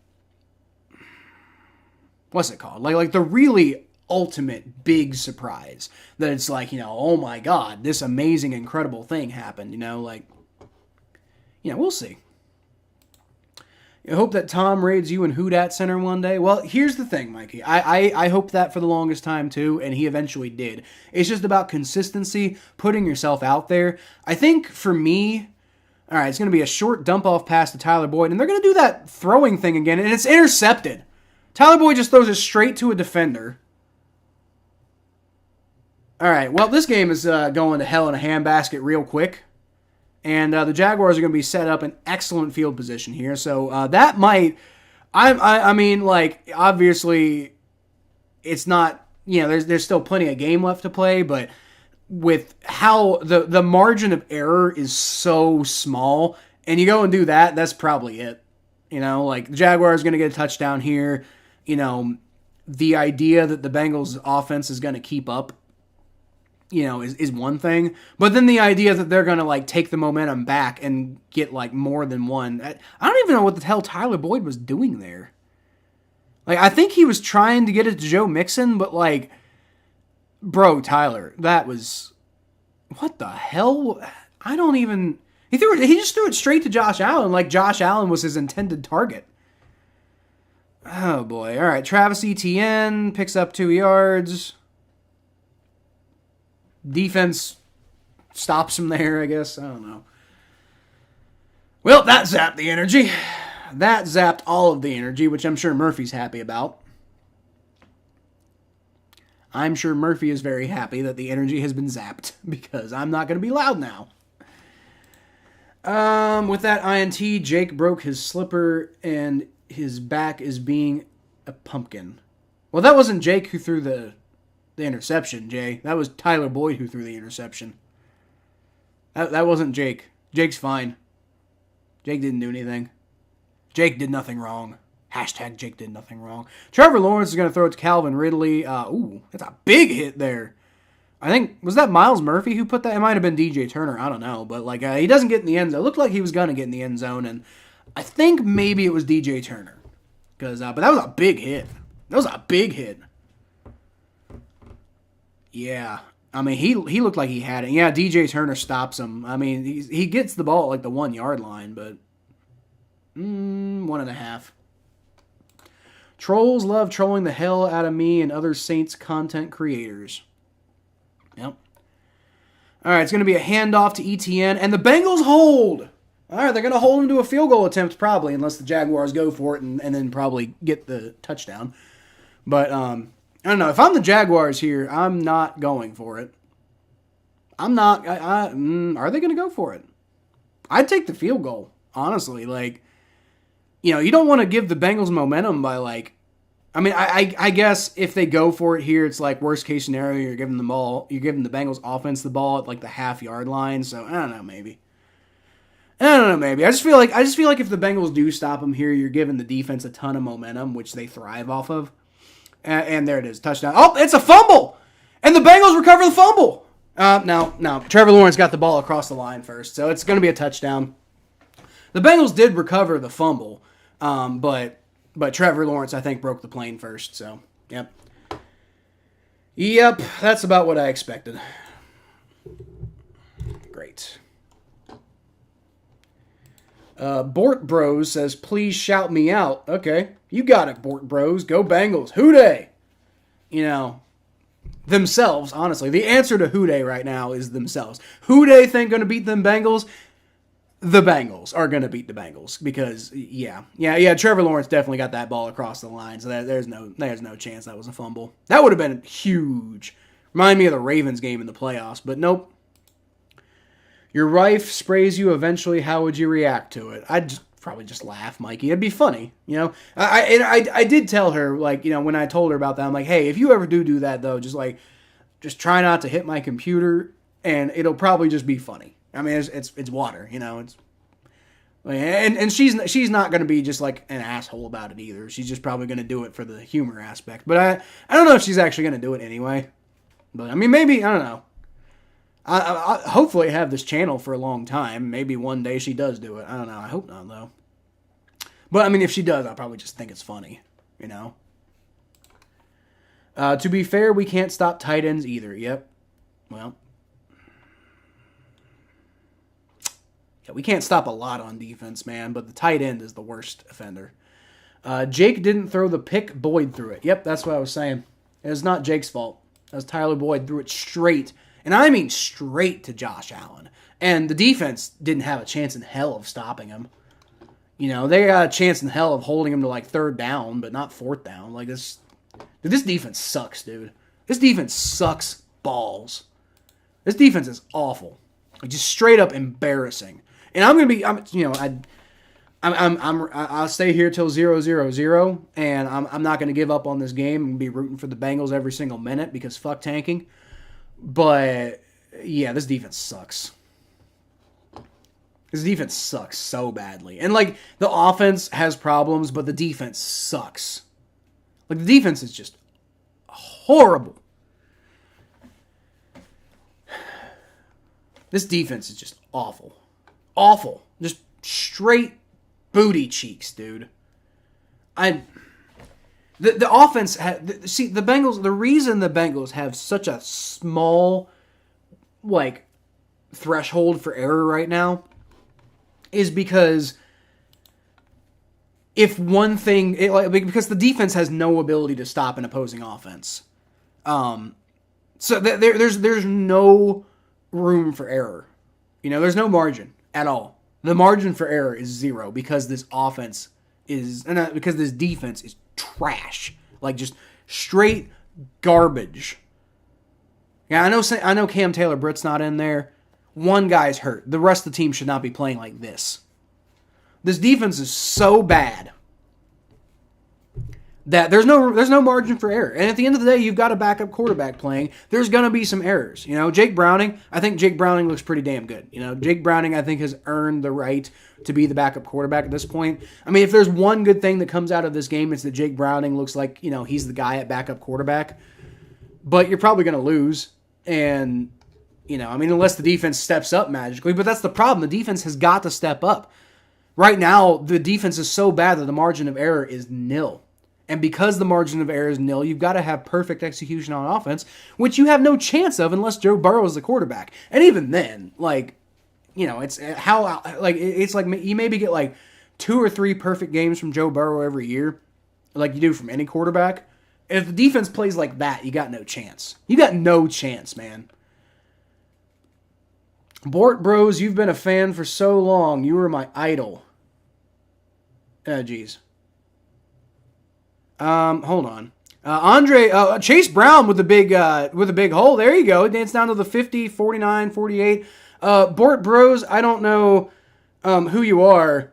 what's it called? Like the really ultimate big surprise that it's like, you know, oh my God, this amazing incredible thing happened. You know, like, you know, we'll see. I hope that Tom raids you in Houdat Center one day. Well, here's the thing, Mikey. I hope that for the longest time, too, and he eventually did. It's just about consistency, putting yourself out there. I think, for me, all right, it's going to be a short dump-off pass to Tyler Boyd, and they're going to do that throwing thing again, and it's intercepted. Tyler Boyd just throws it straight to a defender. All right, well, this game is going to hell in a handbasket real quick. And the Jaguars are going to be set up in excellent field position here. So that might, I mean, like, obviously, it's not, you know, there's still plenty of game left to play, but with how the margin of error is so small, and you go and do that, that's probably it. You know, like, the Jaguars are going to get a touchdown here. You know, the idea that the Bengals offense is going to keep up, you know, is one thing. But then the idea that they're going to, like, take the momentum back and get, like, more than one. I don't even know what the hell Tyler Boyd was doing there. Like, I think he was trying to get it to Joe Mixon, but, like, bro, Tyler, that was... What the hell? I don't even... He just threw it straight to Josh Allen like Josh Allen was his intended target. Oh, boy. All right, Travis Etienne picks up 2 yards. Defense stops him there, I guess. I don't know. Well, that zapped the energy. That zapped all of the energy, which I'm sure Murphy's happy about. I'm sure Murphy is very happy that the energy has been zapped because I'm not going to be loud now. With that INT, Jake broke his slipper and his back is being a pumpkin. Well, that wasn't Jake who threw the interception, Jay. That was Tyler Boyd who threw the interception. That wasn't Jake. Jake's fine. Jake didn't do anything. Jake did nothing wrong. Hashtag Jake did nothing wrong. Trevor Lawrence is going to throw it to Calvin Ridley. Ooh, that's a big hit there. I think, was that Miles Murphy who put that? It might have been DJ Turner. I don't know. But, he doesn't get in the end zone. It looked like he was going to get in the end zone. And I think maybe it was DJ Turner. But that was a big hit. That was a big hit. Yeah. I mean, he looked like he had it. Yeah, DJ Turner stops him. I mean, he gets the ball at the 1 yard line, but 1.5. Trolls love trolling the hell out of me and other Saints content creators. Yep. All right, it's going to be a handoff to ETN, and the Bengals hold. All right, they're going to hold him to a field goal attempt probably, unless the Jaguars go for it and then probably get the touchdown. But I don't know. If I'm the Jaguars here, I'm not going for it. I'm not. Are they going to go for it? I'd take the field goal, honestly. You don't want to give the Bengals momentum by I guess if they go for it here, it's worst case scenario, you're giving the Bengals offense the ball at the half-yard line. So I don't know, maybe. I just feel like if the Bengals do stop them here, you're giving the defense a ton of momentum, which they thrive off of. And there it is, touchdown. Oh, it's a fumble! And the Bengals recover the fumble! No, Trevor Lawrence got the ball across the line first, so it's going to be a touchdown. The Bengals did recover the fumble, but Trevor Lawrence, I think, broke the plane first, so, yep. Yep, that's about what I expected. Great. Bort Bros says, please shout me out. Okay, you got it, Bort Bros. Go Bengals. Hooday! Themselves, honestly. The answer to Hooday right now is themselves. Who they think going to beat them Bengals? The Bengals are going to beat the Bengals because, yeah. Trevor Lawrence definitely got that ball across the line, so there's no chance that was a fumble. That would have been huge. Remind me of the Ravens game in the playoffs, but nope. Your wife sprays you eventually. How would you react to it? I'd probably just laugh, Mikey. It'd be funny, I did tell her, when I told her about that, I'm like, hey, if you ever do that, though, just try not to hit my computer, and it'll probably just be funny. I mean, it's water, it's, and she's not going to be just an asshole about it either. She's just probably going to do it for the humor aspect. But I don't know if she's actually going to do it anyway. But I mean, maybe, I don't know. I hopefully have this channel for a long time. Maybe one day she does do it. I don't know. I hope not, though. But, I mean, if she does, I'll probably just think it's funny, To be fair, we can't stop tight ends either. Yep. Well. Yeah, we can't stop a lot on defense, man, but the tight end is the worst offender. Jake didn't throw the pick. Boyd threw it. Yep, that's what I was saying. It was not Jake's fault. That was Tyler Boyd threw it straight. And I mean straight to Josh Allen. And the defense didn't have a chance in hell of stopping him. They got a chance in hell of holding him to third down, but not fourth down. This defense sucks, dude. This defense sucks balls. This defense is awful. Just straight up embarrassing. And I'm gonna be, I'll stay here till 0-0-0, and I'm not gonna give up on this game and be rooting for the Bengals every single minute because fuck tanking. But, yeah, this defense sucks. This defense sucks so badly. And, the offense has problems, but the defense sucks. The defense is just horrible. This defense is just awful. Awful. Just straight booty cheeks, dude. The offense, the Bengals, the reason the Bengals have such a small, threshold for error right now is because if one thing, because the defense has no ability to stop an opposing offense. So there's no room for error. There's no margin at all. The margin for error is 0 because this offense because this defense is trash. Like just straight garbage. Yeah, I know Cam Taylor-Britt's not in there. One guy's hurt. The rest of the team should not be playing like this. This defense is so bad that there's no margin for error. And at the end of the day, you've got a backup quarterback playing. There's going to be some errors. Jake Browning, I think Jake Browning looks pretty damn good. Jake Browning, I think, has earned the right to be the backup quarterback at this point. I mean, if there's one good thing that comes out of this game, it's that Jake Browning looks like, he's the guy at backup quarterback. But you're probably going to lose. And, unless the defense steps up magically. But that's the problem. The defense has got to step up. Right now, the defense is so bad that the margin of error is nil. And because the margin of error is nil, you've got to have perfect execution on offense, which you have no chance of unless Joe Burrow is the quarterback. And even then, it's it's like you maybe get like 2 or 3 perfect games from Joe Burrow every year, like you do from any quarterback. If the defense plays like that, you got no chance. You got no chance, man. Bort Bros, you've been a fan for so long. You were my idol. Geez. Hold on. Andre, Chase Brown with a big hole. There you go. Dance down to the 50, 49, 48. Bort Bros, I don't know who you are.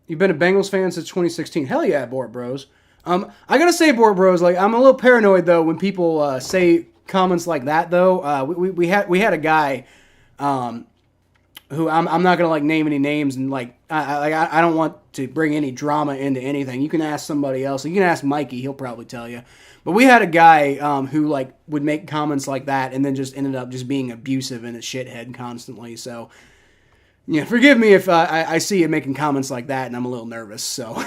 You've been a Bengals fan since 2016. Hell yeah, Bort Bros. I gotta say, Bort Bros, I'm a little paranoid though when people say comments like that though. We had a guy who I'm not gonna name any names and I don't want to bring any drama into anything. You can ask somebody else. You can ask Mikey. He'll probably tell you. But we had a guy who would make comments like that and then just ended up just being abusive and a shithead constantly. So yeah, forgive me if I see you making comments like that and I'm a little nervous. So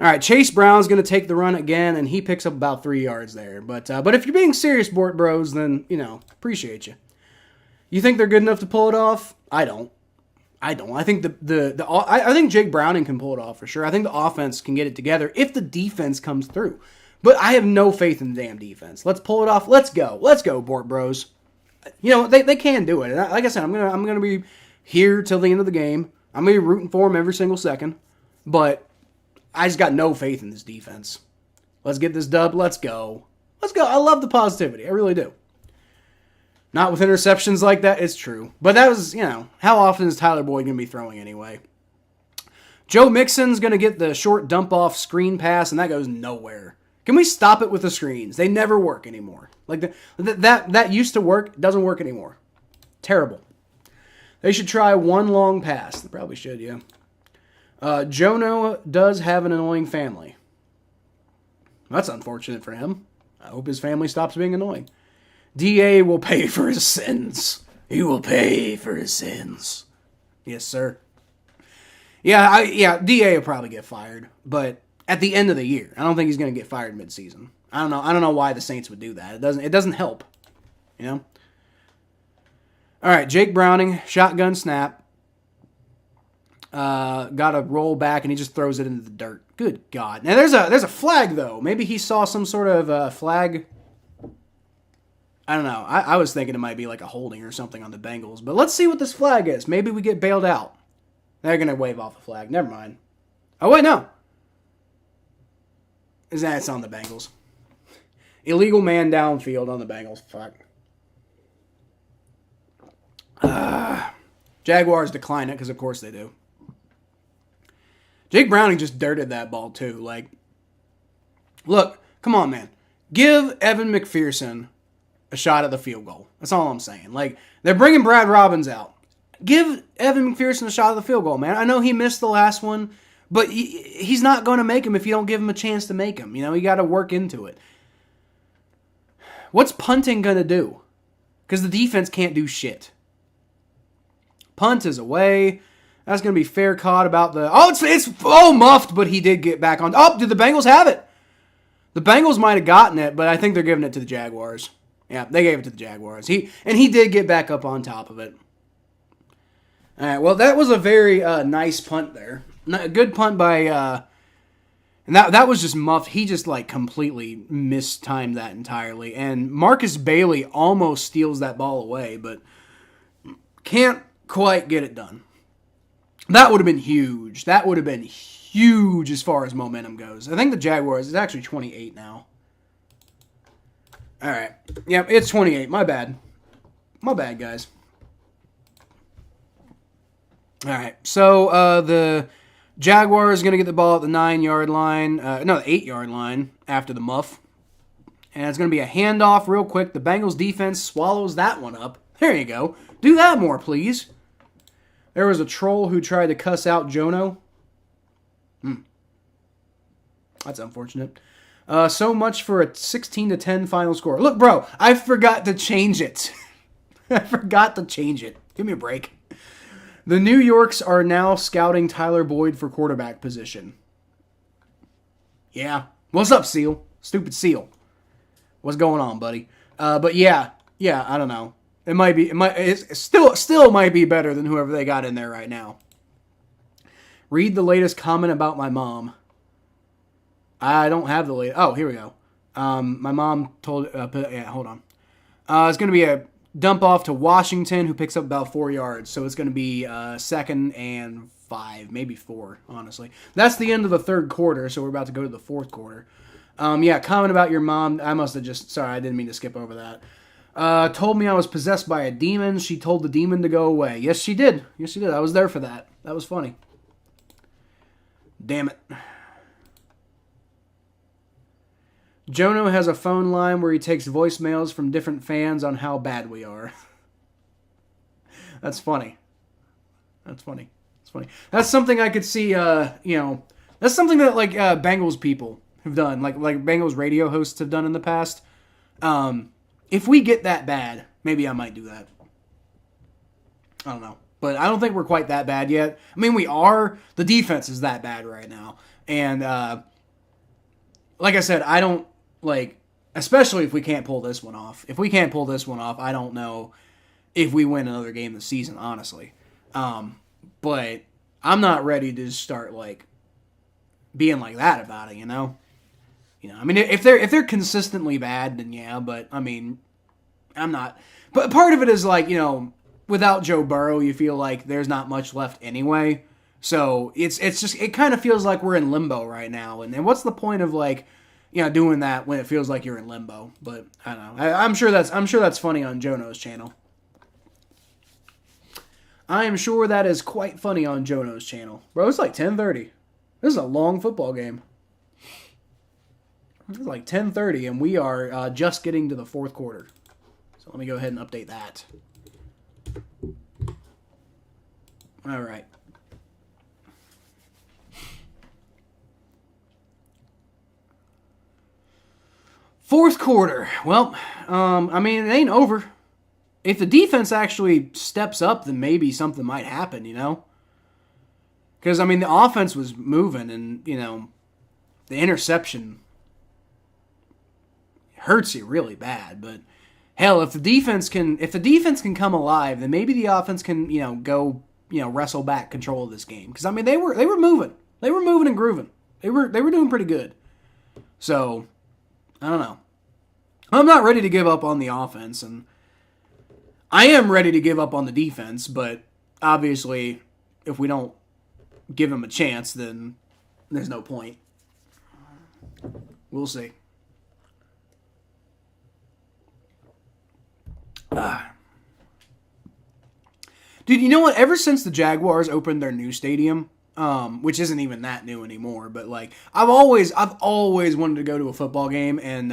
all right, Chase Brown's going to take the run again, and he picks up about 3 yards there. But if you're being serious, Bort Bros, then, appreciate you. You think they're good enough to pull it off? I don't. I think I think Jake Browning can pull it off for sure. I think the offense can get it together if the defense comes through. But I have no faith in the damn defense. Let's pull it off. Let's go, Bort Bros. They can do it. And like I said, I'm gonna be here till the end of the game. I'm gonna be rooting for them every single second. But I just got no faith in this defense. Let's get this dub. Let's go. I love the positivity. I really do. Not with interceptions like that. It's true. But that was, how often is Tyler Boyd going to be throwing anyway? Joe Mixon's going to get the short dump-off screen pass, and that goes nowhere. Can we stop it with the screens? They never work anymore. That used to work. It doesn't work anymore. Terrible. They should try one long pass. They probably should, yeah. Jono does have an annoying family. That's unfortunate for him. I hope his family stops being annoying. DA will pay for his sins. He will pay for his sins. Yes, sir. Yeah, DA will probably get fired, but at the end of the year, I don't think he's going to get fired mid-season. I don't know why the Saints would do that. It doesn't help, All right, Jake Browning, shotgun snap. Got to roll back, and he just throws it into the dirt. Good God. Now, there's a flag, though. Maybe he saw some sort of flag. I don't know. I was thinking it might be like a holding or something on the Bengals. But let's see what this flag is. Maybe we get bailed out. They're going to wave off the flag. Never mind. Oh, wait, no. It's on the Bengals. Illegal man downfield on the Bengals. Fuck. Jaguars decline it because, of course, they do. Jake Browning just dirted that ball, too. Look, come on, man. Give Evan McPherson a shot at the field goal. That's all I'm saying. They're bringing Brad Robbins out. Give Evan McPherson a shot at the field goal, man. I know he missed the last one, but he's not going to make him if you don't give him a chance to make him. You got to work into it. What's punting going to do? Because the defense can't do shit. Punt is away. That's going to be fair caught about the... it's muffed, but he did get back on. Oh, did the Bengals have it? The Bengals might have gotten it, but I think they're giving it to the Jaguars. Yeah, they gave it to the Jaguars. He did get back up on top of it. All right, well, that was a very nice punt there. A good punt by... and that was just muffed. He just, like, completely mistimed that entirely. And Marcus Bailey almost steals that ball away, but can't quite get it done. That would have been huge. That would have been huge as far as momentum goes. I think the Jaguars is actually 28 now. All right. Yep, it's 28. My bad. My bad, guys. All right. So the Jaguars are going to get the ball at the 9-yard line. No, the 8-yard line after the muff. And it's going to be a handoff real quick. The Bengals defense swallows that one up. There you go. Do that more, please. There was a troll who tried to cuss out Jono. That's unfortunate. So much for a 16-10 final score. Look, bro, I forgot to change it. I forgot to change it. Give me a break. The New Yorks are now scouting Tyler Boyd for quarterback position. Yeah. What's up, Seal? Stupid Seal. What's going on, buddy? But yeah, I don't know. It still might be better than whoever they got in there right now. Read the latest comment about my mom. I don't have the latest. Oh, here we go. My mom told. Hold on. It's going to be a dump off to Washington, who picks up about 4 yards. So it's going to be 2nd and 5, maybe 4. Honestly, that's the end of the third quarter. So we're about to go to the fourth quarter. Comment about your mom. I must have just. Sorry, I didn't mean to skip over that. Told me I was possessed by a demon. She told the demon to go away. Yes, she did. I was there for that. That was funny. Damn it. Jono has a phone line where he takes voicemails from different fans on how bad we are. That's funny. That's something I could see, that's something that, like, Bengals people have done, like Bengals radio hosts have done in the past. If we get that bad, maybe I might do that. I don't know. But I don't think we're quite that bad yet. I mean, we are. The defense is that bad right now. And, like I said, I don't, especially if we can't pull this one off. If we can't pull this one off, I don't know if we win another game this season, honestly. But I'm not ready to start, being like that about it, you know? I mean, if they're consistently bad, then yeah, but, I mean, I'm not. But part of it is, without Joe Burrow, you feel like there's not much left anyway. So it's just, it kind of feels like we're in limbo right now. And what's the point of, doing that when it feels like you're in limbo? But I don't know. I'm sure that's funny on Jono's channel. I am sure that is quite funny on Jono's channel. Bro, it's like 10:30. This is a long football game. It's like 10:30, and we are just getting to the fourth quarter. So let me go ahead and update that. All right. Fourth quarter. Well, I mean, it ain't over. If the defense actually steps up, then maybe something might happen, you know? Because, I mean, the offense was moving, and, the interception hurts you really bad. But, hell, if the defense can come alive, then maybe the offense can, go, wrestle back control of this game. Because, I mean, they were moving. They were moving and grooving. They were doing pretty good. So, I don't know. I'm not ready to give up on the offense, and I am ready to give up on the defense, but obviously, if we don't give them a chance, then there's no point. We'll see. Dude, you know what? Ever since the Jaguars opened their new stadium, which isn't even that new anymore, but I've always wanted to go to a football game and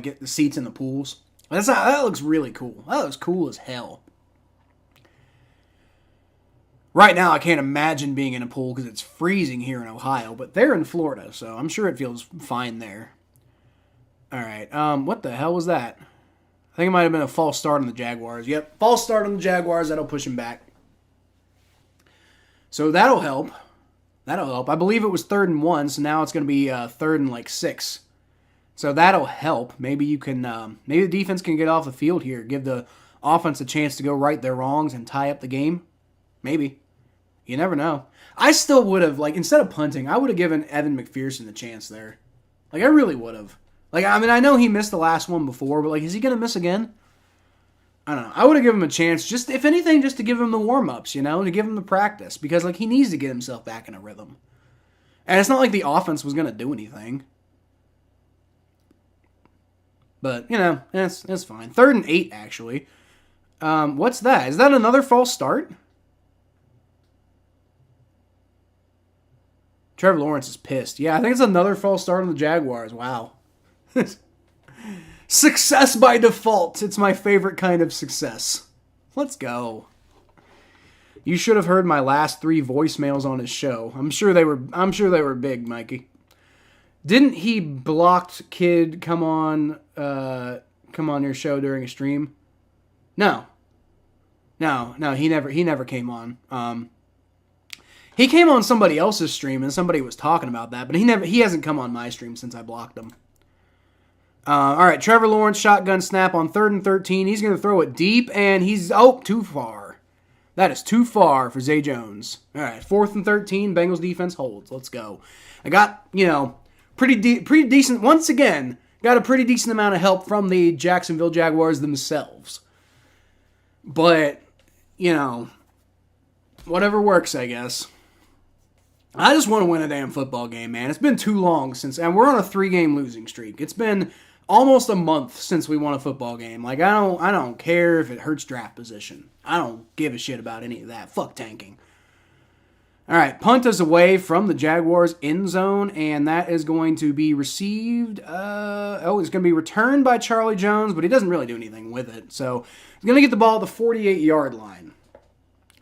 get the seats in the pools. That looks really cool. That looks cool as hell. Right now, I can't imagine being in a pool because it's freezing here in Ohio, but they're in Florida, so I'm sure it feels fine there. All right, what the hell was that? I think it might have been a false start on the Jaguars. Yep, false start on the Jaguars. That'll push them back. So that'll help. I believe it was 3rd and 1, so now it's going to be 3rd and 6 So that'll help. Maybe you can, maybe the defense can get off the field here, give the offense a chance to go right their wrongs and tie up the game. Maybe. You never know. I still would have, like, instead of punting, I would have given Evan McPherson the chance there. Like, I really would have. Like, I mean, I know he missed the last one before, but, like, is he going to miss again? I don't know. I would have given him a chance, just if anything, just to give him the warm-ups, you know, to give him the practice. Because, like, he needs to get himself back in a rhythm. And it's not like the offense was going to do anything. But, you know, it's fine. 3rd and 8, actually. What's that? Is that another false start? Trevor Lawrence is pissed. Yeah, I think it's another false start on the Jaguars. Wow. Success by default. It's my favorite kind of success. Let's go. You should have heard my last 3 voicemails on his show. I'm sure they were big, Mikey. Didn't he blocked kid come on your show during a stream? No, he never came on. He came on somebody else's stream and somebody was talking about that, but he hasn't come on my stream since I blocked him. All right, Trevor Lawrence shotgun snap on 3rd and 13. He's going to throw it deep, and he's too far. That is too far for Zay Jones. All right, 4th and 13. Bengals defense holds. Let's go. I got pretty decent. Once again, got a pretty decent amount of help from the Jacksonville Jaguars themselves. But whatever works, I guess. I just want to win a damn football game, man. It's been too long and we're on a 3-game losing streak. It's been almost a month since we won a football game. Like, I don't care if it hurts draft position. I don't give a shit about any of that. Fuck tanking. All right, punt is away from the Jaguars end zone, and that is going to be received. It's going to be returned by Charlie Jones, but he doesn't really do anything with it. So he's going to get the ball at the 48-yard line.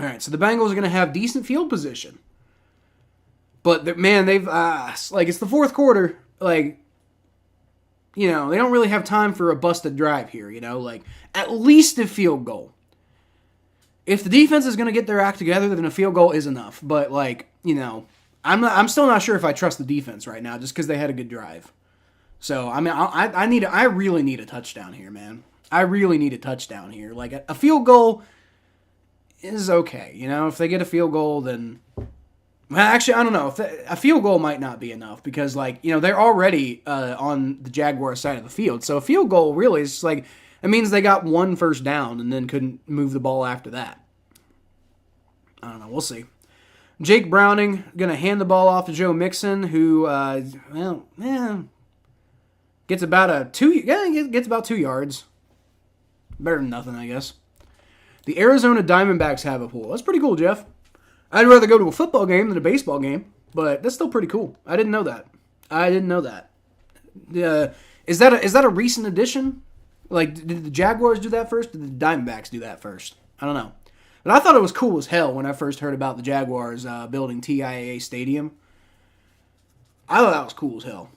All right, so the Bengals are going to have decent field position. But, man, they've, it's the 4th quarter. Like, they don't really have time for a busted drive here, at least a field goal. If the defense is going to get their act together, then a field goal is enough. But, I'm still not sure if I trust the defense right now just because they had a good drive. So, I mean, I really need a touchdown here, man. I really need a touchdown here. Like, a field goal is okay. If they get a field goal, then... Well, actually, I don't know. A field goal might not be enough because, they're already on the Jaguars side of the field. So a field goal really is it means they got 1 first down and then couldn't move the ball after that. I don't know. We'll see. Jake Browning going to hand the ball off to Joe Mixon, who, gets about 2 yards. Better than nothing, I guess. The Arizona Diamondbacks have a pool. That's pretty cool, Jeff. I'd rather go to a football game than a baseball game, but that's still pretty cool. I didn't know that. Is that a recent addition? Like, did the Jaguars do that first? Or did the Diamondbacks do that first? I don't know. But I thought it was cool as hell when I first heard about the Jaguars building TIAA Stadium. I thought that was cool as hell.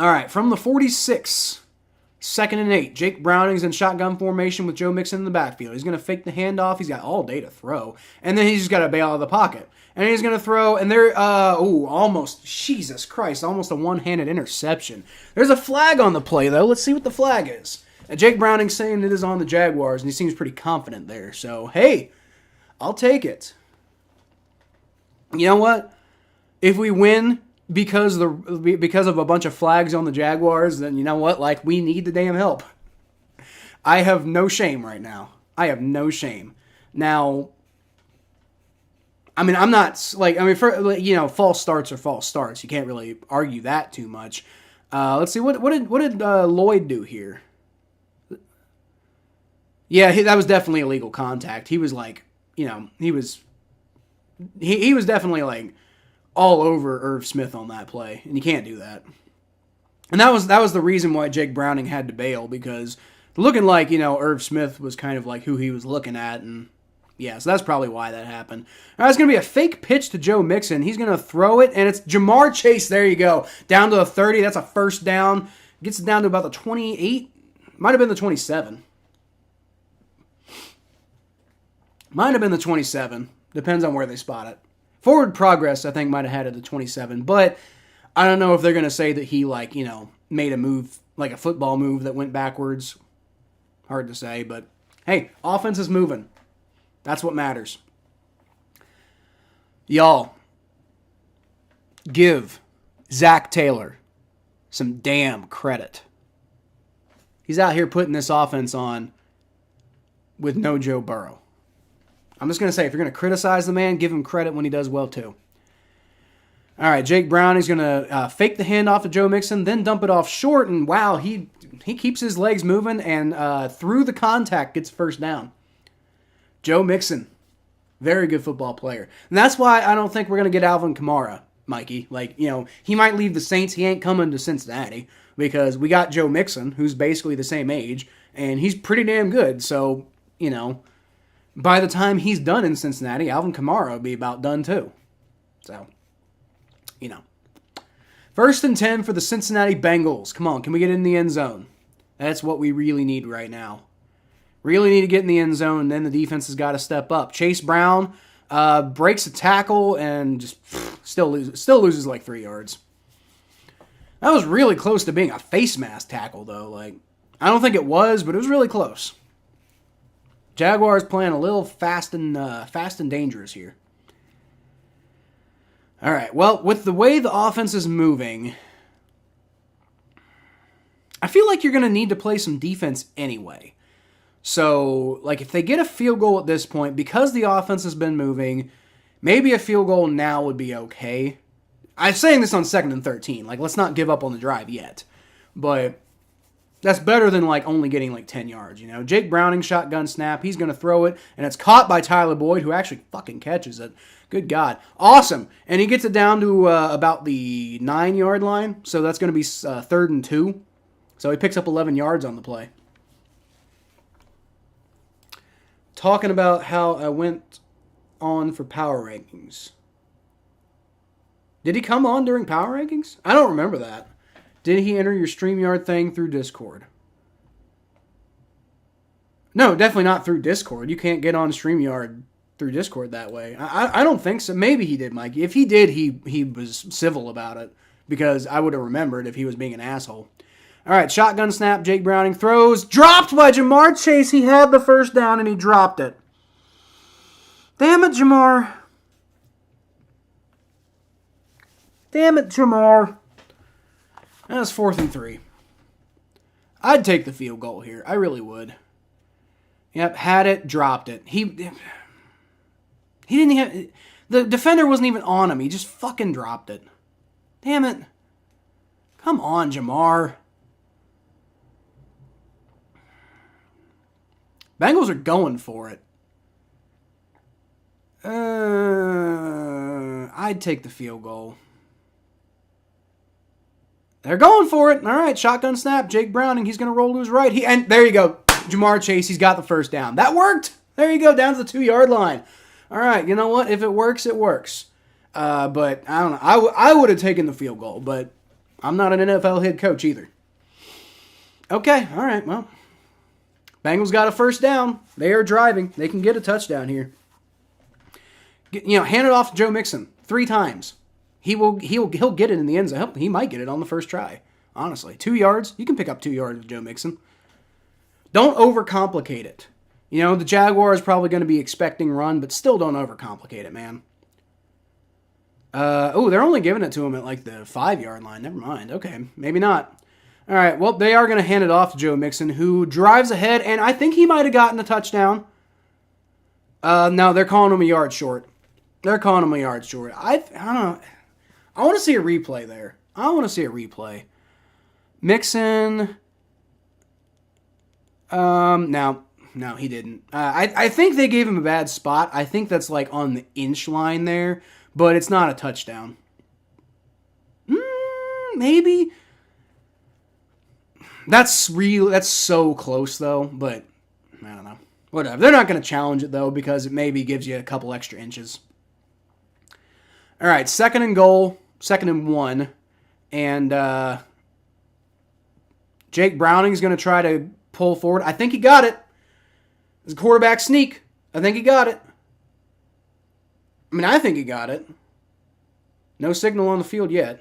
All right, from the 46, 2nd and 8. Jake Browning's in shotgun formation with Joe Mixon in the backfield. He's going to fake the handoff. He's got all day to throw. And then he's just got to bail out of the pocket. And he's going to throw, and they're, almost, Jesus Christ, almost a one-handed interception. There's a flag on the play, though. Let's see what the flag is. And Jake Browning's saying it is on the Jaguars, and he seems pretty confident there. So, hey, I'll take it. You know what? If we win because of a bunch of flags on the Jaguars, then you know what? We need the damn help. I have no shame right now. I have no shame. Now, I mean, I'm not false starts are false starts. You can't really argue that too much. Let's see, what did Lloyd do here? Yeah, that was definitely illegal contact. He was he was definitely all over Irv Smith on that play, and you can't do that. And that was the reason why Jake Browning had to bail, because looking like, Irv Smith was kind of who he was looking at, and yeah, so that's probably why that happened. All right, it's going to be a fake pitch to Joe Mixon. He's going to throw it, and it's Jamar Chase. There you go. Down to the 30. That's a first down. Gets it down to about the 28. Might have been the 27. Might have been the 27. Depends on where they spot it. Forward progress, I think, might have had it at the 27. But I don't know if they're going to say that he, made a move, like a football move that went backwards. Hard to say, but hey, offense is moving. That's what matters. Y'all, give Zac Taylor some damn credit. He's out here putting this offense on with no Joe Burrow. I'm just going to say, if you're going to criticize the man, give him credit when he does well, too. All right, Jake Browning's going to fake the handoff to Joe Mixon, then dump it off short, and wow, he keeps his legs moving, and through the contact gets first down. Joe Mixon, very good football player. And that's why I don't think we're going to get Alvin Kamara, Mikey. He might leave the Saints. He ain't coming to Cincinnati because we got Joe Mixon, who's basically the same age, and he's pretty damn good. So, by the time he's done in Cincinnati, Alvin Kamara will be about done too. So, 1st and 10 for the Cincinnati Bengals. Come on, can we get in the end zone? That's what we really need right now. Really need to get in the end zone, and then the defense has got to step up. Chase Brown breaks a tackle and just still loses like 3 yards. That was really close to being a face mask tackle, though. I don't think it was, but it was really close. Jaguars playing a little fast and dangerous here. All right, well, with the way the offense is moving, I feel like you're going to need to play some defense anyway. So, if they get a field goal at this point, because the offense has been moving, maybe a field goal now would be okay. I'm saying this on 2nd and 13. Let's not give up on the drive yet. But that's better than, only getting, 10 yards, Jake Browning, shotgun snap. He's going to throw it, and it's caught by Tyler Boyd, who actually fucking catches it. Good God. Awesome. And he gets it down to about the 9-yard line. So that's going to be 3rd and 2. So he picks up 11 yards on the play. Talking about how I went on for power rankings. Did he come on during power rankings? I don't remember that. Did he enter your StreamYard thing through Discord? No, definitely not through Discord. You can't get on StreamYard through Discord that way. I don't think so. Maybe he did, Mikey. If he did, he was civil about it because I would have remembered if he was being an asshole. All right, shotgun snap, Jake Browning throws. Dropped by Jamar Chase. He had the first down and he dropped it. Damn it, Jamar. Damn it, Jamar. That's 4th and 3. I'd take the field goal here. I really would. Yep, had it, dropped it. He didn't even... The defender wasn't even on him. He just fucking dropped it. Damn it. Come on, Jamar. Bengals are going for it. I'd take the field goal. They're going for it. All right, shotgun snap. Jake Browning, he's going to roll to his right. And there you go. Jamar Chase, he's got the first down. That worked. There you go, down to the 2-yard line. All right, you know what? If it works, it works. But I don't know. I would have taken the field goal, but I'm not an NFL head coach either. Okay, all right, well. Bengals got a first down. They are driving. They can get a touchdown here. Hand it off to Joe Mixon 3 times. He'll get it in the end zone. He might get it on the first try. Honestly, 2 yards. You can pick up 2 yards with Joe Mixon. Don't overcomplicate it. The Jaguars probably going to be expecting run, but still don't overcomplicate it, man. They're only giving it to him at the 5-yard line. Never mind. Okay, maybe not. All right, well, they are going to hand it off to Joe Mixon, who drives ahead, and I think he might have gotten a touchdown. No, they're calling him a yard short. I don't know. I want to see a replay there. Mixon. No, he didn't. I think they gave him a bad spot. I think that's on the inch line there, but it's not a touchdown. Maybe. That's so close though, but I don't know. Whatever. They're not going to challenge it though because it maybe gives you a couple extra inches. All right, 2nd and goal, 2nd and 1, and Jake Browning's going to try to pull forward. I think he got it. It's a quarterback sneak. I think he got it. I think he got it. No signal on the field yet.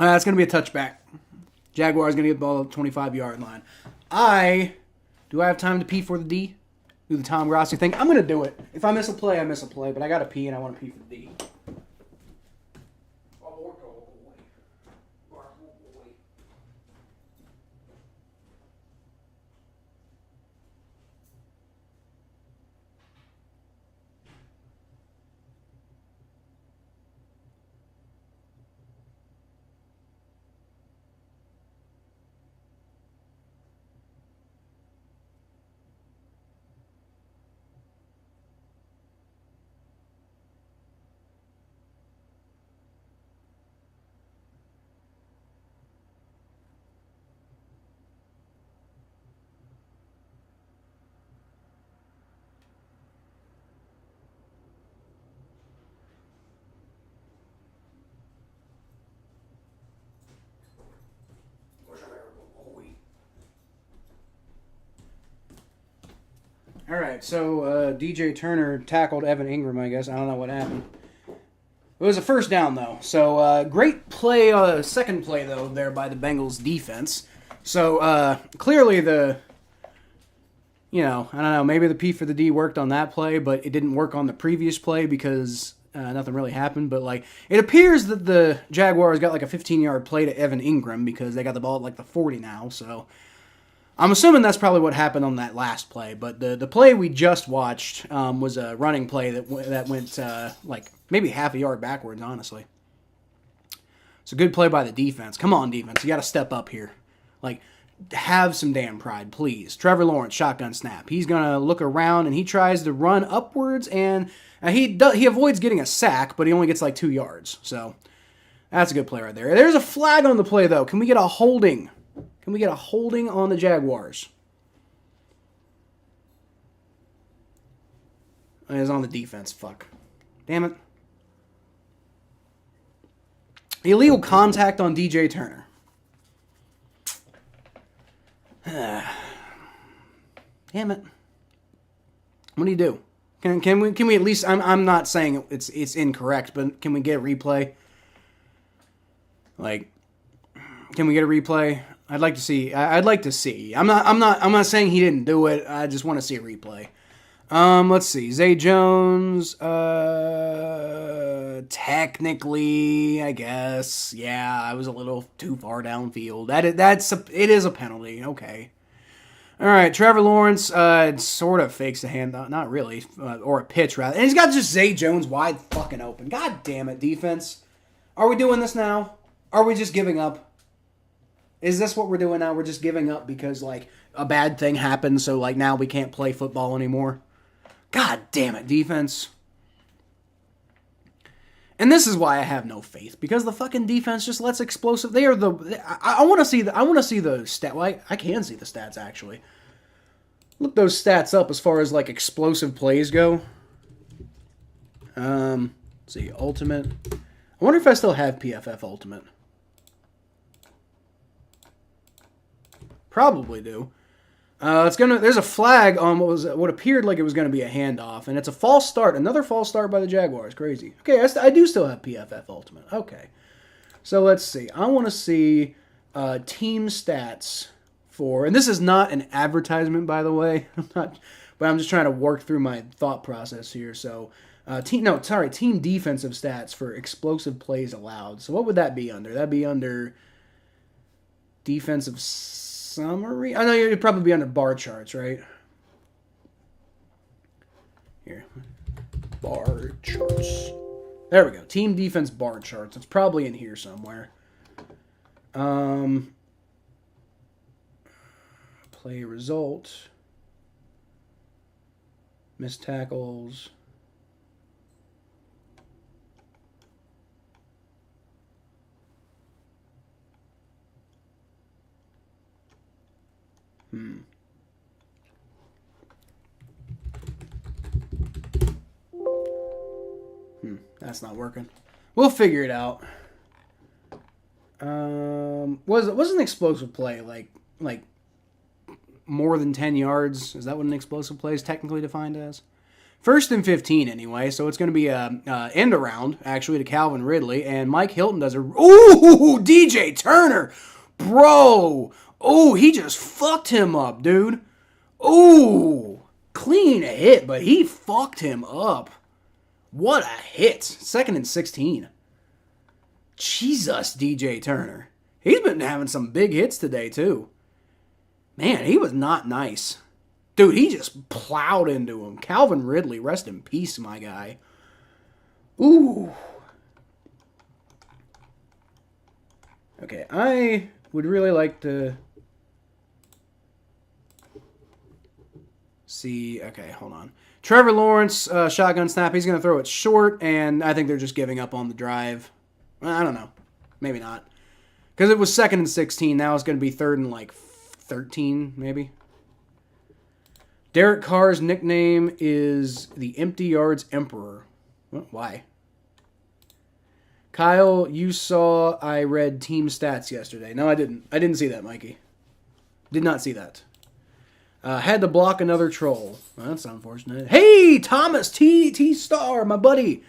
It's going to be a touchback. Jaguars going to get the ball at the 25-yard line. Do I have time to pee for the D? Do the Tom Grossi thing? I'm going to do it. If I miss a play, I miss a play. But I got to pee, and I want to pee for the D. All right, so DJ Turner tackled Evan Ingram, I guess. I don't know what happened. It was a first down, though. So great play, second play, though, there by the Bengals defense. So clearly I don't know, maybe the P for the D worked on that play, but it didn't work on the previous play because nothing really happened. But, it appears that the Jaguars got, a 15-yard play to Evan Ingram because they got the ball at, the 40 now, so I'm assuming that's probably what happened on that last play, but the play we just watched was a running play that went maybe half a yard backwards, honestly. It's a good play by the defense. Come on, defense. You got to step up here. Have some damn pride, please. Trevor Lawrence, shotgun snap. He's going to look around, and he tries to run upwards, and he avoids getting a sack, but he only gets 2 yards. So that's a good play right there. There's a flag on the play, though. Can we get a holding? Can we get a holding on the Jaguars? It's on the defense. Fuck. Damn it. Illegal contact on DJ Turner. Damn it. What do you do? Can we at least? I'm not saying it's incorrect, but can we get a replay? Can we get a replay? I'd like to see. I'm not saying he didn't do it. I just want to see a replay. Let's see. Zay Jones. Technically, I guess. Yeah, I was a little too far downfield. It is a penalty. Okay. All right, Trevor Lawrence sort of fakes a handoff. Not really, or a pitch rather. And he's got just Zay Jones wide fucking open. God damn it, defense. Are we doing this now? Are we just giving up? Is this what we're doing now? We're just giving up because, a bad thing happened, so, now we can't play football anymore? God damn it, defense. And this is why I have no faith, because the fucking defense just lets explosive... They are I want to see the stat... Well, I can see the stats, actually. Look those stats up as far as, explosive plays go. Let's see, Ultimate. I wonder if I still have PFF Ultimate. Probably do. There's a flag on what appeared like it was gonna be a handoff, and it's a false start. Another false start by the Jaguars. Crazy. Okay, I do still have PFF Ultimate. Okay, so let's see. I want to see team stats for, and this is not an advertisement, by the way. But I'm just trying to work through my thought process here. So, team defensive stats for explosive plays allowed. So what would that be under? That'd be under defensive summary. I know you'd probably be under bar charts, right? Here, bar charts. There we go. Team defense bar charts. It's probably in here somewhere. Play result. Missed tackles. That's not working. We'll figure it out. Was an explosive play like more than 10 yards? Is that what an explosive play is technically defined as? First and 15 anyway, so it's going to be a end around, actually, to Calvin Ridley. And Mike Hilton does a... Ooh, DJ Turner! Bro! Oh, he just fucked him up, dude. Ooh, clean hit, but he fucked him up. What a hit. 2nd and 16. Jesus, DJ Turner. He's been having some big hits today, too. Man, he was not nice. Dude, he just plowed into him. Calvin Ridley, rest in peace, my guy. Ooh. Okay, I would really like to see... Okay, hold on. Trevor Lawrence, shotgun snap. He's going to throw it short, and I think they're just giving up on the drive. I don't know. Maybe not. Because it was 2nd and 16. Now it's going to be 3rd and, 13, maybe. Derek Carr's nickname is the Empty Yards Emperor. Why? Kyle, you saw I read team stats yesterday. No, I didn't. I didn't see that, Mikey. Did not see that. Had to block another troll. Well, that's unfortunate. Hey, Thomas T Star, my buddy.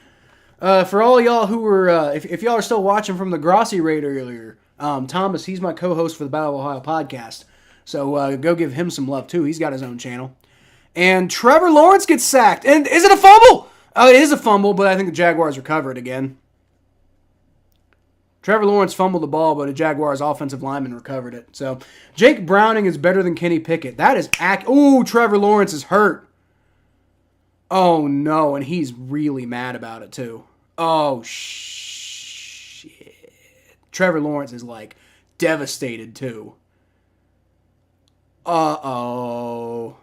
For all y'all who were, if y'all are still watching from the Grossi raid earlier, Thomas, he's my co-host for the Battle of Ohio podcast. So go give him some love too. He's got his own channel. And Trevor Lawrence gets sacked. And is it a fumble? It is a fumble, but I think the Jaguars recovered again. Trevor Lawrence fumbled the ball, but a Jaguars offensive lineman recovered it. So Jake Browning is better than Kenny Pickett. That is Ooh, Trevor Lawrence is hurt. Oh, no, and he's really mad about it, too. Oh, shit. Trevor Lawrence is, devastated, too. Uh-oh.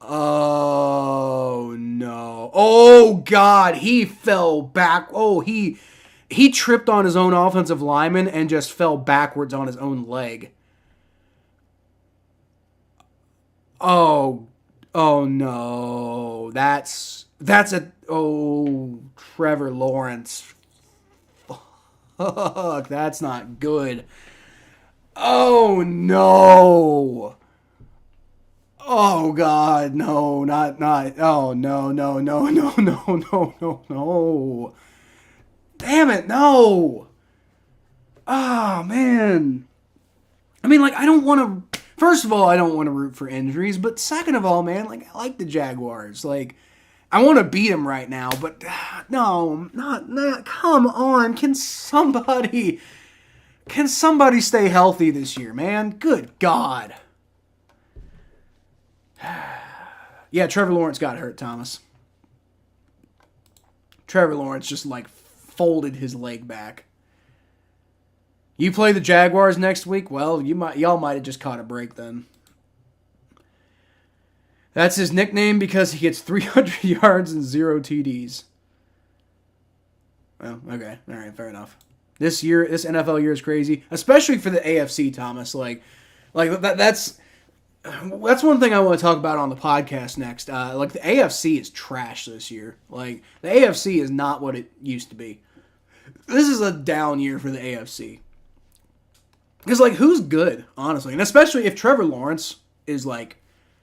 Oh, no. Oh, God. He fell back. Oh, he tripped on his own offensive lineman and just fell backwards on his own leg. Oh, no. That's Trevor Lawrence. Fuck, that's not good. Oh, no. Oh, God, no, not, oh, no. Damn it, no. Oh, man. I mean, I don't want to, first of all, I don't want to root for injuries, but second of all, man, I like the Jaguars. I want to beat them right now, but no, not, come on. Can somebody stay healthy this year, man? Good God. Yeah, Trevor Lawrence got hurt, Thomas. Trevor Lawrence just, folded his leg back. You play the Jaguars next week? Well, y'all might have just caught a break then. That's his nickname because he gets 300 yards and 0 TDs. Well, okay. All right, fair enough. This NFL year is crazy, especially for the AFC, Thomas. That's one thing I want to talk about on the podcast next. The AFC is trash this year. The AFC is not what it used to be. This is a down year for the AFC. Because who's good, honestly, and especially if Trevor Lawrence is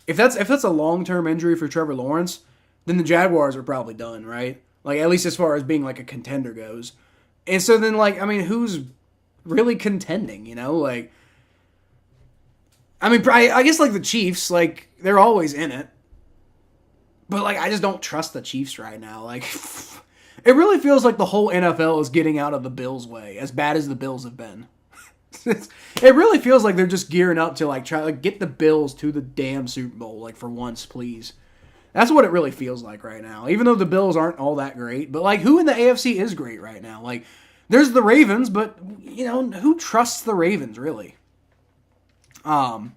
if that's a long-term injury for Trevor Lawrence, then the Jaguars are probably done, right? At least as far as being a contender goes. And so then who's really contending? I guess the Chiefs, they're always in it. But I just don't trust the Chiefs right now. It really feels like the whole NFL is getting out of the Bills' way, as bad as the Bills have been. It really feels like they're just gearing up to try get the Bills to the damn Super Bowl, for once, please. That's what it really feels like right now. Even though the Bills aren't all that great, but who in the AFC is great right now? There's the Ravens, but who trusts the Ravens really? And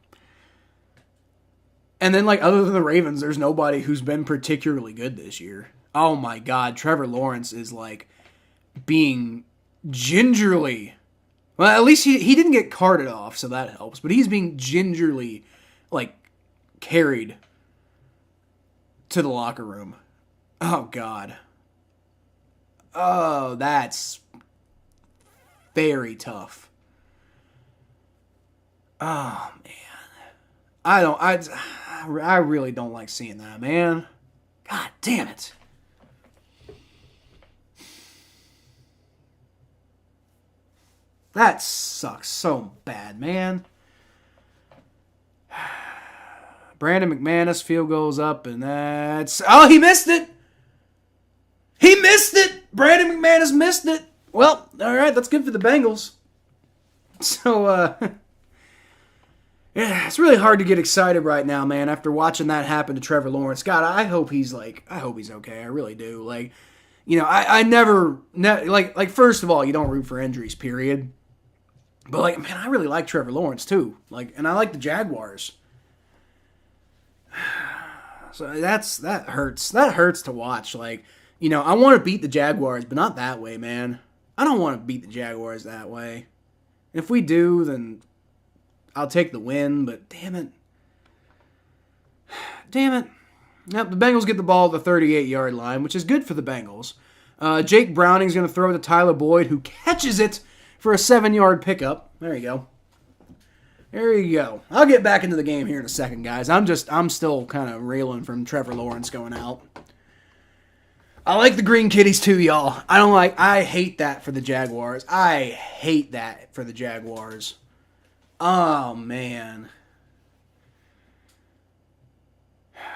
then, other than the Ravens, there's nobody who's been particularly good this year. Oh, my God. Trevor Lawrence is, being gingerly... Well, at least he didn't get carted off, so that helps. But he's being gingerly, carried to the locker room. Oh, God. Oh, that's very tough. Oh, man. I I really don't like seeing that, man. God damn it. That sucks so bad, man. Brandon McManus field goes up, and that's... Oh, he missed it! He missed it! Brandon McManus missed it! Well, all right, that's good for the Bengals. So, yeah, it's really hard to get excited right now, man, after watching that happen to Trevor Lawrence. God, I hope he's okay. I really do. Like, you know, I never, first of all, you don't root for injuries, period. But, like, man, I really like Trevor Lawrence, too. Like, and I like the Jaguars. So that hurts. That hurts to watch. Like, you know, I want to beat the Jaguars, but not that way, man. I don't want to beat the Jaguars that way. If we do, then I'll take the win, but damn it. Damn it. Yep, the Bengals get the ball at the 38-yard line, which is good for the Bengals. Jake Browning's going to throw it to Tyler Boyd, who catches it for a 7-yard pickup. There you go. There you go. I'll get back into the game here in a second, guys. I'm still kind of reeling from Trevor Lawrence going out. I like the Green Kitties too, y'all. I hate that for the Jaguars. I hate that for the Jaguars. Oh, man.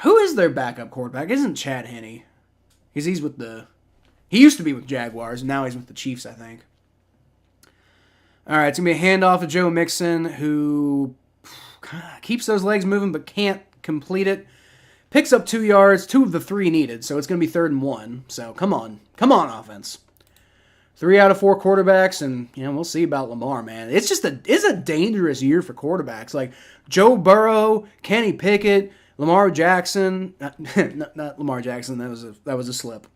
Who is their backup quarterback? Isn't Chad Henne? He used to be with Jaguars, and now he's with the Chiefs, I think. All right, it's going to be a handoff to Joe Mixon, who keeps those legs moving but can't complete it. Picks up 2 yards, 2 of the 3 needed, so it's going to be 3rd and 1. So come on, offense. 3 out of 4 quarterbacks, and you know we'll see about Lamar, man. It's a dangerous year for quarterbacks. Like Joe Burrow, Kenny Pickett, Lamar Jackson. Not Lamar Jackson. That was a slip.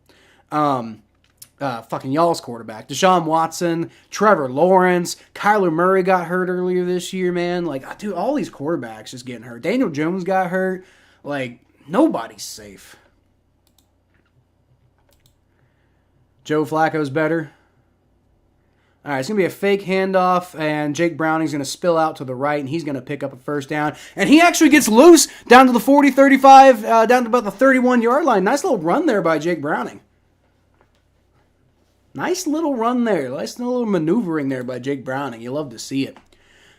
Fucking y'all's quarterback, Deshaun Watson, Trevor Lawrence, Kyler Murray got hurt earlier this year, man. Like, dude, all these quarterbacks just getting hurt. Daniel Jones got hurt. Like, nobody's safe. Joe Flacco's better. All right, it's going to be a fake handoff, and Jake Browning's going to spill out to the right, and he's going to pick up a first down. And he actually gets loose down to the 40, 35, down to about the 31-yard line. Nice little run there by Jake Browning. Nice little run there. Nice little maneuvering there by Jake Browning. You love to see it.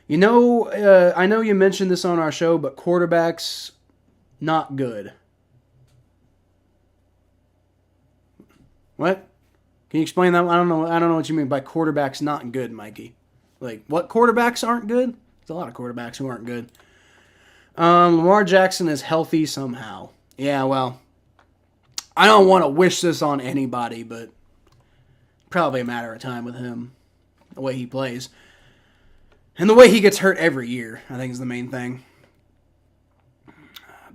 You know, I know you mentioned this on our show, but quarterbacks, not good. What? Can you explain that? I don't know what you mean by quarterbacks not good, Mikey. Like, what quarterbacks aren't good? There's a lot of quarterbacks who aren't good. Lamar Jackson is healthy somehow. Yeah, well, I don't want to wish this on anybody, but probably a matter of time with him, the way he plays. And the way he gets hurt every year, I think, is the main thing.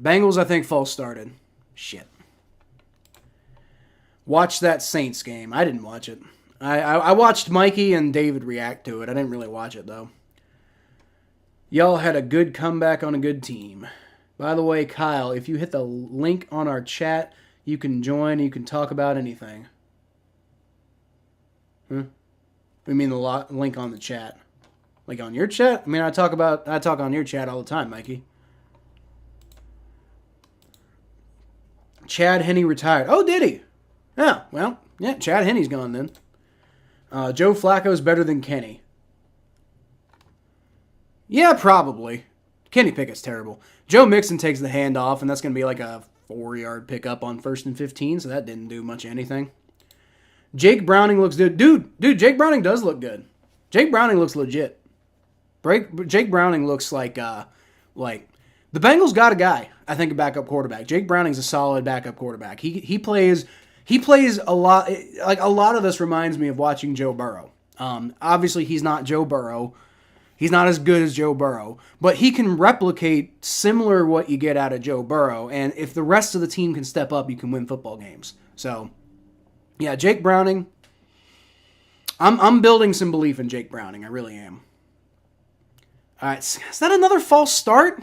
Bengals, I think, false started. Shit. Watch that Saints game. I didn't watch it. I watched Mikey and David react to it. I didn't really watch it, though. Y'all had a good comeback on a good team. By the way, Kyle, if you hit the link on our chat, you can join. You can talk about anything. We mean the link on the chat. Like on your chat? I mean, I talk on your chat all the time, Mikey. Chad Henne retired. Oh, did he? Yeah, well, yeah, Chad Henne's gone then. Joe Flacco's better than Kenny. Yeah, probably. Kenny Pickett's terrible. Joe Mixon takes the handoff, and that's going to be like a 4-yard pickup on 1st and 15, so that didn't do much of anything. Jake Browning looks good. Dude, Jake Browning does look good. Jake Browning looks legit. Jake Browning looks like the Bengals got a guy, I think, a backup quarterback. Jake Browning's a solid backup quarterback. He plays a lot. Like, a lot of this reminds me of watching Joe Burrow. Obviously, he's not Joe Burrow. He's not as good as Joe Burrow, but he can replicate similar what you get out of Joe Burrow. And if the rest of the team can step up, you can win football games. So, yeah, Jake Browning. I'm building some belief in Jake Browning. I really am. All right, is that another false start?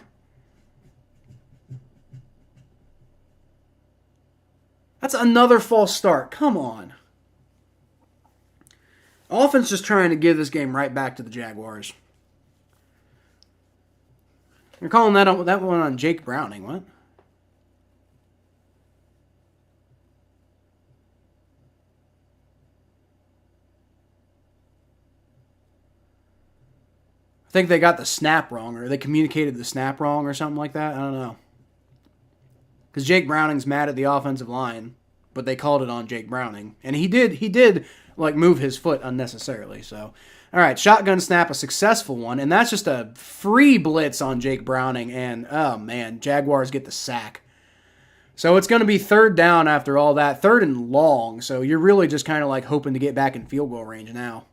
That's another false start. Come on. Offense just trying to give this game right back to the Jaguars. You're calling that one on Jake Browning, what? I think they got the snap wrong, or they communicated the snap wrong or something like that. I don't know. Because Jake Browning's mad at the offensive line, but they called it on Jake Browning. And he did like move his foot unnecessarily. So, all right, shotgun snap, a successful one. And that's just a free blitz on Jake Browning. And, oh, man, Jaguars get the sack. So it's going to be third down after all that. Third and long. So you're really just kind of like hoping to get back in field goal range now.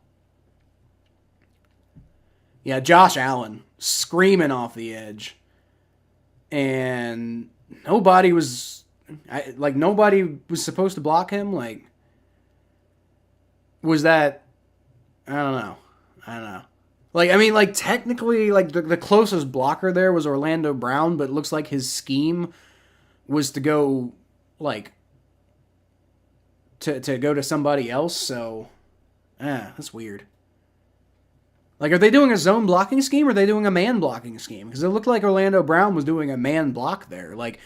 Yeah, Josh Allen screaming off the edge. And nobody was supposed to block him. Like, was that, I don't know. Like, I mean, like, technically, like, the closest blocker there was Orlando Brown, but it looks like his scheme was to go, like, to go to somebody else, so, that's weird. Like, are they doing a zone blocking scheme, or are they doing a man blocking scheme? Because it looked like Orlando Brown was doing a man block there. Like,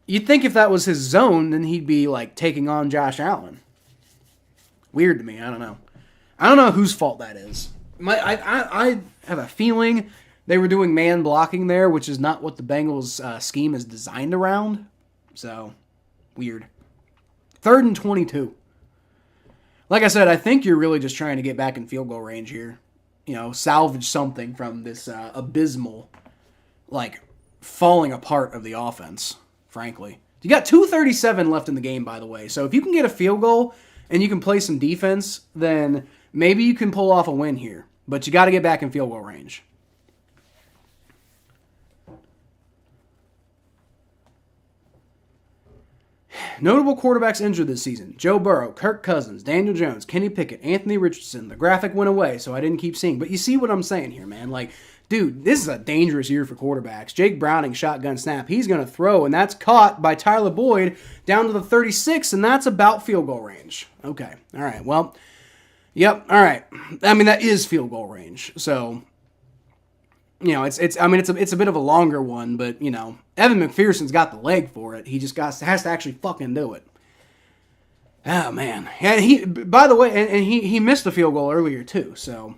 you'd think if that was his zone, then he'd be, like, taking on Josh Allen. Weird to me, I don't know. I don't know whose fault that is. I have a feeling they were doing man blocking there, which is not what the Bengals scheme is designed around. So, weird. 3rd and 22. Like I said, I think you're really just trying to get back in field goal range here. You know, salvage something from this abysmal, like, falling apart of the offense, frankly. You got 2:37 left in the game, by the way. So if you can get a field goal and you can play some defense, then maybe you can pull off a win here. But you got to get back in field goal range. Notable quarterbacks injured this season: Joe Burrow, Kirk Cousins, Daniel Jones, Kenny Pickett, Anthony Richardson. The graphic went away, so I didn't keep seeing. But you see what I'm saying here, man. Like, dude, this is a dangerous year for quarterbacks. Jake Browning, shotgun snap. He's going to throw, and that's caught by Tyler Boyd down to the 36, and that's about field goal range. Okay, all right, well, yep, all right. I mean, that is field goal range, so, you know, it's a bit of a longer one, but, you know, Evan McPherson's got the leg for it. He just has to actually fucking do it. Oh, man. And he, by the way, and he missed a field goal earlier, too, so.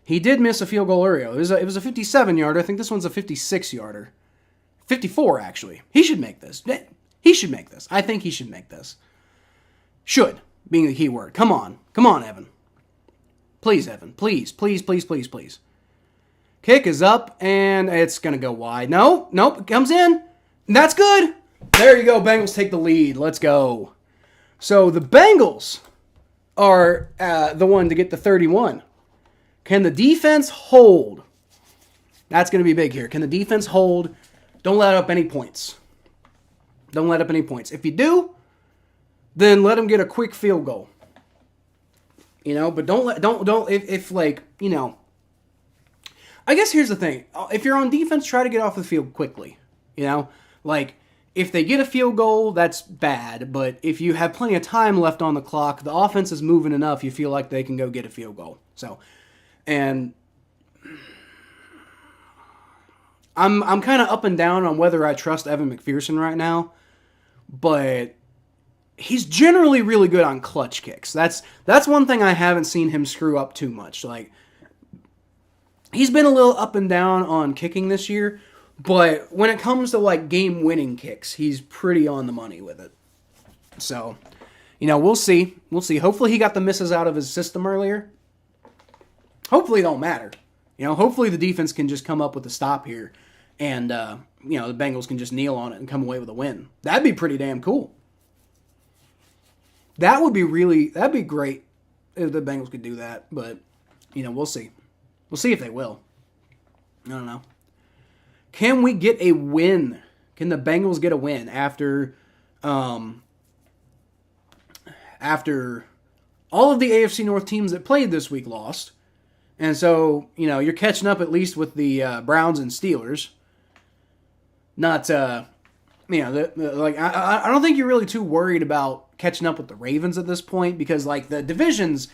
He did miss a field goal earlier. It was a 57-yarder. I think this one's a 56-yarder. 54, actually. He should make this. He should make this. I think he should make this. Should, being the key word. Come on. Come on, Evan. Please, Evan. Please, please, please, please, please. Kick is up, and it's going to go wide. Nope, it comes in. That's good. There you go. Bengals take the lead. Let's go. So the Bengals are the one to get the 31. Can the defense hold? That's going to be big here. Can the defense hold? Don't let up any points. Don't let up any points. If you do, then let them get a quick field goal. You know, but if like, you know, I guess here's the thing. If you're on defense, try to get off the field quickly. You know, like, if they get a field goal, that's bad. But if you have plenty of time left on the clock, the offense is moving enough, you feel like they can go get a field goal. So, and I'm kind of up and down on whether I trust Evan McPherson right now. But he's generally really good on clutch kicks. That's one thing I haven't seen him screw up too much. Like, he's been a little up and down on kicking this year, but when it comes to, like, game-winning kicks, he's pretty on the money with it. So, you know, we'll see. We'll see. Hopefully he got the misses out of his system earlier. Hopefully it don't matter. You know, hopefully the defense can just come up with a stop here, and, you know, the Bengals can just kneel on it and come away with a win. That'd be pretty damn cool. That'd be great if the Bengals could do that, but, you know, we'll see. We'll see if they will. I don't know. Can we get a win? Can the Bengals get a win after all of the AFC North teams that played this week lost? And so, you know, you're catching up at least with the Browns and Steelers. Not, you know, like, I don't think you're really too worried about catching up with the Ravens at this point, because, like, the division's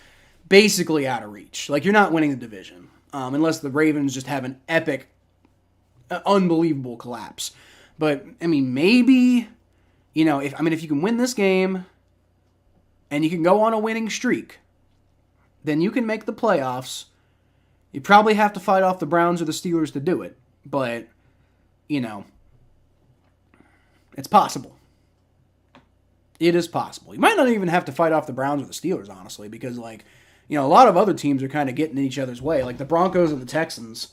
basically out of reach. Like, you're not winning the division. Unless the Ravens just have an epic unbelievable collapse. But, I mean, maybe, if you can win this game and you can go on a winning streak, then you can make the playoffs. You probably have to fight off the Browns or the Steelers to do it. But, it's possible. It is possible. You might not even have to fight off the Browns or the Steelers, honestly, because, a lot of other teams are kind of getting in each other's way. Like the Broncos and the Texans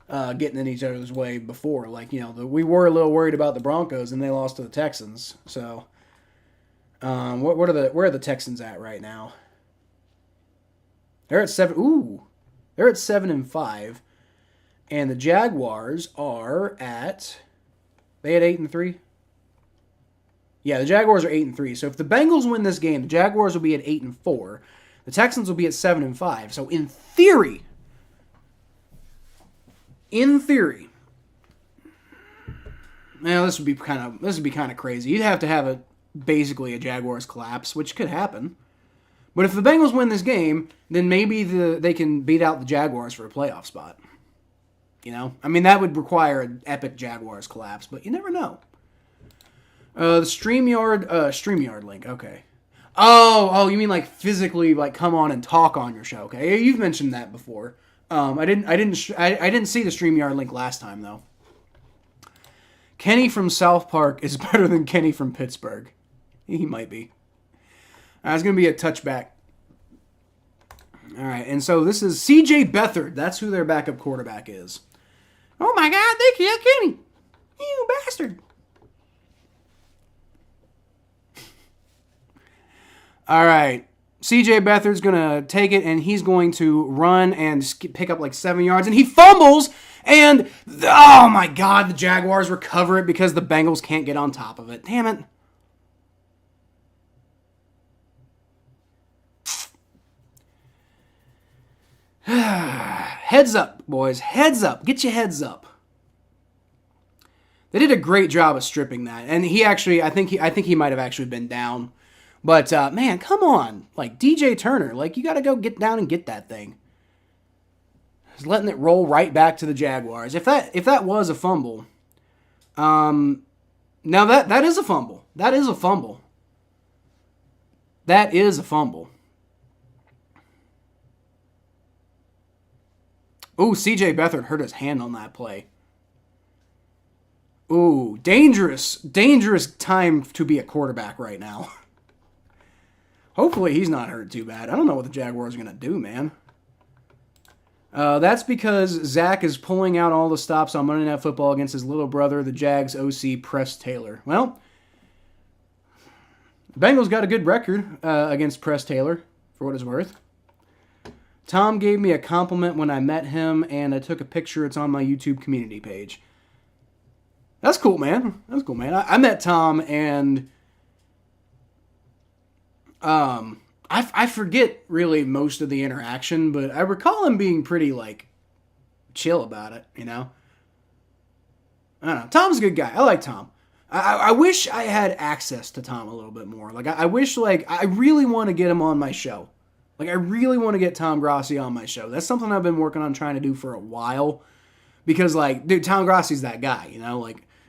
getting in each other's way before. We were a little worried about the Broncos, and they lost to the Texans. So, where are the Texans at right now? They're at 7. Ooh, they're at 7-5, and the Jaguars are at. They had 8-3. Yeah, the Jaguars are 8-3. So if the Bengals win this game, the Jaguars will be at 8-4. The Texans will be at 7-5. So in theory, now this would be kind of crazy. You'd have to have basically a Jaguars collapse, which could happen. But if the Bengals win this game, then maybe they can beat out the Jaguars for a playoff spot. That would require an epic Jaguars collapse, but you never know. The StreamYard link, okay. Oh, you mean physically come on and talk on your show? Okay, you've mentioned that before. I didn't see the StreamYard link last time though. Kenny from South Park is better than Kenny from Pittsburgh. He might be. It's gonna be a touchback. All right, and so this is C.J. Beathard. That's who their backup quarterback is. Oh my God, they killed Kenny! You bastard! All right. C.J. Beathard's going to take it, and he's going to run and pick up 7 yards, and he fumbles, and oh my God, the Jaguars recover it because the Bengals can't get on top of it. Damn it. Heads up, boys. Heads up. Get your heads up. They did a great job of stripping that, and I think he might have actually been down. But, man, come on. DJ Turner, you got to go get down and get that thing. Just letting it roll right back to the Jaguars. If that was a fumble, now that is a fumble. That is a fumble. That is a fumble. Ooh, C.J. Beathard hurt his hand on that play. Ooh, dangerous time to be a quarterback right now. Hopefully he's not hurt too bad. I don't know what the Jaguars are going to do, man. That's because Zach is pulling out all the stops on Monday Night Football against his little brother, the Jags OC, Press Taylor. Well, the Bengals got a good record against Press Taylor, for what it's worth. Tom gave me a compliment when I met him, and I took a picture. It's on my YouTube community page. That's cool, man. That's cool, man. I met Tom, and I forget really most of the interaction, but I recall him being pretty chill about it. I don't know. Tom's a good guy. I like Tom. I wish I had access to Tom a little bit more. I wish I really want to get him on my show. I really want to get Tom Grossi on my show. That's something I've been working on trying to do for a while, because dude, Tom Grossi's that guy.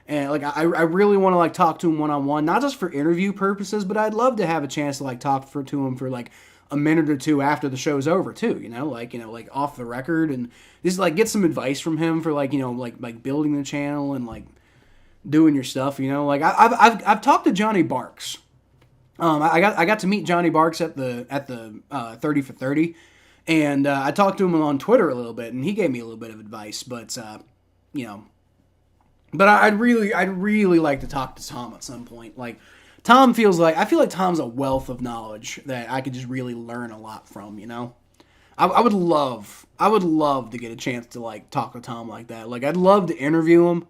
And I really want to talk to him one-on-one, not just for interview purposes, but I'd love to have a chance to talk to him for a minute or two after the show's over too. Off the record, and just get some advice from him for building the channel and doing your stuff. I've talked to Johnny Barks. I got to meet Johnny Barks at the 30 for 30, and I talked to him on Twitter a little bit, and he gave me a little bit of advice, but But I'd really like to talk to Tom at some point. Tom I feel like Tom's a wealth of knowledge that I could just really learn a lot from. I would love to get a chance to talk to Tom like that. I'd love to interview him.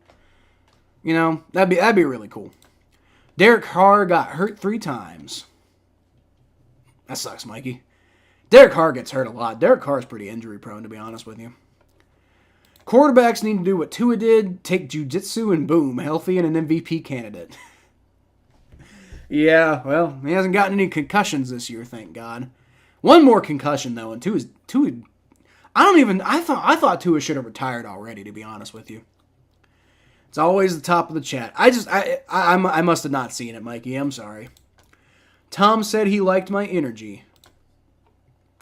That'd be really cool. Derek Carr got hurt 3 times. That sucks, Mikey. Derek Carr gets hurt a lot. Derek Carr is pretty injury prone, to be honest with you. Quarterbacks need to do what Tua did, take jiu-jitsu, and boom, healthy and an MVP candidate. Yeah, well, he hasn't gotten any concussions this year, thank God. One more concussion, though, and Tua I thought Tua should have retired already, to be honest with you. It's always the top of the chat. I must have not seen it, Mikey. I'm sorry. Tom said he liked my energy.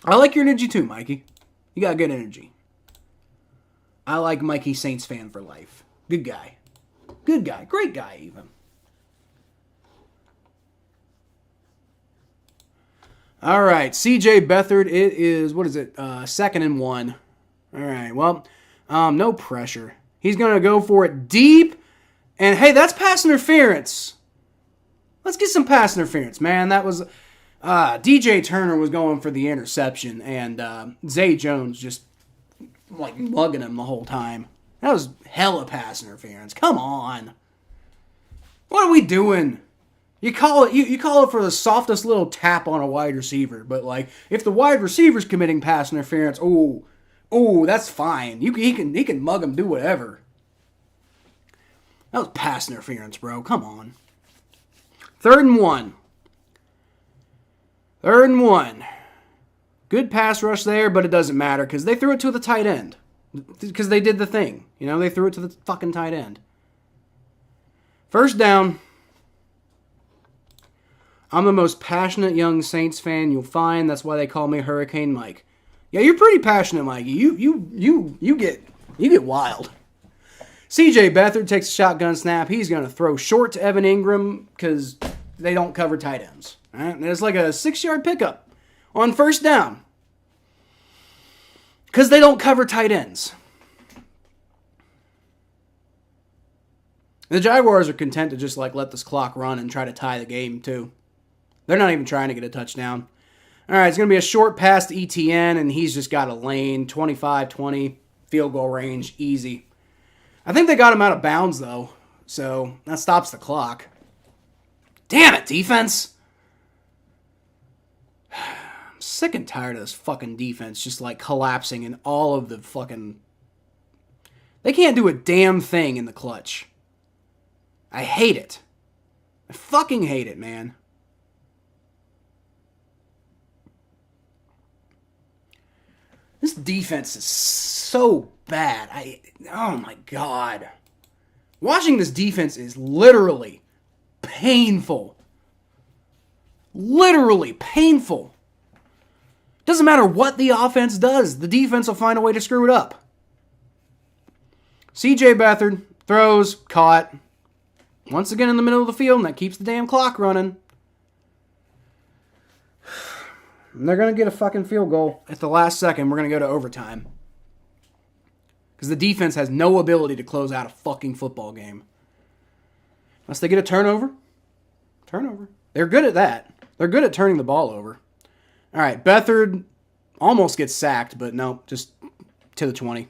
I like your energy too, Mikey. You got good energy. I like Mikey Saints fan for life. Good guy. Good guy. Great guy, even. All right. CJ Beathard, it is, what is it? 2nd and 1. All right. Well, no pressure. He's going to go for it deep. And, hey, that's pass interference. Let's get some pass interference, man. That was... DJ Turner was going for the interception, and Zay Jones just, like, mugging him the whole time. That was hella pass interference. Come on. What are we doing? You call it you call it for the softest little tap on a wide receiver, but, like, if the wide receiver's committing pass interference, that's fine. He can mug him, do whatever. That was pass interference, bro. Come on. 3rd and 1. 3rd and 1. Good pass rush there, but it doesn't matter because they threw it to the tight end. Because they did the thing. You know, they threw it to the fucking tight end. 1st down. I'm the most passionate young Saints fan you'll find. That's why they call me Hurricane Mike. Yeah, you're pretty passionate, Mikey. You get wild. CJ Beathard takes a shotgun snap. He's going to throw short to Evan Ingram because they don't cover tight ends. All right? There's like a 6-yard pickup on 1st down because they don't cover tight ends. The Jaguars are content to just like let this clock run and try to tie the game too. They're not even trying to get a touchdown. All right, it's going to be a short pass to ETN, and he's just got a lane, 25-20, field goal range, easy. I think they got him out of bounds, though, so that stops the clock. Damn it, defense! I'm sick and tired of this fucking defense just, like, collapsing in all of the fucking... They can't do a damn thing in the clutch. I hate it. I fucking hate it, man. This defense is so bad. Oh my God. Watching this defense is literally painful. Literally painful. Doesn't matter what the offense does, the defense will find a way to screw it up. CJ Beathard throws, caught. Once again in the middle of the field, and that keeps the damn clock running. And they're going to get a fucking field goal at the last second. We're going to go to overtime. Because the defense has no ability to close out a fucking football game. Unless they get a turnover. They're good at that. They're good at turning the ball over. All right, Beathard almost gets sacked, but no, just to the 20.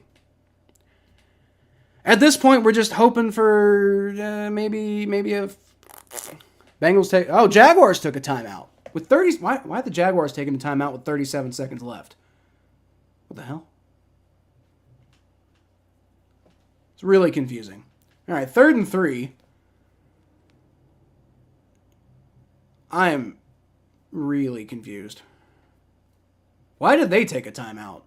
At this point, we're just hoping for maybe a Bengals take... Oh, Jaguars took a timeout. With 30... Why are the Jaguars taking a timeout with 37 seconds left? What the hell? It's really confusing. All right, 3rd and 3. I am really confused. Why did they take a timeout?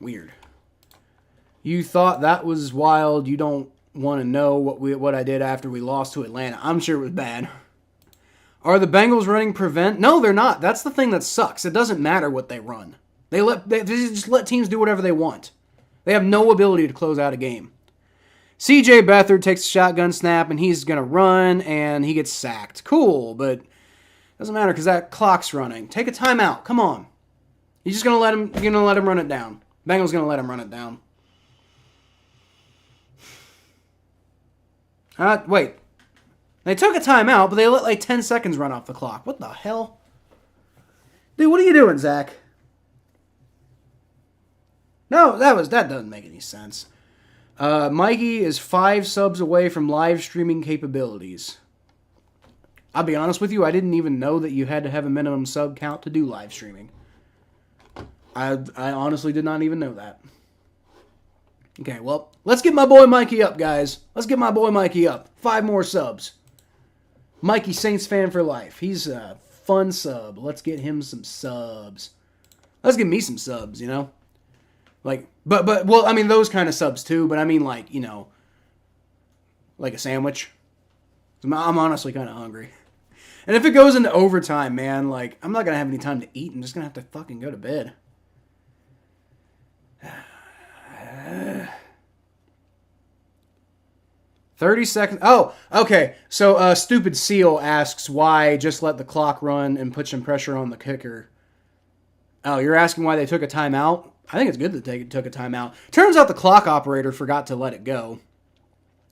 Weird. You thought that was wild. You don't want to know what I did after we lost to Atlanta. I'm sure it was bad. Are the Bengals running prevent? No, they're not. That's the thing that sucks. It doesn't matter what they run. They just let teams do whatever they want. They have no ability to close out a game. CJ Beathard takes a shotgun snap, and he's going to run, and he gets sacked. Cool, but it doesn't matter because that clock's running. Take a timeout. Come on. You're just going to let him run it down. Bengals going to let him run it down. Wait. They took a timeout, but they let like 10 seconds run off the clock. What the hell? Dude, what are you doing, Zach? No, that doesn't make any sense. Mikey is 5 subs away from live streaming capabilities. I'll be honest with you, I didn't even know that you had to have a minimum sub count to do live streaming. I honestly did not even know that. Okay, well, let's get my boy Mikey up, guys. Let's get my boy Mikey up. 5 more subs. Mikey, Saints fan for life. He's a fun sub. Let's get him some subs. Let's get me some subs, you know? Like, well, I mean, those kind of subs too, but I mean, like, you know, like a sandwich. I'm honestly kind of hungry. And if it goes into overtime, man, like, I'm not going to have any time to eat. I'm just going to have to fucking go to bed. 30 seconds. Oh, okay. So, Stupid Seal asks why just let the clock run and put some pressure on the kicker. Oh, you're asking why they took a timeout? I think it's good that they took a timeout. Turns out the clock operator forgot to let it go.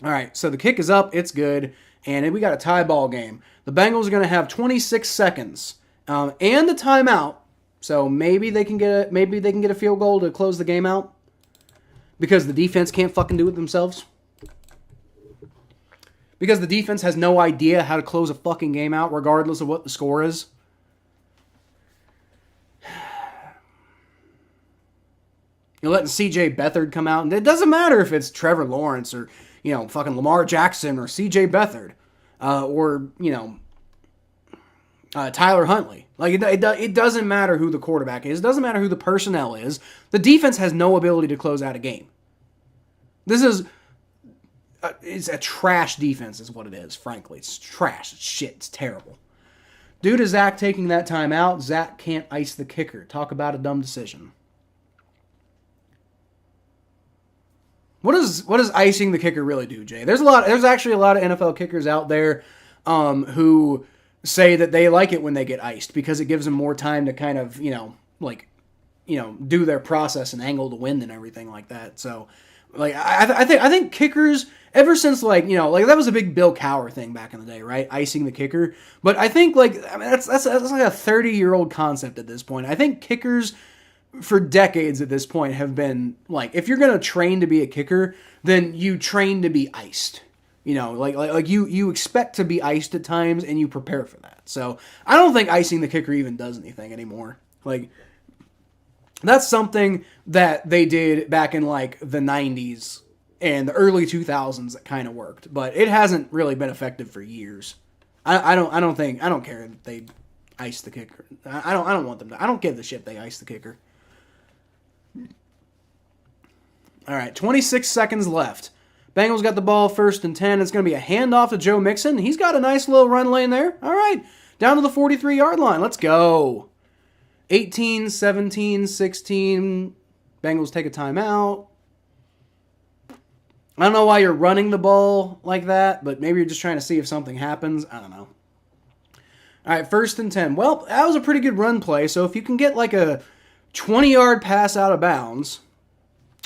All right, so the kick is up. It's good. And we got a tie ball game. The Bengals are going to have 26 seconds and a timeout. So maybe they can get a field goal to close the game out because the defense can't fucking do it themselves. Because the defense has no idea how to close a fucking game out regardless of what the score is. You're letting C.J. Beathard come out, and it doesn't matter if it's Trevor Lawrence or, you know, fucking Lamar Jackson or C.J. Beathard or, you know, Tyler Huntley. Like, it doesn't matter who the quarterback is. It doesn't matter who the personnel is. The defense has no ability to close out a game. This is... it's a trash defense is what it is, frankly. It's trash. It's shit. It's terrible. Due to Zach taking that time out, Zach can't ice the kicker. Talk about a dumb decision. What does icing the kicker really do, Jay? There's actually a lot of NFL kickers out there who say that they like it when they get iced because it gives them more time to kind of, you know, like, you know, do their process and angle the wind and everything like that. So, like, I think kickers, ever since, like, you know, like that was a big Bill Cowher thing back in the day, right? Icing the kicker. But I think, like, I mean, that's like a 30-year-old concept at this point. I think kickers for decades at this point have been, like, if you're going to train to be a kicker, then you train to be iced. You know, like you expect to be iced at times and you prepare for that. So I don't think icing the kicker even does anything anymore. Like, that's something that they did back in, like, the 90s and the early 2000s that kind of worked, but it hasn't really been effective for years. I don't care if they ice the kicker. I don't want them to. I don't give a shit they ice the kicker. All right, 26 seconds left. Bengals got the ball 1st and 10. It's going to be a handoff to Joe Mixon. He's got a nice little run lane there. All right, down to the 43-yard line. Let's go. 18, 17, 16. Bengals take a timeout. I don't know why you're running the ball like that, but maybe you're just trying to see if something happens. I don't know. All right, 1st and 10. Well, that was a pretty good run play, so if you can get like a 20-yard pass out of bounds.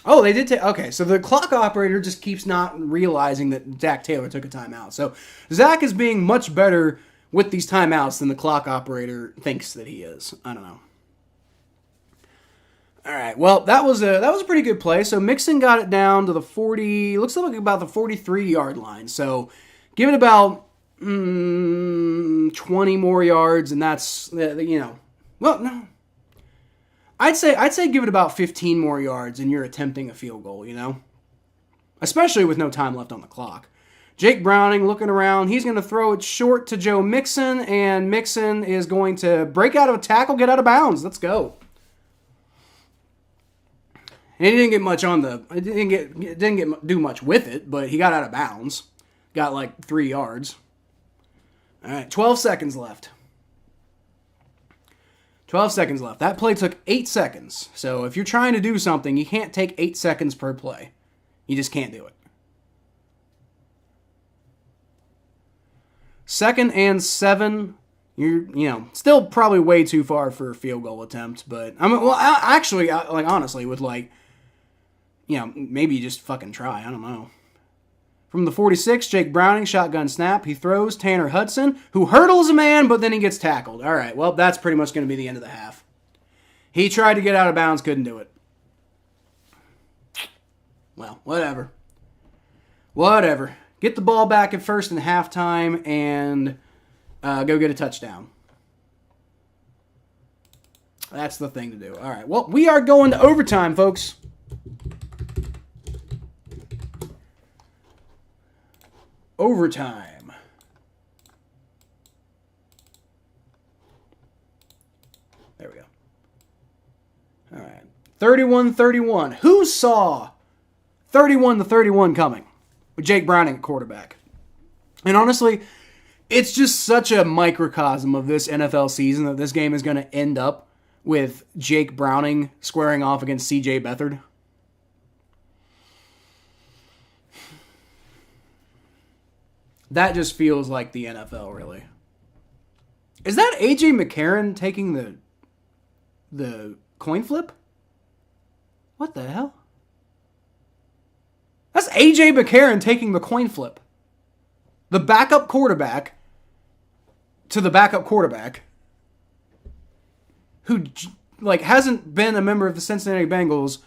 Oh, they did take... Okay, so the clock operator just keeps not realizing that Zac Taylor took a timeout. So Zach is being much better with these timeouts than the clock operator thinks that he is. I don't know. All right, well, that was a pretty good play. So Mixon got it down to the 40... Looks like about the 43-yard line. So give it about 20 more yards, and that's, you know... Well, no... I'd say give it about 15 more yards and you're attempting a field goal, you know? Especially with no time left on the clock. Jake Browning looking around. He's going to throw it short to Joe Mixon, and Mixon is going to break out of a tackle, get out of bounds. Let's go. And he didn't get much on the... do much with it, but he got out of bounds. Got like 3 yards. All right, 12 seconds left. 12 seconds left. That play took 8 seconds. So if you're trying to do something, you can't take 8 seconds per play. You just can't do it. 2nd and 7. You're, still probably way too far for a field goal attempt. But, like, honestly, with, like, maybe you just fucking try. I don't know. From the 46, Jake Browning, shotgun snap. He throws Tanner Hudson, who hurdles a man, but then he gets tackled. All right, well, that's pretty much going to be the end of the half. He tried to get out of bounds, couldn't do it. Well, whatever. Whatever. Get the ball back at 1st and halftime and go get a touchdown. That's the thing to do. All right, well, we are going to overtime, folks. Overtime. 31-31. Who saw 31-31 coming with Jake Browning at quarterback? And honestly, it's just such a microcosm of this NFL season that this game is going to end up with Jake Browning squaring off against C.J. Beathard. That just feels like the NFL, really. Is that A.J. McCarron taking the coin flip? What the hell? That's A.J. McCarron taking the coin flip. The backup quarterback to the backup quarterback who hasn't been a member of the Cincinnati Bengals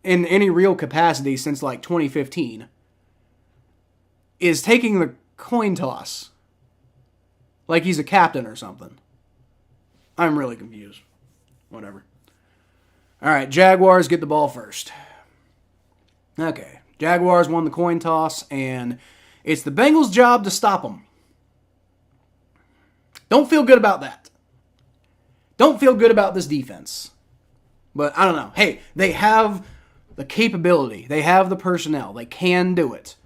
in any real capacity since 2015 is taking the coin toss like he's a captain or something. I'm really confused. Whatever. All right, Jaguars get the ball first. Okay, Jaguars won the coin toss, and it's the Bengals' job to stop them. Don't feel good about that. Don't feel good about this defense. But I don't know. Hey, they have the capability. They have the personnel. They can do it.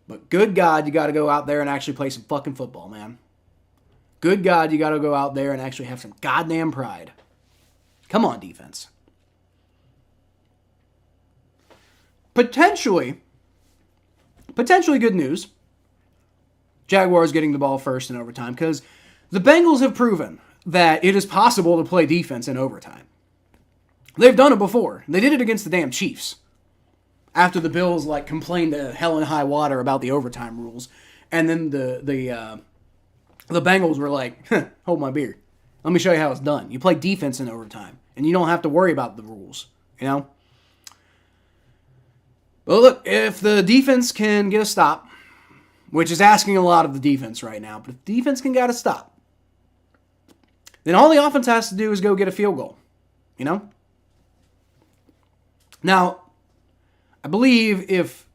But good God, you got to go out there and actually play some fucking football, man. Good God, you got to go out there and actually have some goddamn pride. Come on, defense. Potentially good news. Jaguars getting the ball first in overtime because the Bengals have proven that it is possible to play defense in overtime. They've done it before. They did it against the damn Chiefs. After the Bills complained to hell and high water about the overtime rules, and then the Bengals were like, hold my beer. Let me show you how it's done. You play defense in overtime, and you don't have to worry about the rules, you know? Well, look, if the defense can get a stop, which is asking a lot of the defense right now, but if the defense can get a stop, then all the offense has to do is go get a field goal, you know? Now, I believe if...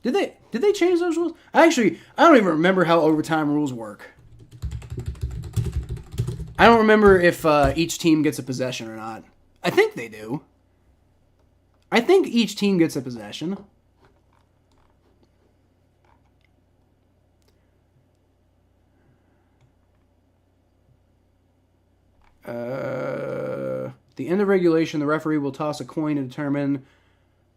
Did they change those rules? Actually, I don't even remember how overtime rules work. I don't remember if each team gets a possession or not. I think they do. I think each team gets a possession. The end of regulation, the referee will toss a coin to determine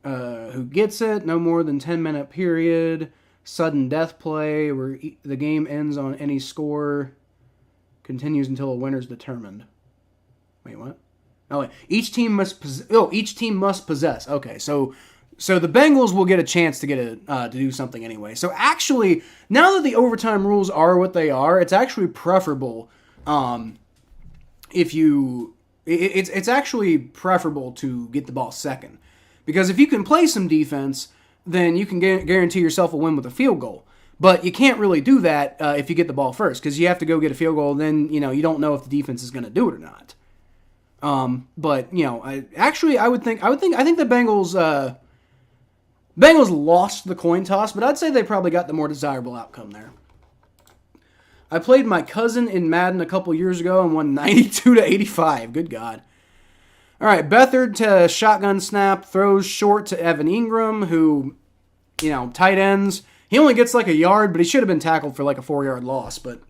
who gets it. No more than 10-minute period. Sudden death play, where the game ends on any score. Continues until a winner is determined. Wait, what? Oh, wait. Each team must possess. Okay, so the Bengals will get a chance to to do something anyway. So actually, now that the overtime rules are what they are, it's actually preferable. It's actually preferable to get the ball second, because if you can play some defense, then you can guarantee yourself a win with a field goal. But you can't really do that if you get the ball first, because you have to go get a field goal. Then you don't know if the defense is going to do it or not. But I think the Bengals lost the coin toss, but I'd say they probably got the more desirable outcome there. I played my cousin in Madden a couple years ago and won 92-85. Good God. All right, Beathard to shotgun snap, throws short to Evan Ingram, who, tight ends. He only gets a yard, but he should have been tackled for a 4-yard loss. But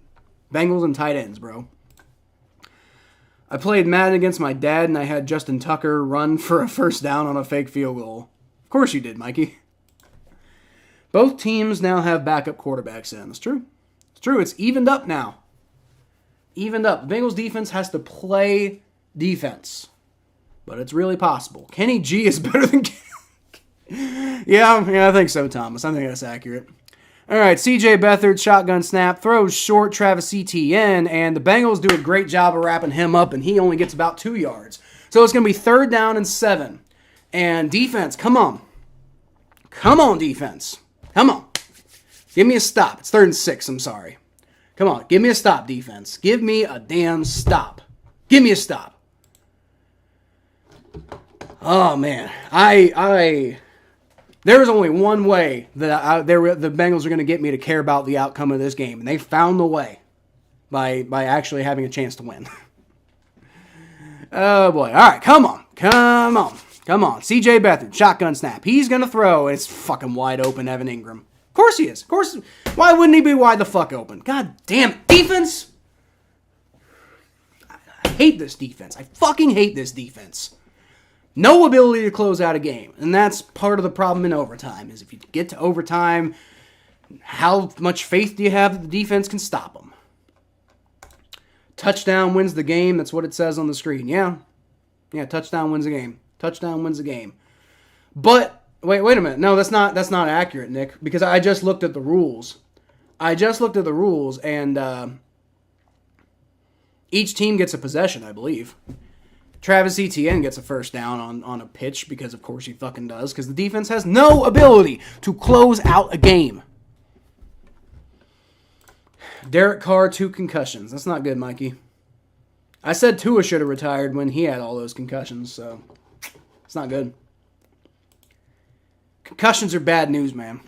Bengals and tight ends, bro. I played Madden against my dad, and I had Justin Tucker run for a first down on a fake field goal. Of course you did, Mikey. Both teams now have backup quarterbacks in. It's true. It's true. It's evened up now. Evened up. The Bengals defense has to play defense. But it's really possible. Kenny G is better than... Yeah, I think so, Thomas. I think that's accurate. All right, C.J. Beathard, shotgun snap, throws short, Travis Etienne, and the Bengals do a great job of wrapping him up, and he only gets about 2 yards. So it's going to be 3rd down and 7. And defense, come on. Come on, defense. Come on. Give me a stop. It's 3rd and 6, I'm sorry. Come on, give me a stop, defense. Give me a damn stop. Give me a stop. Oh, man. There was only one way that the Bengals are going to get me to care about the outcome of this game, and they found the way by actually having a chance to win. Oh, boy. All right, come on. CJ Beathard, shotgun snap. He's going to throw. It's fucking wide open, Evan Ingram. Of course he is. Of course. Why wouldn't he be wide the fuck open? God damn it. Defense. I hate this defense. I fucking hate this defense. No ability to close out a game. And that's part of the problem in overtime, is if you get to overtime, how much faith do you have that the defense can stop them? Touchdown wins the game. That's what it says on the screen. Yeah, touchdown wins the game. Touchdown wins the game. But, wait a minute. No, that's not accurate, Nick, because I just looked at the rules. And each team gets a possession, I believe. Travis Etienne gets a first down on a pitch because, of course, he fucking does, because the defense has no ability to close out a game. Derek Carr, 2 concussions. That's not good, Mikey. I said Tua should have retired when he had all those concussions, so it's not good. Concussions are bad news, man.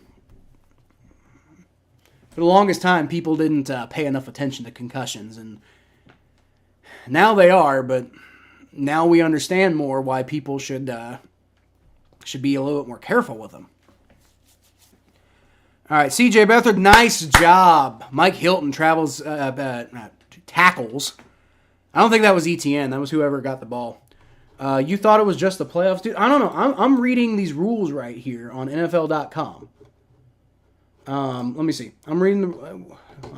For the longest time, people didn't pay enough attention to concussions, and now they are, but now we understand more why people should be a little bit more careful with them. All right, CJ Beathard, nice job. Mike Hilton tackles. I don't think that was ETN. That was whoever got the ball. You thought it was just the playoffs? Dude, I don't know. I'm reading these rules right here on NFL.com. Let me see. I'm reading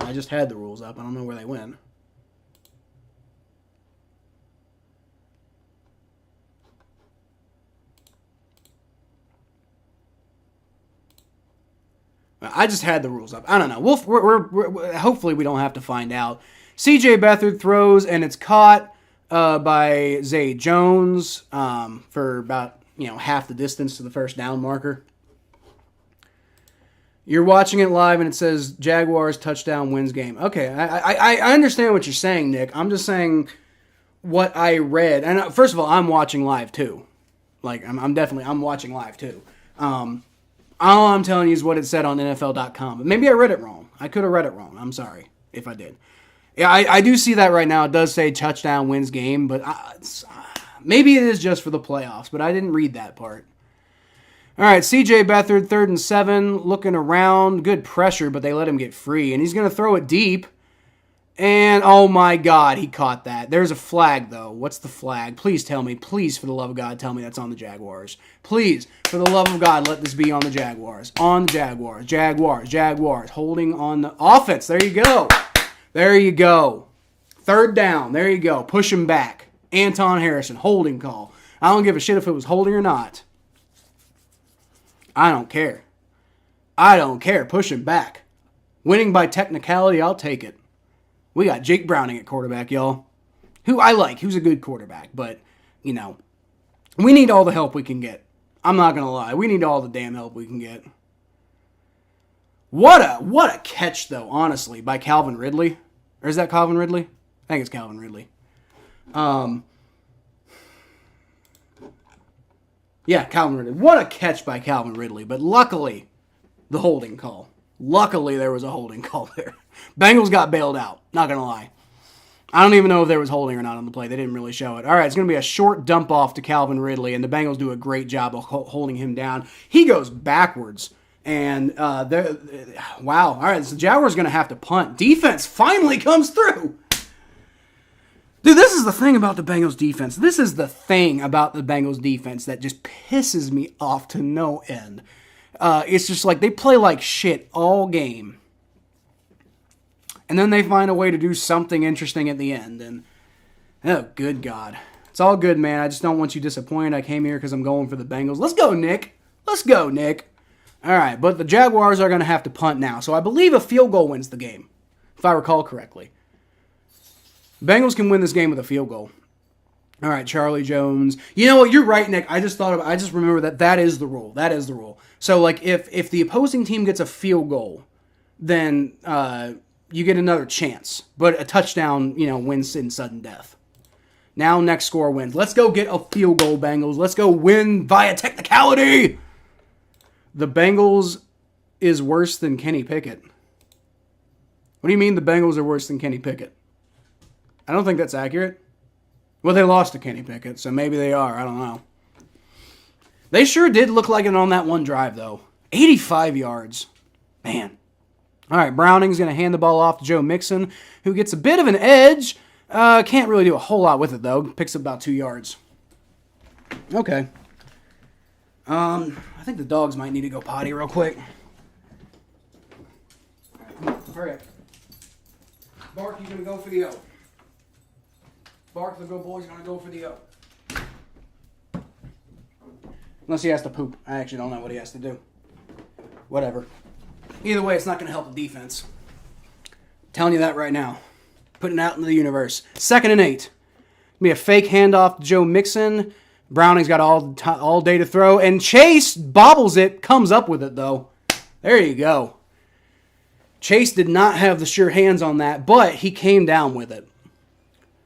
I just had the rules up. I don't know where they went. I just had the rules up. I don't know. We're hopefully we don't have to find out. CJ Beathard throws, and it's caught by Zay Jones for about half the distance to the first down marker. You're watching it live, and it says Jaguars touchdown wins game. Okay, I understand what you're saying, Nick. I'm just saying what I read. And first of all, I'm watching live too. Like I'm watching live too. All I'm telling you is what it said on NFL.com. But maybe I read it wrong. I could have read it wrong. I'm sorry if I did. Yeah, I do see that right now. It does say touchdown wins game, but maybe it is just for the playoffs, but I didn't read that part. All right, CJ Beathard, 3rd and 7, looking around. Good pressure, but they let him get free, and he's going to throw it deep. And, oh my God, he caught that. There's a flag, though. What's the flag? Please tell me. Please, for the love of God, tell me that's on the Jaguars. Please, for the love of God, let this be on the Jaguars. On the Jaguars. Jaguars. Holding on the offense. There you go. 3rd down. There you go. Push him back. Anton Harrison. Holding call. I don't give a shit if it was holding or not. I don't care. Push him back. Winning by technicality, I'll take it. We got Jake Browning at quarterback, y'all. Who I like. Who's a good quarterback. But, we need all the help we can get. I'm not going to lie. We need all the damn help we can get. What a catch, though, honestly, by Calvin Ridley. Or is that Calvin Ridley? I think it's Calvin Ridley. Yeah, Calvin Ridley. What a catch by Calvin Ridley. But luckily, the holding call. Luckily, there was a holding call there. Bengals got bailed out. Not going to lie. I don't even know if there was holding or not on the play. They didn't really show it. All right, it's going to be a short dump off to Calvin Ridley, and the Bengals do a great job of holding him down. He goes backwards, and wow. All right, so the Jaguars going to have to punt. Defense finally comes through. Dude, this is the thing about the Bengals defense. This is the thing about the Bengals defense that just pisses me off to no end. It's just like they play like shit all game. And then they find a way to do something interesting at the end. And, oh, good God. It's all good, man. I just don't want you disappointed. I came here because I'm going for the Bengals. Let's go, Nick. All right, but the Jaguars are going to have to punt now. So I believe a field goal wins the game, if I recall correctly. Bengals can win this game with a field goal. All right, Charlie Jones. You know what? You're right, Nick. I just remember that is the rule. That is the rule. So, like, if the opposing team gets a field goal, then you get another chance. But a touchdown, wins in sudden death. Now next score wins. Let's go get a field goal, Bengals. Let's go win via technicality. The Bengals is worse than Kenny Pickett. What do you mean the Bengals are worse than Kenny Pickett? I don't think that's accurate. Well, they lost to Kenny Pickett, so maybe they are. I don't know. They sure did look like it on that one drive, though. 85 yards. Man. All right, Browning's going to hand the ball off to Joe Mixon, who gets a bit of an edge. Can't really do a whole lot with it, though. Picks up about 2 yards. Okay. I think the dogs might need to go potty real quick. Hurry up. Bark, he's going to go for the O. Bark, the good boy's going to go for the O. Unless he has to poop. I actually don't know what he has to do. Whatever. Either way, it's not going to help the defense. I'm telling you that right now. Putting it out into the universe. 2nd and 8. Be a fake handoff to Joe Mixon. Browning's got all day to throw. And Chase bobbles it. Comes up with it, though. There you go. Chase did not have the sure hands on that, but he came down with it.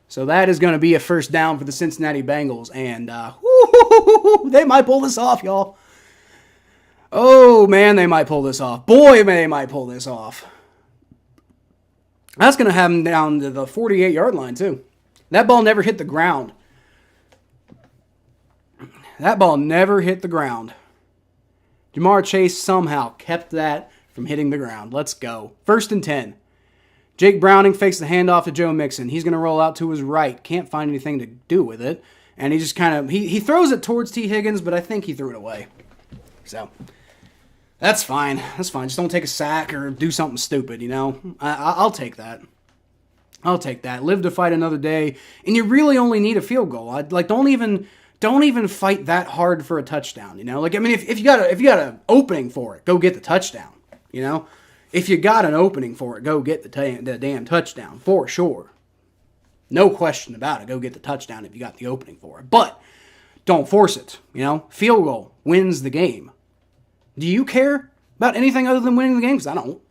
So that is going to be a first down for the Cincinnati Bengals. And they might pull this off, y'all. Oh, man, they might pull this off. Boy, they might pull this off. That's going to have them down to the 48-yard line, too. That ball never hit the ground. That ball never hit the ground. Jamar Chase somehow kept that from hitting the ground. Let's go. 1st and 10. Jake Browning fakes the handoff to Joe Mixon. He's going to roll out to his right. Can't find anything to do with it. And he just kind of, he throws it towards T. Higgins, but I think he threw it away. So, that's fine. That's fine. Just don't take a sack or do something stupid, you know. I'll take that. I'll take that. Live to fight another day. And you really only need a field goal. Don't even fight that hard for a touchdown, you know. Like, I mean, if you got an opening for it, go get the touchdown, you know. If you got an opening for it, go get the damn touchdown, for sure. No question about it. Go get the touchdown if you got the opening for it. But don't force it, you know. Field goal wins the game. Do you care about anything other than winning the game? Because I don't.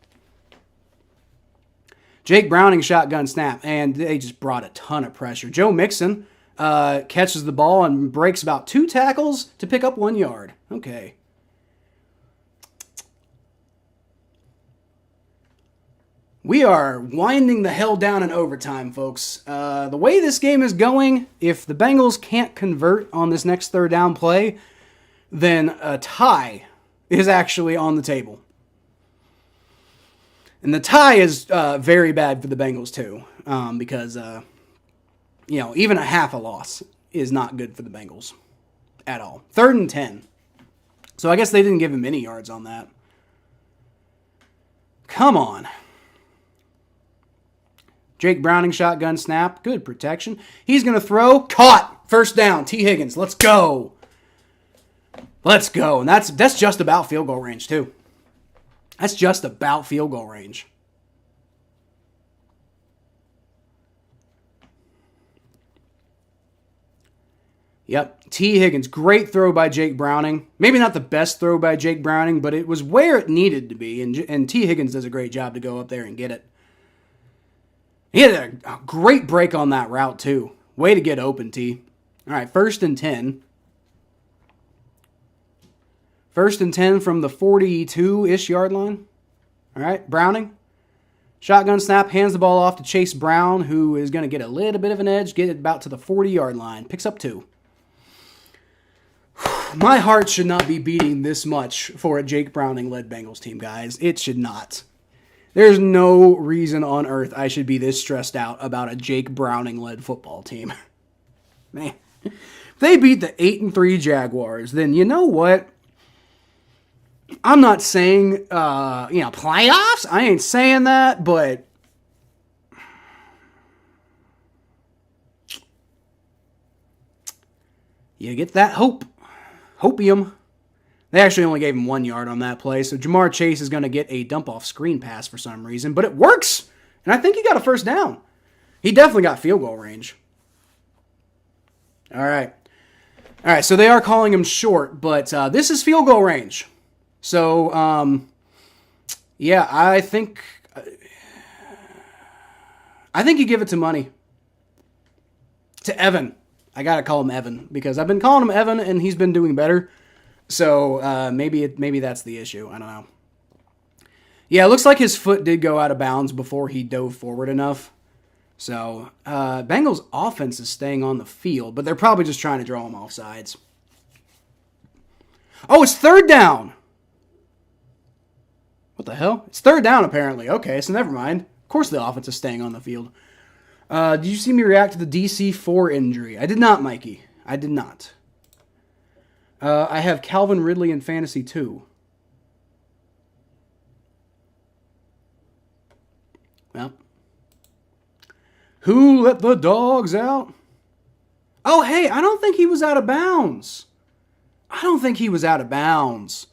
Jake Browning shotgun snap, and they just brought a ton of pressure. Joe Mixon catches the ball and breaks about 2 tackles to pick up 1 yard. Okay. We are winding the hell down in overtime, folks. The way this game is going, if the Bengals can't convert on this next 3rd down play, then a tie is actually on the table. And the tie is very bad for the Bengals, too, because, even a half a loss is not good for the Bengals at all. 3rd and 10. So I guess they didn't give him any yards on that. Come on. Jake Browning shotgun snap. Good protection. He's going to throw. Caught. 1st down. T. Higgins. Let's go. Let's go. And that's just about field goal range, too. That's just about field goal range. Yep. T. Higgins. Great throw by Jake Browning. Maybe not the best throw by Jake Browning, but it was where it needed to be. And T. Higgins does a great job to go up there and get it. He had a great break on that route, too. Way to get open, T. All right, 1st and 10. 1st and 10 from the 42-ish yard line. All right, Browning. Shotgun snap, hands the ball off to Chase Brown, who is going to get a little bit of an edge, get it about to the 40-yard line. Picks up 2. My heart should not be beating this much for a Jake Browning-led Bengals team, guys. It should not. There's no reason on earth I should be this stressed out about a Jake Browning-led football team. Man, if they beat the 8-3 Jaguars, then you know what? I'm not saying, playoffs. I ain't saying that, but you get that hopium. They actually only gave him 1 yard on that play, so Jamar Chase is going to get a dump-off screen pass for some reason, but it works, and I think he got a 1st down. He definitely got field goal range. All right, so they are calling him short, but this is field goal range. So, I think you give it to Money. To Evan. I got to call him Evan, because I've been calling him Evan, and he's been doing better. So maybe that's the issue. I don't know. Yeah, it looks like his foot did go out of bounds before he dove forward enough. So, Bengals offense is staying on the field, but they're probably just trying to draw them off sides. Oh, it's third down. What the hell? It's third down, apparently. Okay, so never mind. Of course the offense is staying on the field. Did you see me react to the DC4 injury? I did not, Mikey. I did not. I have Calvin Ridley in fantasy too. Well. Who let the dogs out? Oh, hey, I don't think he was out of bounds. I don't think he was out of bounds.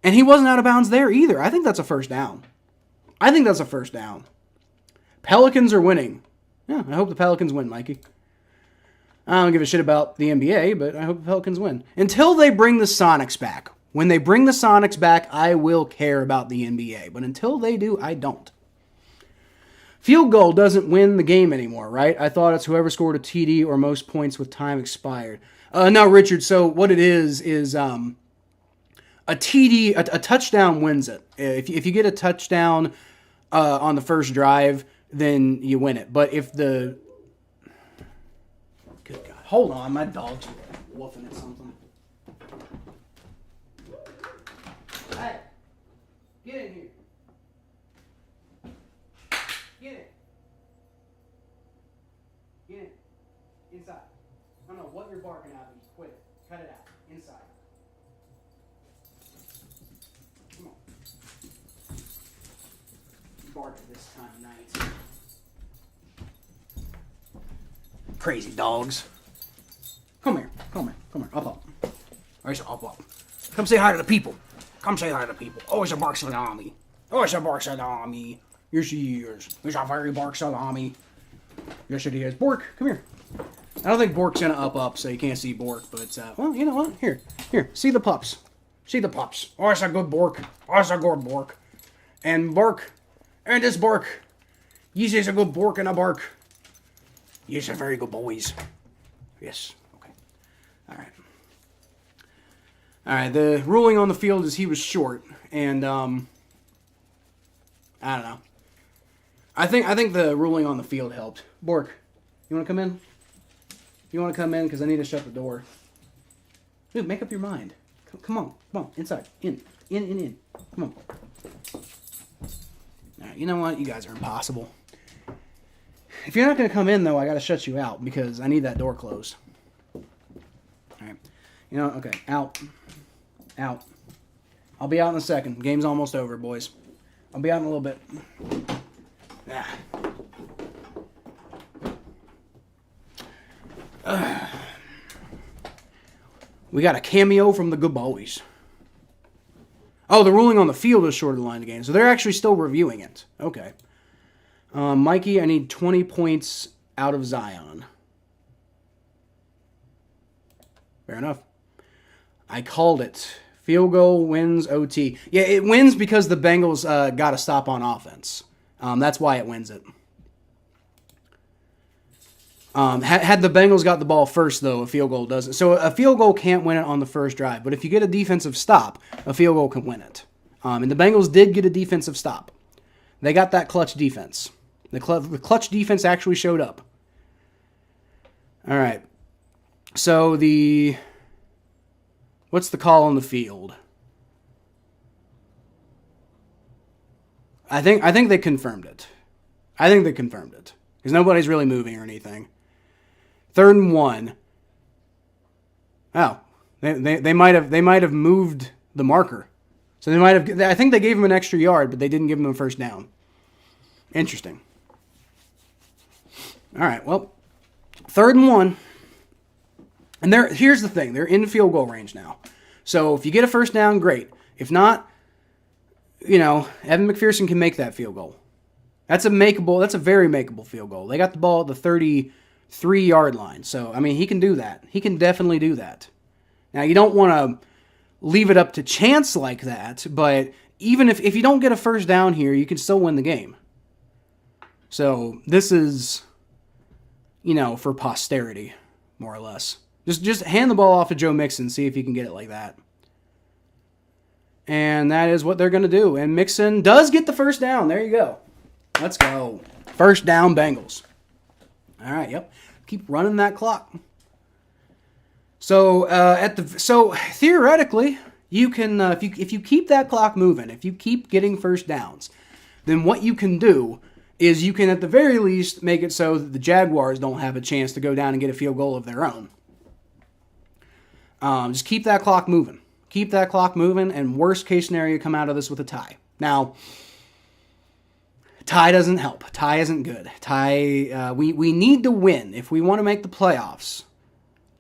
And he wasn't out of bounds there either. I think that's a first down. I think that's a first down. Pelicans are winning. Yeah, I hope the Pelicans win, Mikey. I don't give a shit about the NBA, but I hope the Pelicans win. Until they bring the Sonics back. When they bring the Sonics back, I will care about the NBA. But until they do, I don't. Field goal doesn't win the game anymore, right? I thought it's whoever scored a TD or most points with time expired. No, Richard, so what it is a TD, a touchdown wins it. If you get a touchdown on the first drive, then you win it. But if the... Good God. Hold on, my dog's woofing at something. Hey, get in here. Get in. Get in. Inside. I don't know what you're barking at me. Quit it. Cut it out. Inside. Come on. Bark at this time of night. Crazy dogs. Come here. Come here. Come here. Up. Alright, up. Come say hi to the people. Come say hi to the people. Oh, it's a bark salami. Oh, it's a bark salami. Yes, she is. It's a very bark salami. Yes, it is. Bork, come here. I don't think Bork's gonna up, so you can't see Bork, but, well, you know what? Here. See the pups. See the pups. Oh, it's a good Bork. Oh, it's a good Bork. And Bork. And this Bork. Yes, it's a good Bork and a bark. Yes, a very good boys. Yes. Okay. Alright, the ruling on the field is he was short, and, I don't know. I think the ruling on the field helped. Bork, you want to come in? You want to come in? Because I need to shut the door. Dude, make up your mind. Come on. Inside. In. Come on. Alright, you know what? You guys are impossible. If you're not going to come in, though, I got to shut you out because I need that door closed. Alright. You know, okay. Out. I'll be out in a second. Game's almost over, boys. I'll be out in a little bit. We got a cameo from the good boys. Oh, the ruling on the field is short of the line of game, so they're actually still reviewing it. Okay. Mikey, I need 20 points out of Zion. Fair enough. I called it. Field goal wins OT. Yeah, it wins because the Bengals got to stop on offense. That's why it wins it. Had the Bengals got the ball first, though, a field goal doesn't. So a field goal can't win it on the first drive. But if you get a defensive stop, a field goal can win it. And the Bengals did get a defensive stop. They got that clutch defense. The clutch defense actually showed up. All right. So what's the call on the field? I think they confirmed it. Because nobody's really moving or anything. 3rd and 1. Oh, they might have moved the marker. So I think they gave him an extra yard, but they didn't give him a first down. Interesting. All right, well, 3rd and 1. And here's the thing. They're in field goal range now. So if you get a first down, great. If not, Evan McPherson can make that field goal. That's a very makeable field goal. They got the ball at the 33-yard line. So, I mean, he can do that. He can definitely do that. Now, you don't want to leave it up to chance like that, but even if you don't get a first down here, you can still win the game. So, this is, for posterity, more or less. Just hand the ball off to Joe Mixon, see if he can get it like that. And that is what they're going to do. And Mixon does get the first down. There you go. Let's go. First down, Bengals. All right, yep. Keep running that clock. So theoretically, you can if you keep that clock moving, if you keep getting first downs, then what you can do is you can at the very least make it so that the Jaguars don't have a chance to go down and get a field goal of their own. Just keep that clock moving. Keep that clock moving, and worst case scenario, come out of this with a tie. Now, tie doesn't help. Tie isn't good. Tie. We need to win if we want to make the playoffs.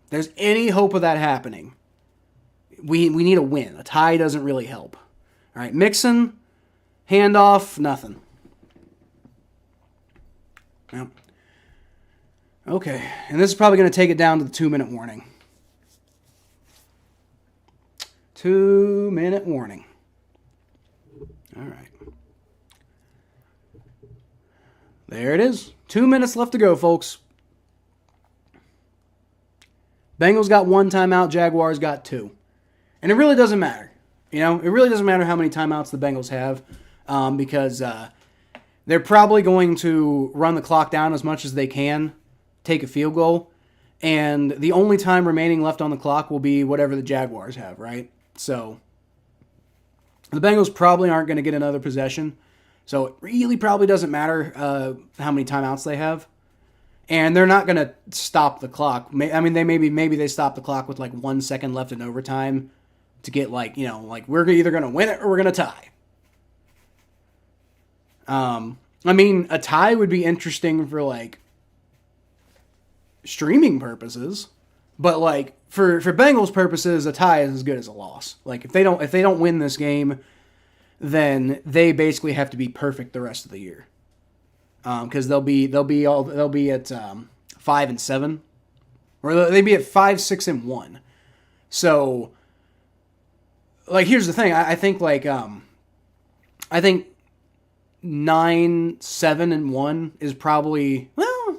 If there's any hope of that happening, we need a win. A tie doesn't really help. All right, Mixon, handoff, nothing. Yep. Okay, and this is probably going to take it down to the 2-minute warning. 2-minute warning. All right. There it is. 2 minutes left to go, folks. Bengals got 1 timeout. Jaguars got 2. And it really doesn't matter. You know, it really doesn't matter how many timeouts the Bengals have because they're probably going to run the clock down as much as they can, take a field goal, and the only time remaining left on the clock will be whatever the Jaguars have, right? So the Bengals probably aren't going to get another possession. So it really probably doesn't matter how many timeouts they have. And they're not going to stop the clock. I mean, maybe they stop the clock with like 1 second left in overtime to get like we're either going to win it or we're going to tie. I mean, a tie would be interesting for like streaming purposes, but like for Bengals purposes, a tie is as good as a loss. Like if they don't win this game, then they basically have to be perfect the rest of the year. Because they'll be at 5-7, or they'd be at 5-6-1. So, like, here's the thing. I think 9-7-1 is probably, well,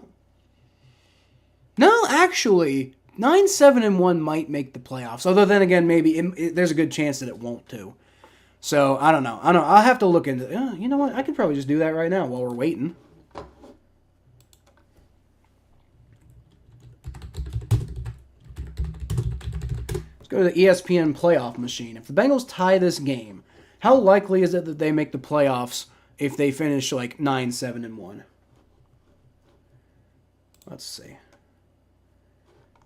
no, actually 9-7-1 might make the playoffs. Although then again, maybe there's a good chance that it won't too. So I don't know. I'll have to look into it. You know what? I could probably just do that right now while we're waiting. Go to the ESPN playoff machine. If the Bengals tie this game, how likely is it that they make the playoffs if they finish like 9-7-1? Let's see.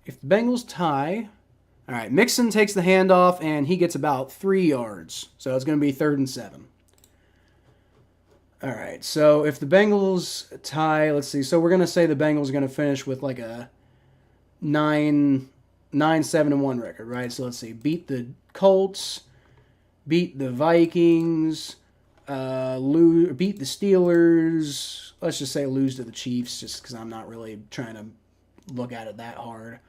If the Bengals tie, all right, Mixon takes the handoff and he gets about 3 yards. So it's going to be 3rd and 7. All right, so if the Bengals tie, let's see. So we're going to say the Bengals are going to finish with like a 9-7-1 record, right? So let's see. Beat the Colts, beat the Vikings, beat the Steelers. Let's just say lose to the Chiefs, just because I'm not really trying to look at it that hard.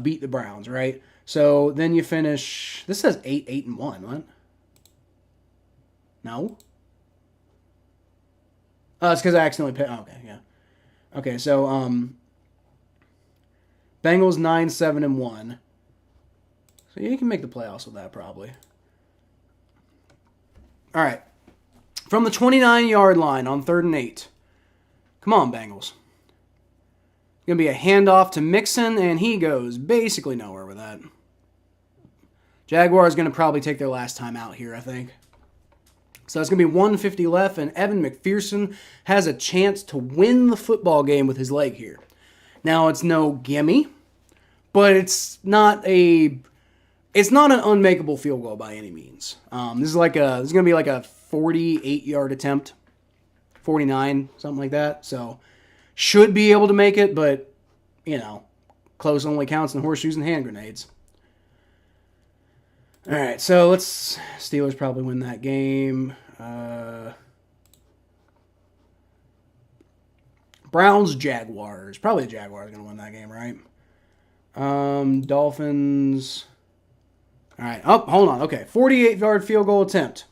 Beat the Browns, right? So then you finish. This says 8-1. What? No. Oh, it's because I accidentally picked. Oh, okay, yeah. Okay, so Bengals 9-7-1. So you can make the playoffs with that probably. All right. From the 29-yard line on 3rd and 8. Come on, Bengals. Going to be a handoff to Mixon, and he goes basically nowhere with that. Jaguars going to probably take their last time out here, I think. So it's going to be 1:50 left, and Evan McPherson has a chance to win the football game with his leg here. Now, it's no gimme, but it's not an unmakeable field goal by any means. This is going to be like a 48-yard attempt, 49, something like that. So should be able to make it, but close only counts in horseshoes and hand grenades. All right, so Steelers probably win that game. Browns, Jaguars. Probably the Jaguars are going to win that game, right? Dolphins. All right. Oh, hold on. Okay, 48-yard field goal attempt.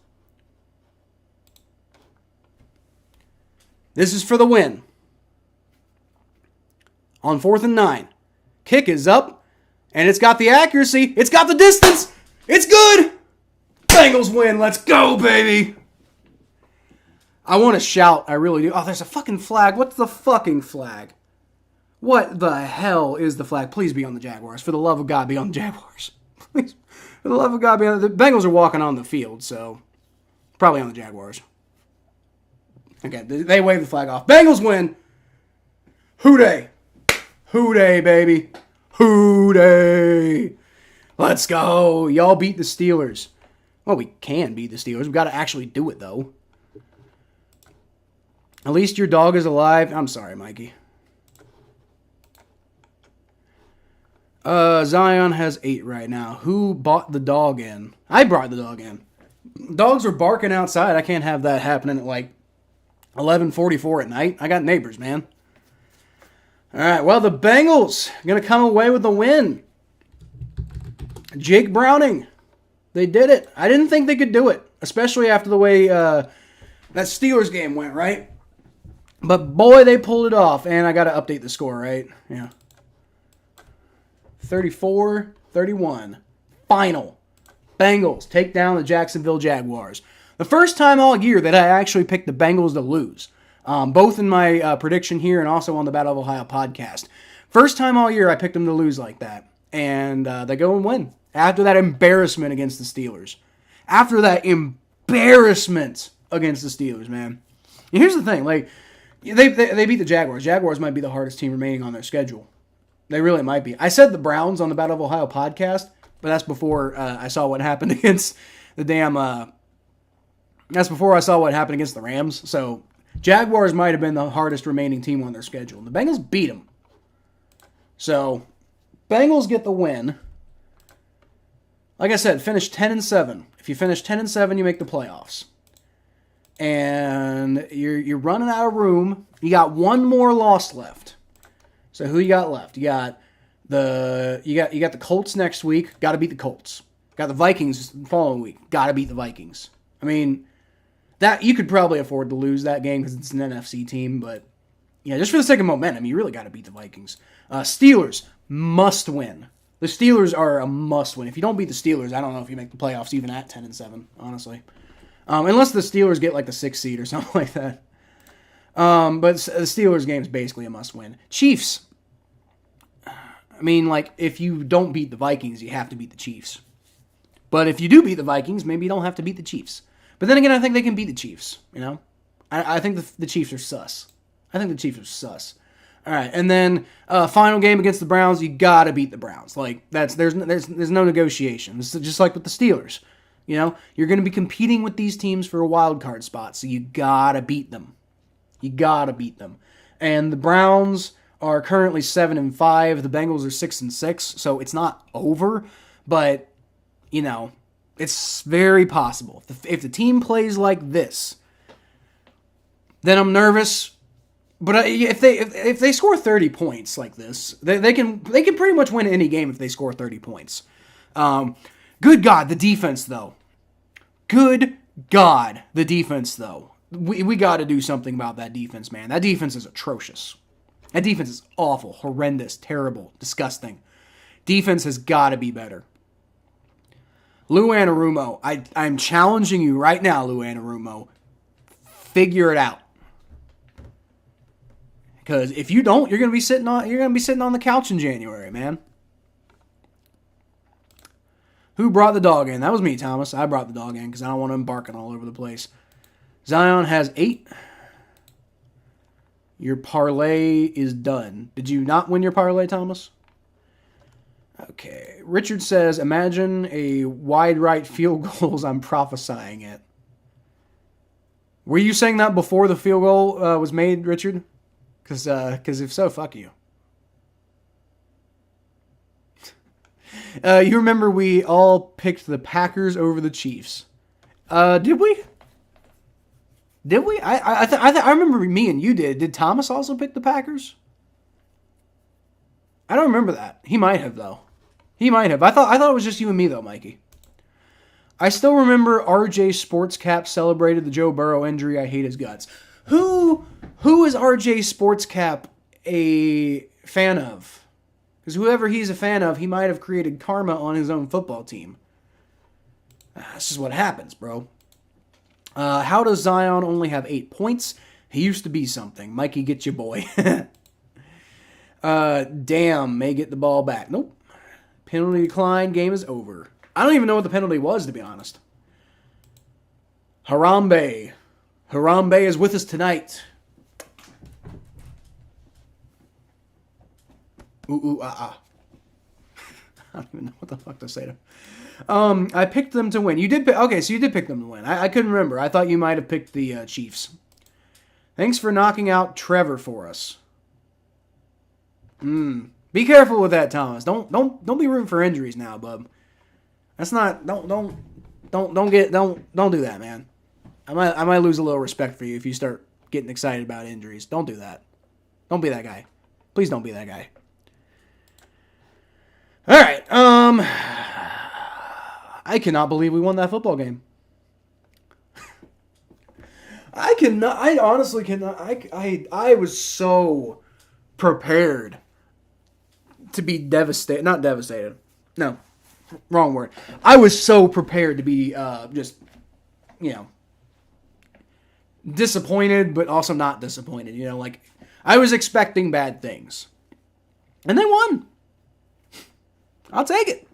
This is for the win. On 4th and 9. Kick is up, and it's got the accuracy. It's got the distance. It's good. Bengals win. Let's go, baby. I want to shout. I really do. Oh, there's a fucking flag. What's the fucking flag? What the hell is the flag? Please be on the Jaguars. For the love of God, be on the Jaguars. Please. For the love of God, be on the Bengals are walking on the field, so probably on the Jaguars. Okay, they wave the flag off. Bengals win. Hoo-day. Hoo-day, baby. Hoo-day. Let's go. Y'all beat the Steelers. Well, we can beat the Steelers. We've got to actually do it, though. At least your dog is alive. I'm sorry, Mikey. Zion has 8 right now. Who bought the dog in? I brought the dog in. Dogs are barking outside. I can't have that happening at like 11:44 at night. I got neighbors, man. All right, well, the Bengals are going to come away with the win. Jake Browning. They did it. I didn't think they could do it, especially after the way that Steelers game went, right? But boy, they pulled it off. And I got to update the score, right? Yeah. 34-31. Final. Bengals take down the Jacksonville Jaguars. The first time all year that I actually picked the Bengals to lose. Both in my prediction here and also on the Battle of Ohio podcast. First time all year I picked them to lose like that. And they go and win. After that embarrassment against the Steelers. After that embarrassment against the Steelers, man. And here's the thing. Like, they beat the Jaguars. Jaguars might be the hardest team remaining on their schedule. They really might be. I said the Browns on the Battle of Ohio podcast, but that's before I saw what happened against the damn... that's before I saw what happened against the Rams. So, Jaguars might have been the hardest remaining team on their schedule. The Bengals beat them. So, Bengals get the win. Like I said, finish 10-7. If you finish 10-7, you make the playoffs. And you're running out of room. You got one more loss left. So who you got left? You got the Colts next week. Got to beat the Colts. Got the Vikings the following week. Got to beat the Vikings. I mean, that you could probably afford to lose that game because it's an NFC team, but yeah, just for the sake of momentum, you really got to beat the Vikings. Steelers must win. The Steelers are a must win. If you don't beat the Steelers, I don't know if you make the playoffs even at 10-7, honestly. Unless the Steelers get like the 6th seed or something like that. But the Steelers game is basically a must win. Chiefs. I mean, like, if you don't beat the Vikings, you have to beat the Chiefs. But if you do beat the Vikings, maybe you don't have to beat the Chiefs. But then again, I think they can beat the Chiefs, you know? I think the Chiefs are sus. I think the Chiefs are sus. All right, and then final game against the Browns, you got to beat the Browns. Like, there's no negotiation. It's just like with the Steelers. You know, you're going to be competing with these teams for a wild card spot, so you got to beat them. You got to beat them. And the Browns are currently 7-5. The Bengals are 6-6, so it's not over, but you know, it's very possible. If the team plays like this, then I'm nervous. But if they score 30 points like this, they can pretty much win any game if they score 30 points. Good God, the defense though. Good God, the defense though. We got to do something about that defense, man. That defense is atrocious. That defense is awful, horrendous, terrible, disgusting. Defense has got to be better. Lou Anarumo, I'm challenging you right now, Lou Anarumo. Figure it out. Because if you don't, you're gonna be sitting on the couch in January, man. Who brought the dog in? That was me, Thomas. I brought the dog in because I don't want him barking all over the place. Zion has 8. Your parlay is done. Did you not win your parlay, Thomas? Okay. Richard says, imagine a wide right field goal as I'm prophesying it. Were you saying that before the field goal was made, Richard? Because if so, fuck you. You remember we all picked the Packers over the Chiefs. Did we? Did we? I remember me and you did. Did Thomas also pick the Packers? I don't remember that. He might have, though. He might have. I thought it was just you and me, though, Mikey. I still remember RJ Sportscap celebrated the Joe Burrow injury. I hate his guts. Who is RJ Sportscap a fan of? Because whoever he's a fan of, he might have created karma on his own football team. This is what happens, bro. How does Zion only have 8 points? He used to be something. Mikey, get your boy. Damn, may get the ball back. Nope. Penalty decline, game is over. I don't even know what the penalty was, to be honest. Harambe. Harambe is with us tonight. Ooh, ah. I don't even know what the fuck to say to him. I picked them to win. You did okay, so you did pick them to win. I couldn't remember. I thought you might have picked the Chiefs. Thanks for knocking out Trevor for us. Be careful with that, Thomas. Don't be rooting for injuries now, bub. That's not don't do that, man. I might lose a little respect for you if you start getting excited about injuries. Don't do that. Don't be that guy. Please don't be that guy. All right. I cannot believe we won that football game. I honestly cannot. I was so prepared to be devastated. Not devastated. No. Wrong word. I was so prepared to be just, disappointed, but also not disappointed. Like I was expecting bad things. And they won. I'll take it.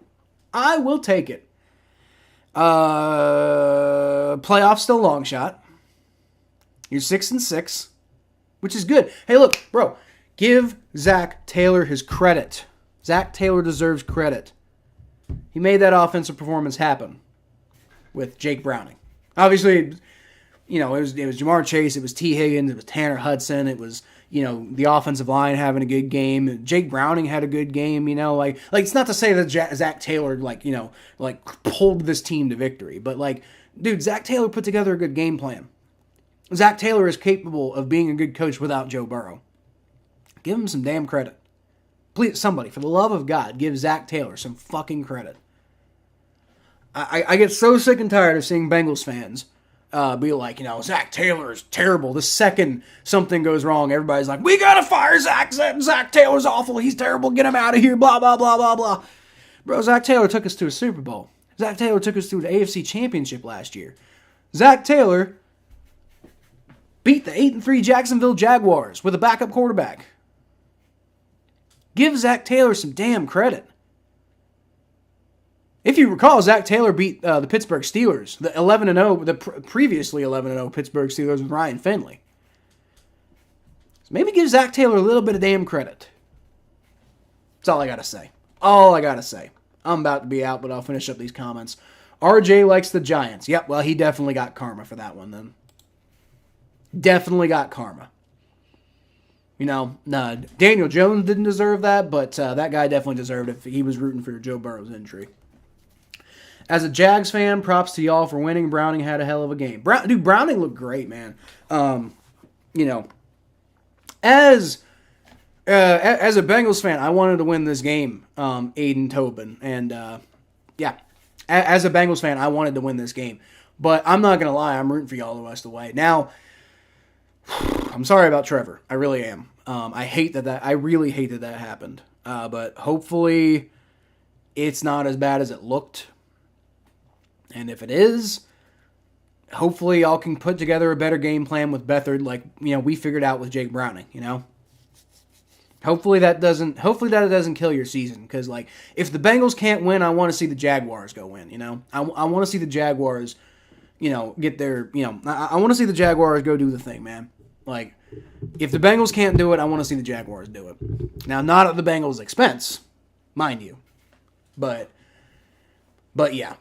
I will take it. Playoffs still a long shot. You're 6-6, which is good. Hey, look, bro, give Zac Taylor his credit. Zac Taylor deserves credit. He made that offensive performance happen with Jake Browning. Obviously, it was Jamar Chase, it was T. Higgins, it was Tanner Hudson, it was the offensive line having a good game. Jake Browning had a good game. Like it's not to say that Zac Taylor pulled this team to victory, but dude, Zac Taylor put together a good game plan. Zac Taylor is capable of being a good coach without Joe Burrow. Give him some damn credit. Please, somebody, for the love of God, give Zac Taylor some fucking credit. I get so sick and tired of seeing Bengals fans be like, Zac Taylor is terrible. The second something goes wrong, everybody's like, we gotta fire Zac. Zac Taylor's awful. He's terrible. Get him out of here. Blah, blah, blah, blah, blah. Bro, Zac Taylor took us to a Super Bowl. Zac Taylor took us to the AFC Championship last year. Zac Taylor beat the 8-3 Jacksonville Jaguars with a backup quarterback. Give Zac Taylor some damn credit. If you recall, Zac Taylor beat the Pittsburgh Steelers, the 11-0, the previously 11-0 Pittsburgh Steelers with Ryan Finley. So maybe give Zac Taylor a little bit of damn credit. That's all I gotta say. All I gotta say. I'm about to be out, but I'll finish up these comments. RJ likes the Giants. Yep, well, he definitely got karma for that one then. Definitely got karma. Daniel Jones didn't deserve that, but that guy definitely deserved it if he was rooting for Joe Burrow's injury. As a Jags fan, props to y'all for winning. Browning had a hell of a game. Browning looked great, man. As a Bengals fan, I wanted to win this game, Aiden Tobin. And, as a Bengals fan, I wanted to win this game. But I'm not going to lie, I'm rooting for y'all the rest of the way. Now, I'm sorry about Trevor. I really am. I really hate that happened. But hopefully it's not as bad as it looked. And if it is, hopefully y'all can put together a better game plan with Beathard like, we figured out with Jake Browning, Hopefully that doesn't kill your season. Because, if the Bengals can't win, I want to see the Jaguars go win, I want to see the Jaguars, get their, I want to see the Jaguars go do the thing, man. If the Bengals can't do it, I want to see the Jaguars do it. Now, not at the Bengals' expense, mind you. But yeah,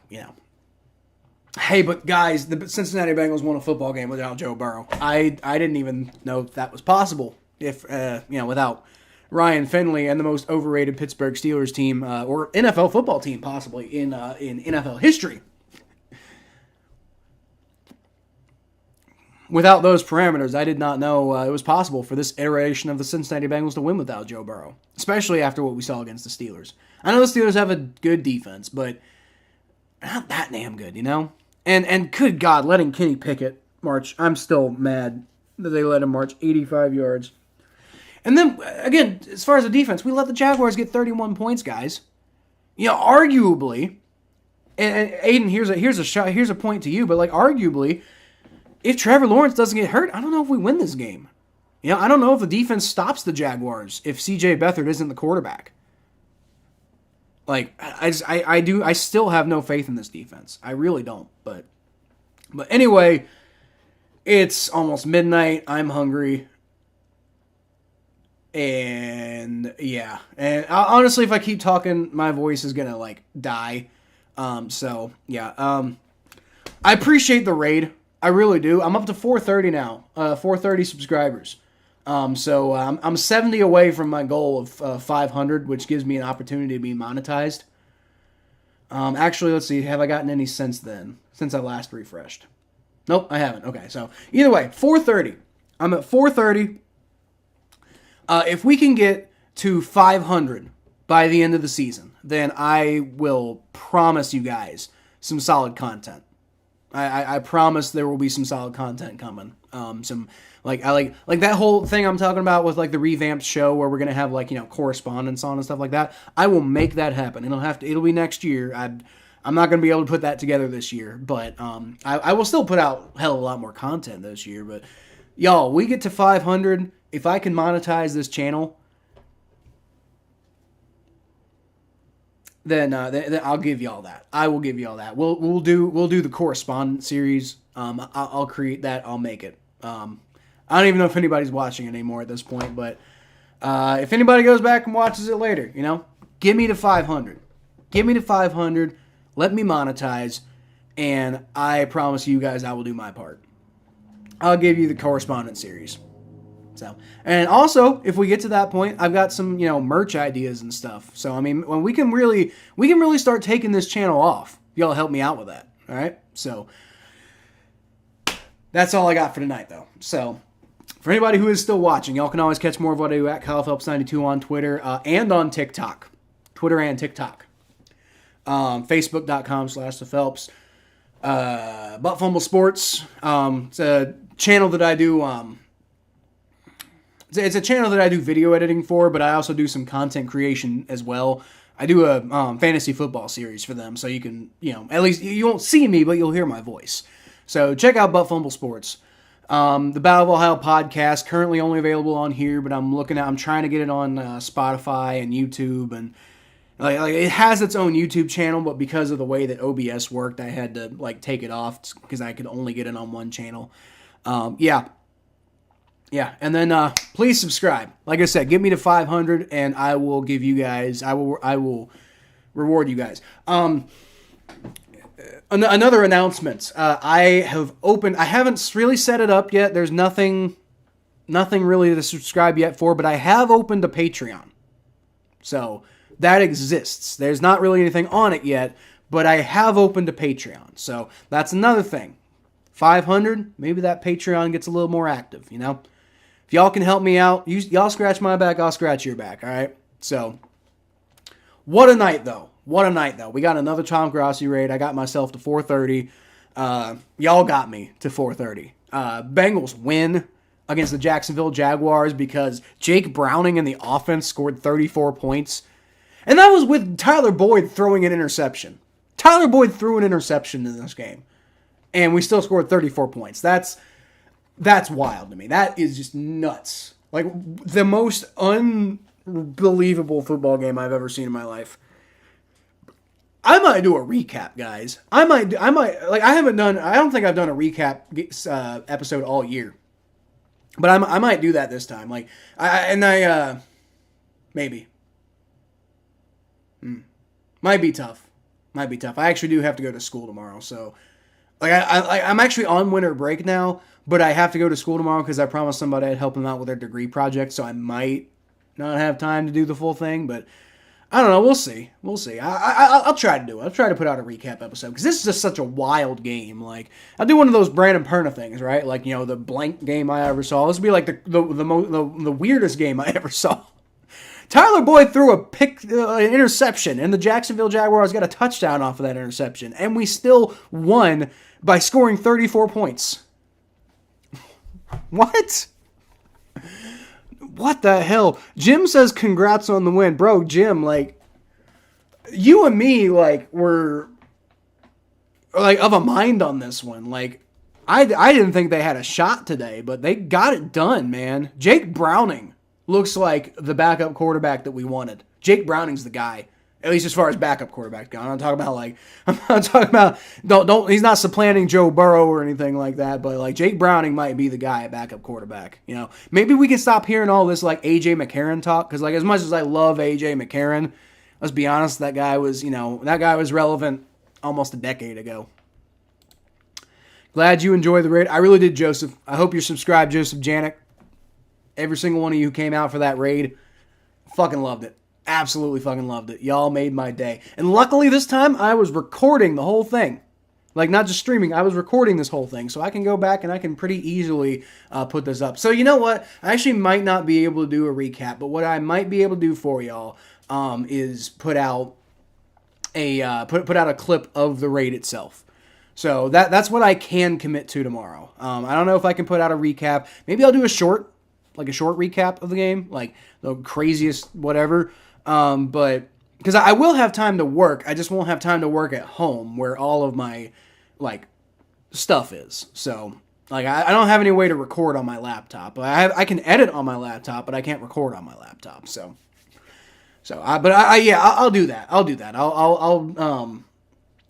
Hey, but guys, the Cincinnati Bengals won a football game without Joe Burrow. I didn't even know if that was possible if without Ryan Finley and the most overrated Pittsburgh Steelers team or NFL football team possibly in NFL history. Without those parameters, I did not know it was possible for this iteration of the Cincinnati Bengals to win without Joe Burrow, especially after what we saw against the Steelers. I know the Steelers have a good defense, but not that damn good, And good God, letting Kenny Pickett march, I'm still mad that they let him march 85 yards. And then, again, as far as the defense, we let the Jaguars get 31 points, guys. Arguably, and Aiden, here's a point to you, but arguably, if Trevor Lawrence doesn't get hurt, I don't know if we win this game. I don't know if the defense stops the Jaguars if C.J. Beathard isn't the quarterback. Like, I still have no faith in this defense. I really don't. But anyway, it's almost midnight. I'm hungry. And yeah. And honestly, if I keep talking, my voice is going to like die. So yeah. I appreciate the raid. I really do. I'm up to 430 now. 430 subscribers. So I'm 70 away from my goal of 500, which gives me an opportunity to be monetized. Actually, let's see. Have I gotten any since then? Since I last refreshed? Nope, I haven't. Okay, so either way, 430. I'm at 430. If we can get to 500 by the end of the season, then I will promise you guys some solid content. I promise there will be some solid content coming. Some like that whole thing I'm talking about with like the revamped show where we're gonna have like correspondence on and stuff like that. I will make that happen. It'll be next year. I'm not gonna be able to put that together this year, but I will still put out hell of a lot more content this year. But y'all, we get to 500. If I can monetize this channel, then I'll give y'all that. I will give y'all that. We'll do the correspondence series. I'll create that. I'll make it. I don't even know if anybody's watching it anymore at this point, but if anybody goes back and watches it later, give me to 500. Give me to 500. Let me monetize, and I promise you guys I will do my part. I'll give you the correspondence series. So, and also, if we get to that point, I've got some, merch ideas and stuff. So, I mean, when we can really start taking this channel off. Y'all help me out with that. All right. So, that's all I got for tonight, though. So, for anybody who is still watching, y'all can always catch more of what I do at Kyle Phelps92 on Twitter and on TikTok. Twitter and TikTok. Facebook.com/the Phelps. Butt Fumble Sports. It's a channel that I do. It's a channel that I do video editing for, but I also do some content creation as well. I do a fantasy football series for them, so you can, at least you won't see me, but you'll hear my voice. So check out Butt Fumble Sports. The Battle of Ohio podcast, currently only available on here, but I'm trying to get it on Spotify and YouTube, and like it has its own YouTube channel, but because of the way that OBS worked, I had to take it off because I could only get it on one channel. Yeah, and then please subscribe. Like I said, get me to 500, and I will give you guys. I will reward you guys. Another announcement. I haven't really set it up yet. There's nothing really to subscribe yet for, but I have opened a Patreon. So that exists. There's not really anything on it yet, but I have opened a Patreon. So that's another thing. 500, maybe that Patreon gets a little more active. If y'all can help me out, y'all scratch my back, I'll scratch your back, all right? So, what a night, though. What a night, though. We got another Tom Grossi raid. I got myself to 430. Y'all got me to 430. Bengals win against the Jacksonville Jaguars because Jake Browning in the offense scored 34 points. And that was with Tyler Boyd throwing an interception. Tyler Boyd threw an interception in this game. And we still scored 34 points. That's wild to me. That is just nuts. Like, the most unbelievable football game I've ever seen in my life. I might do a recap, guys. I don't think I've done a recap episode all year. But I might do that this time. Maybe. Might be tough. I actually do have to go to school tomorrow, so I'm actually on winter break now, but I have to go to school tomorrow because I promised somebody I'd help them out with their degree project, so I might not have time to do the full thing, but I don't know. We'll see. I'll try to do it. I'll try to put out a recap episode because this is just such a wild game. Like, I'll do one of those Brandon Perna things, right? Like, the blank game I ever saw. This would be like the weirdest game I ever saw. Tyler Boyd threw an interception, and the Jacksonville Jaguars got a touchdown off of that interception, and we still won by scoring 34 points. What? What the hell? Jim says congrats on the win. Bro, Jim, you and me, were of a mind on this one. I didn't think they had a shot today, but they got it done, man. Jake Browning looks like the backup quarterback that we wanted. Jake Browning's the guy, at least as far as backup quarterback go. I'm not talking about don't he's not supplanting Joe Burrow or anything like that, but like Jake Browning might be the guy at backup quarterback. You know, maybe we can stop hearing all this like AJ McCarron talk, because like as much as I love AJ McCarron, let's be honest, that guy was relevant almost a decade ago. Glad you enjoyed the raid. I really did, Joseph. I hope you're subscribed, Joseph Janik. Every single one of you who came out for that raid, fucking loved it. Absolutely fucking loved it. Y'all made my day. And luckily this time, I was recording the whole thing. Like, not just streaming. I was recording this whole thing. So I can go back and I can pretty easily put this up. So you know what? I actually might not be able to do a recap. But what I might be able to do for y'all is put out a clip of the raid itself. So that's what I can commit to tomorrow. I don't know if I can put out a recap. Maybe I'll do a short recap of the game, like the craziest whatever. But because I will have time to work, I just won't have time to work at home where all of my like stuff is. So like I don't have any way to record on my laptop. I can edit on my laptop, but I can't record on my laptop. I'll do that.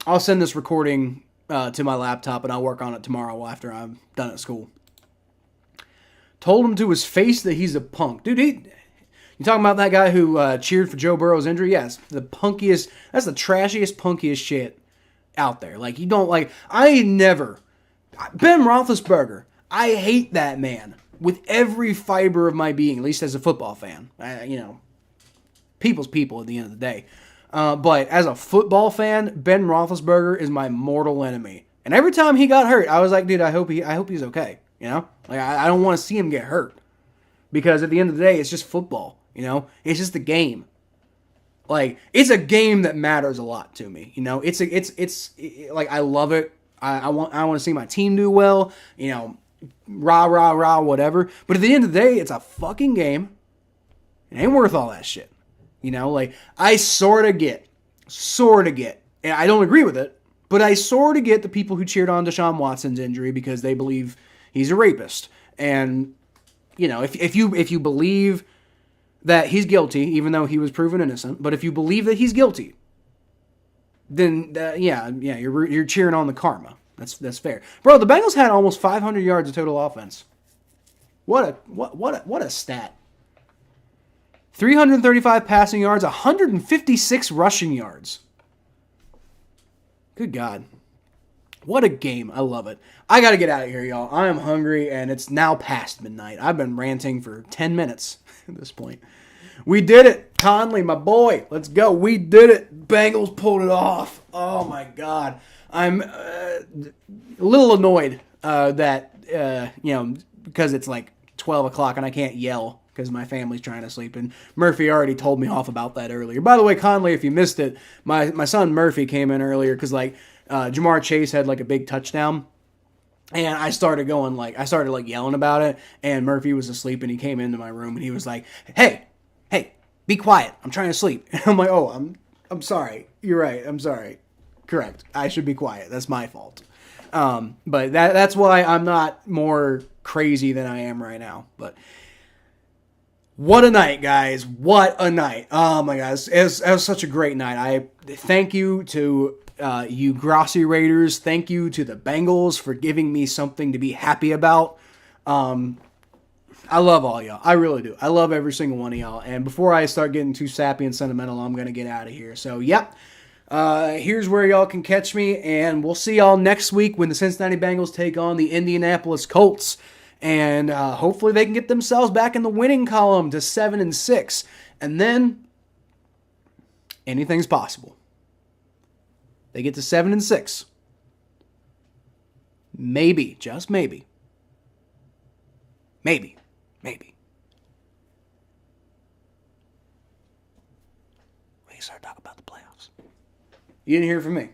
I'll send this recording to my laptop, and I'll work on it tomorrow after I'm done at school. Told him to his face that he's a punk. Dude, you talking about that guy who cheered for Joe Burrow's injury? Yes, that's the trashiest, punkiest shit out there. Like, Ben Roethlisberger, I hate that man with every fiber of my being, at least as a football fan. People's people at the end of the day. But as a football fan, Ben Roethlisberger is my mortal enemy. And every time he got hurt, I was like, dude, I hope he's okay. You know, like I don't want to see him get hurt, because at the end of the day, it's just football. You know, it's just a game. Like, it's a game that matters a lot to me. You know, it's like I love it. I want to see my team do well. You know, rah rah rah whatever. But at the end of the day, it's a fucking game. It ain't worth all that shit. You know, like, I sort of get, and I don't agree with it, but I sort of get the people who cheered on Deshaun Watson's injury because they believe he's a rapist. And, you know, if you believe that he's guilty, even though he was proven innocent, but if you believe that he's guilty, then, you're cheering on the karma. That's fair. Bro, the Bengals had almost 500 yards of total offense. What a stat. 335 passing yards, 156 rushing yards. Good God. What a game. I love it. I got to get out of here, y'all. I am hungry, and it's now past midnight. I've been ranting for 10 minutes at this point. We did it. Conley, my boy. Let's go. We did it. Bengals pulled it off. Oh, my God. I'm a little annoyed that, because it's like 12 o'clock and I can't yell because my family's trying to sleep. And Murphy already told me off about that earlier. By the way, Conley, if you missed it, my son Murphy came in earlier because, Jamar Chase had, a big touchdown. And I started yelling about it. And Murphy was asleep, and he came into my room, and he was like, hey, be quiet. I'm trying to sleep. And I'm like, oh, I'm sorry. You're right. I'm sorry. Correct. I should be quiet. That's my fault. But that's why I'm not more crazy than I am right now. But what a night, guys. What a night. Oh, my God. It was such a great night. I thank you to you Grossi Raiders. Thank you to the Bengals for giving me something to be happy about. I love all y'all. I really do. I love every single one of y'all. And before I start getting too sappy and sentimental, I'm going to get out of here. So, yep. Here's where y'all can catch me. And we'll see y'all next week when the Cincinnati Bengals take on the Indianapolis Colts. And hopefully they can get themselves back in the winning column to 7-6. And then anything's possible. They get to 7-6. Maybe, just maybe. Maybe. We can start talking about the playoffs. You didn't hear from me.